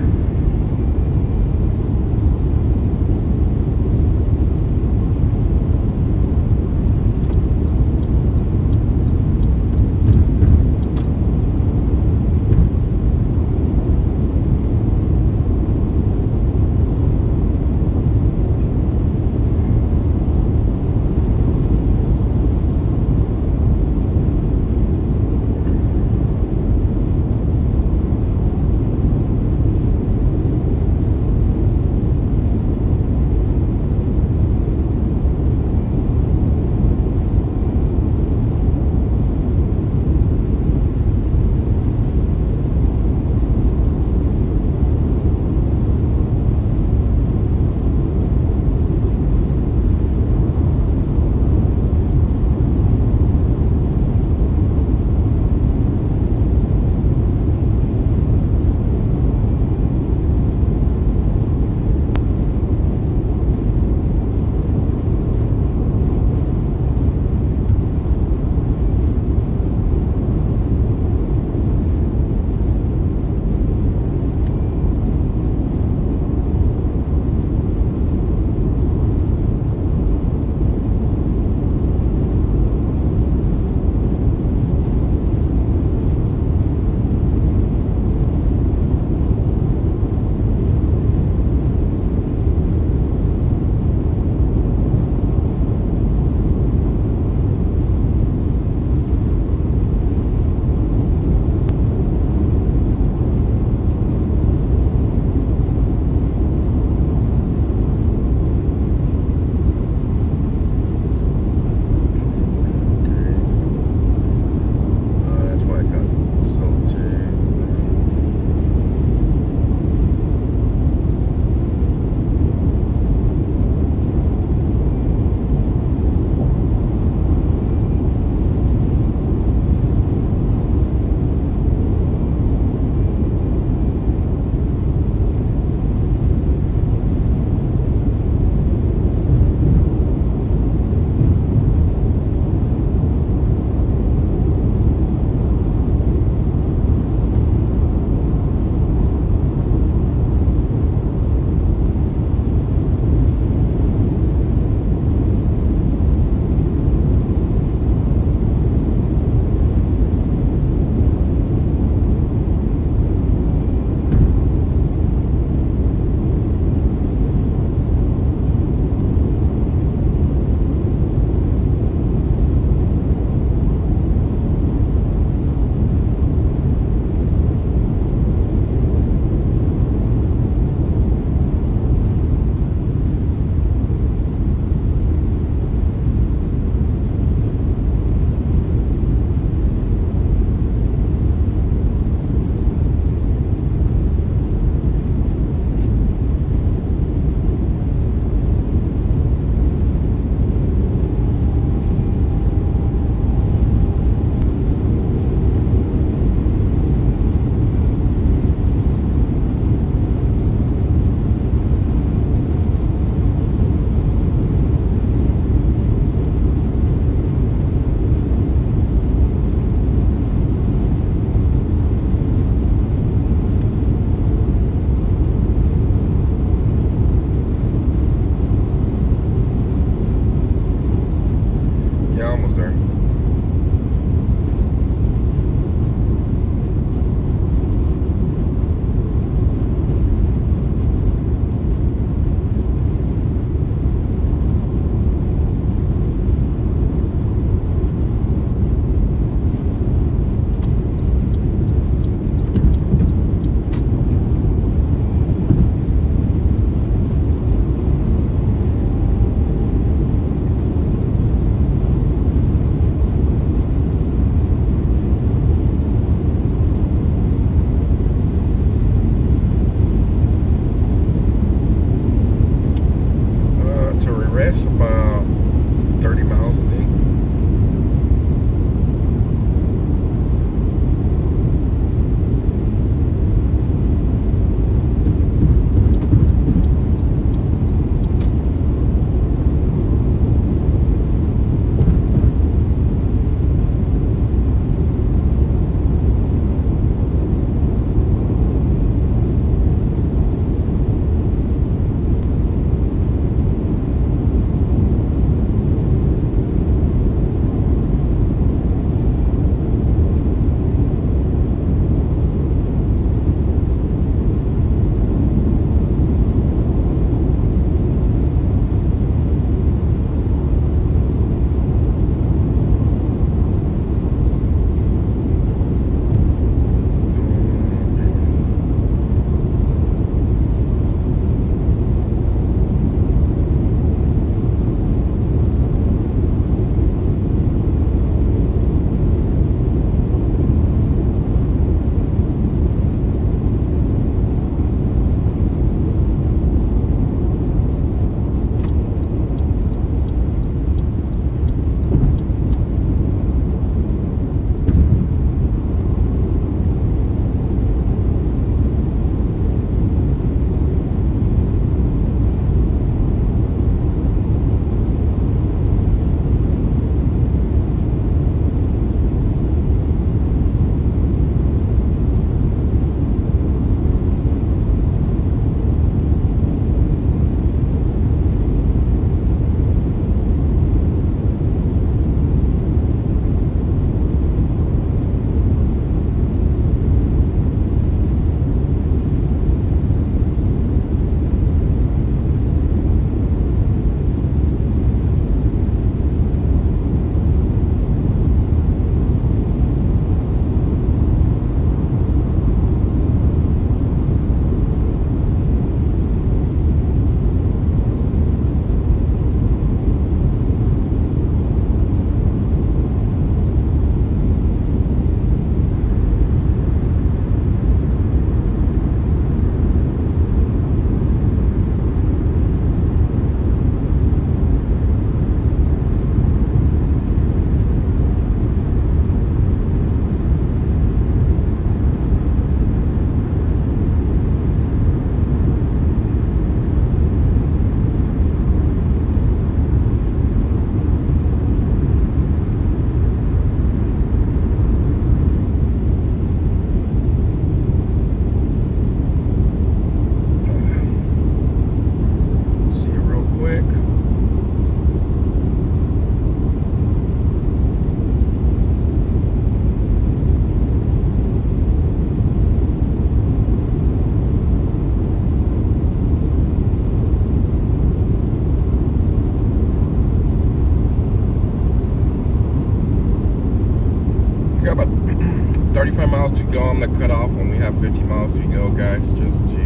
35 miles to go. I'm gonna cut off when we have 50 miles to go, guys, just to, you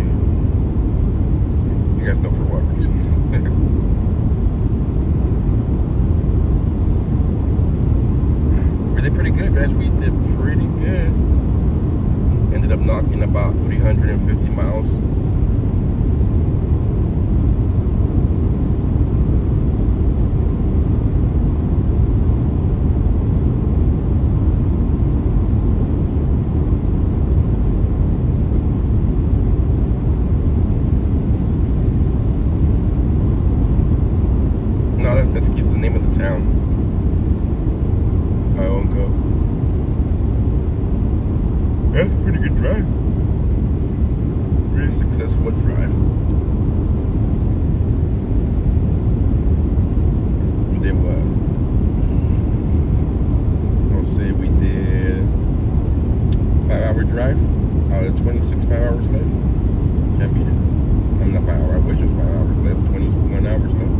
guys know for what reason. We did pretty good, guys. We did pretty good. Ended up knocking about 350 miles. Mesquite's the name of the town. That's a pretty good drive. Pretty successful drive. We did what? I'll say we did 5-hour drive out of 26 5 hours left. Can't beat it. I'm not 5 hours. I wish it was 5 hours left. 21 hours left.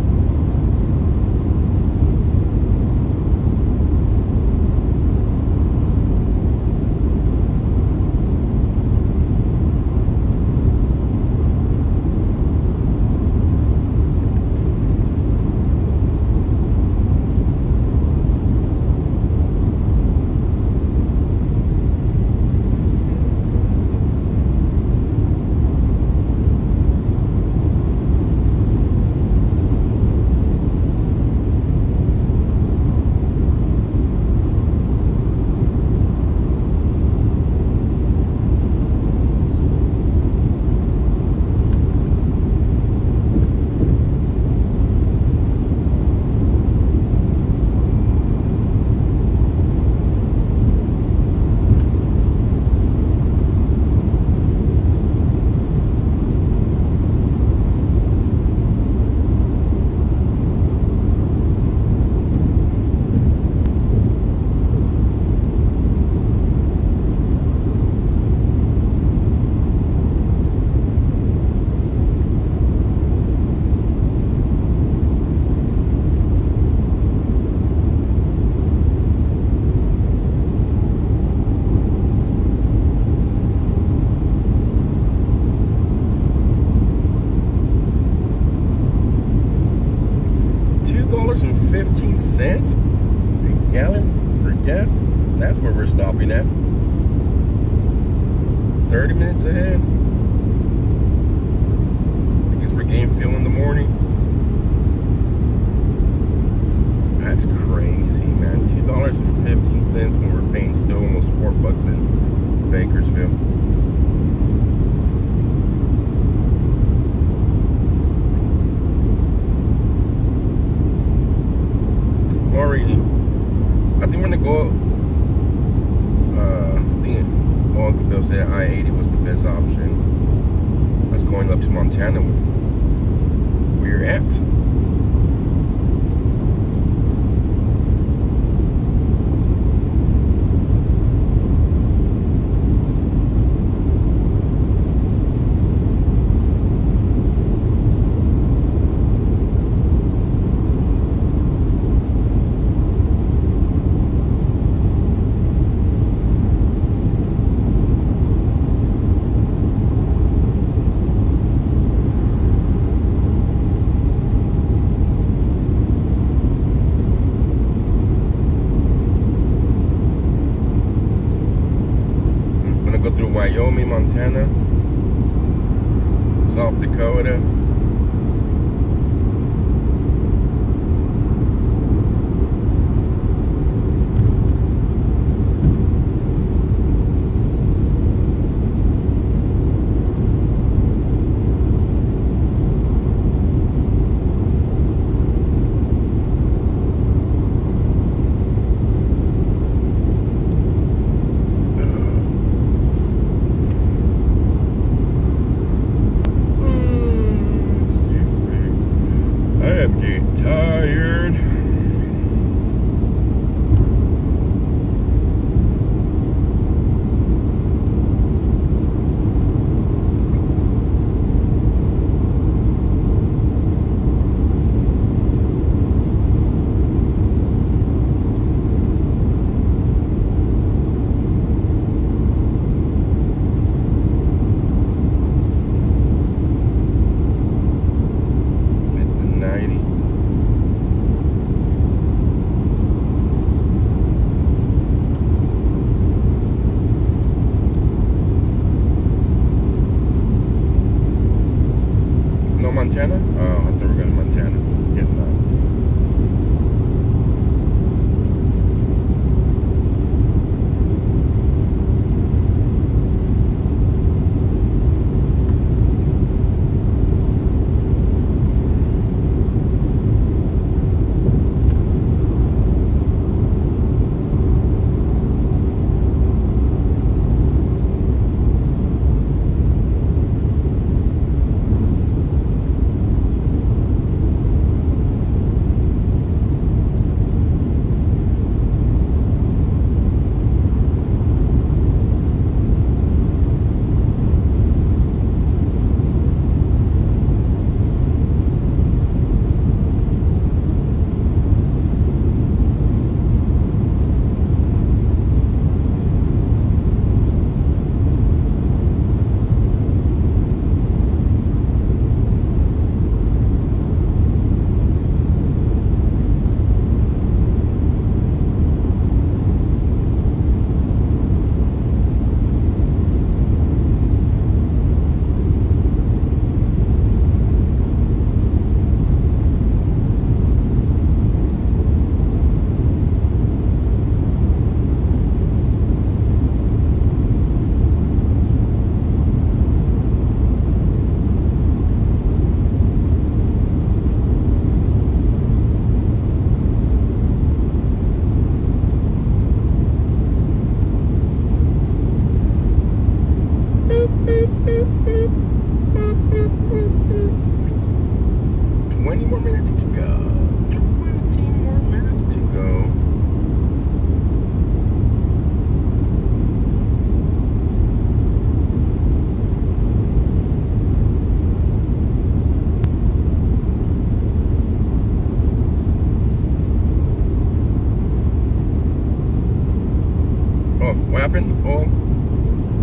$2.15 a gallon for gas. That's where we're stopping at. 30 minutes ahead. I guess we're getting fuel in the morning. That's crazy, man. $2.15 when we're paying still almost $4 in Bakersfield. I think we're gonna go. I think Uncle Bill said I-80 was the best option. That's going up to Montana where you're at. Go through Wyoming, Montana, South Dakota. Montana? Oh, I thought we were going to Montana. Guess not. What happened? Oh,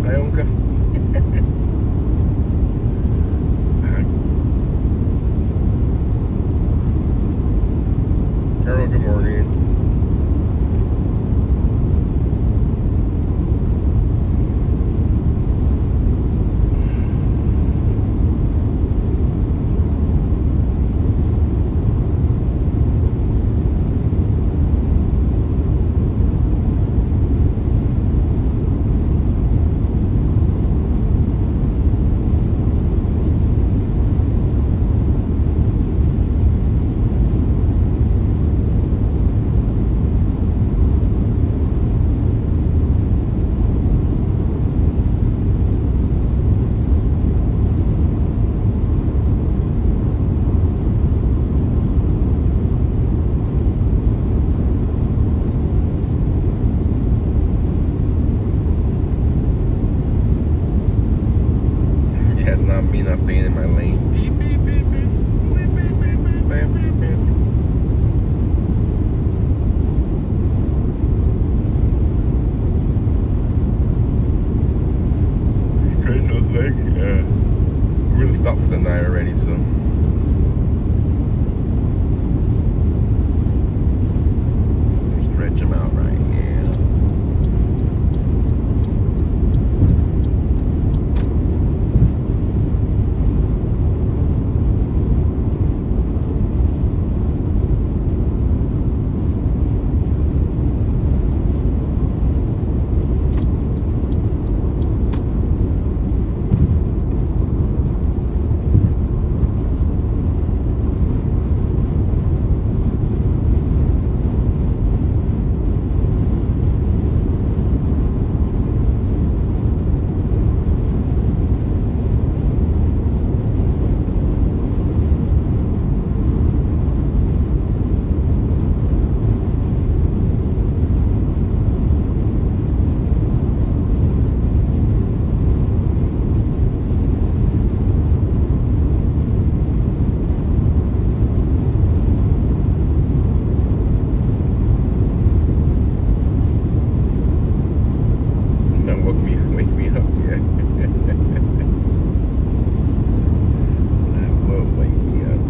I don't care. Carol, good morning. Has not me not staying in my lane. Beep, beep, beep, beep. Beep, beep, beep, beep, beep, beep, beep. Stretch those legs, yeah. We're gonna stop for the night already, so. Stretch them out right now. Wake me up, yeah. That will wake me up.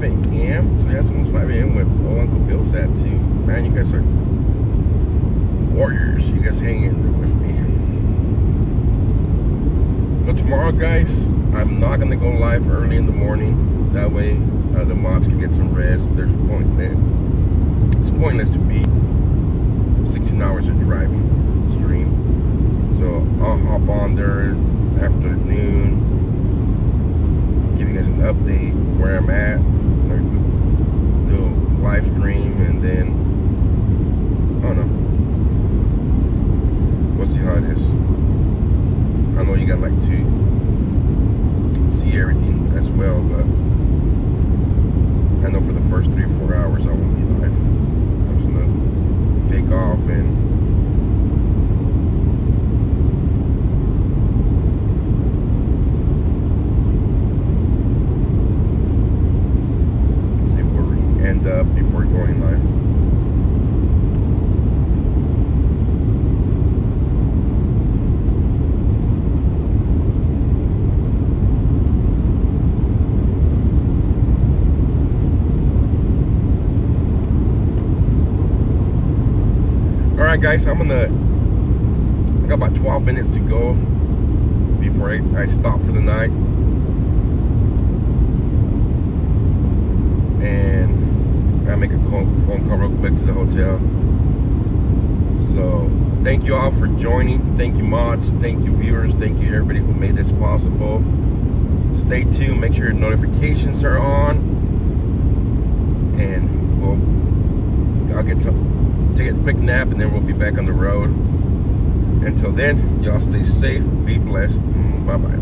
5 a.m. So yeah, it's almost 5 a.m. with Uncle Bill's at too. Man, you guys are warriors. You guys hang in there with me. So tomorrow, guys, I'm not gonna go live early in the morning. That way, the mods can get some rest. It's pointless to be 16 hours of driving stream. So I'll hop on there after noon, give you guys an update where I'm at, do a live stream, and then I don't know. We'll see how it is. I know you guys like to see everything as well, but I know for the first 3 or 4 hours I won't be live. I'm just gonna take off and see where we end up before going live. Alright guys, I got about 12 minutes to go before I stop for the night. And I gotta make a phone call real quick to the hotel. So thank you all for joining. Thank you mods, thank you viewers, thank you everybody who made this possible. Stay tuned, make sure your notifications are on. And I'll take a quick nap, and then we'll be back on the road. Until then, y'all stay safe, be blessed. Bye bye.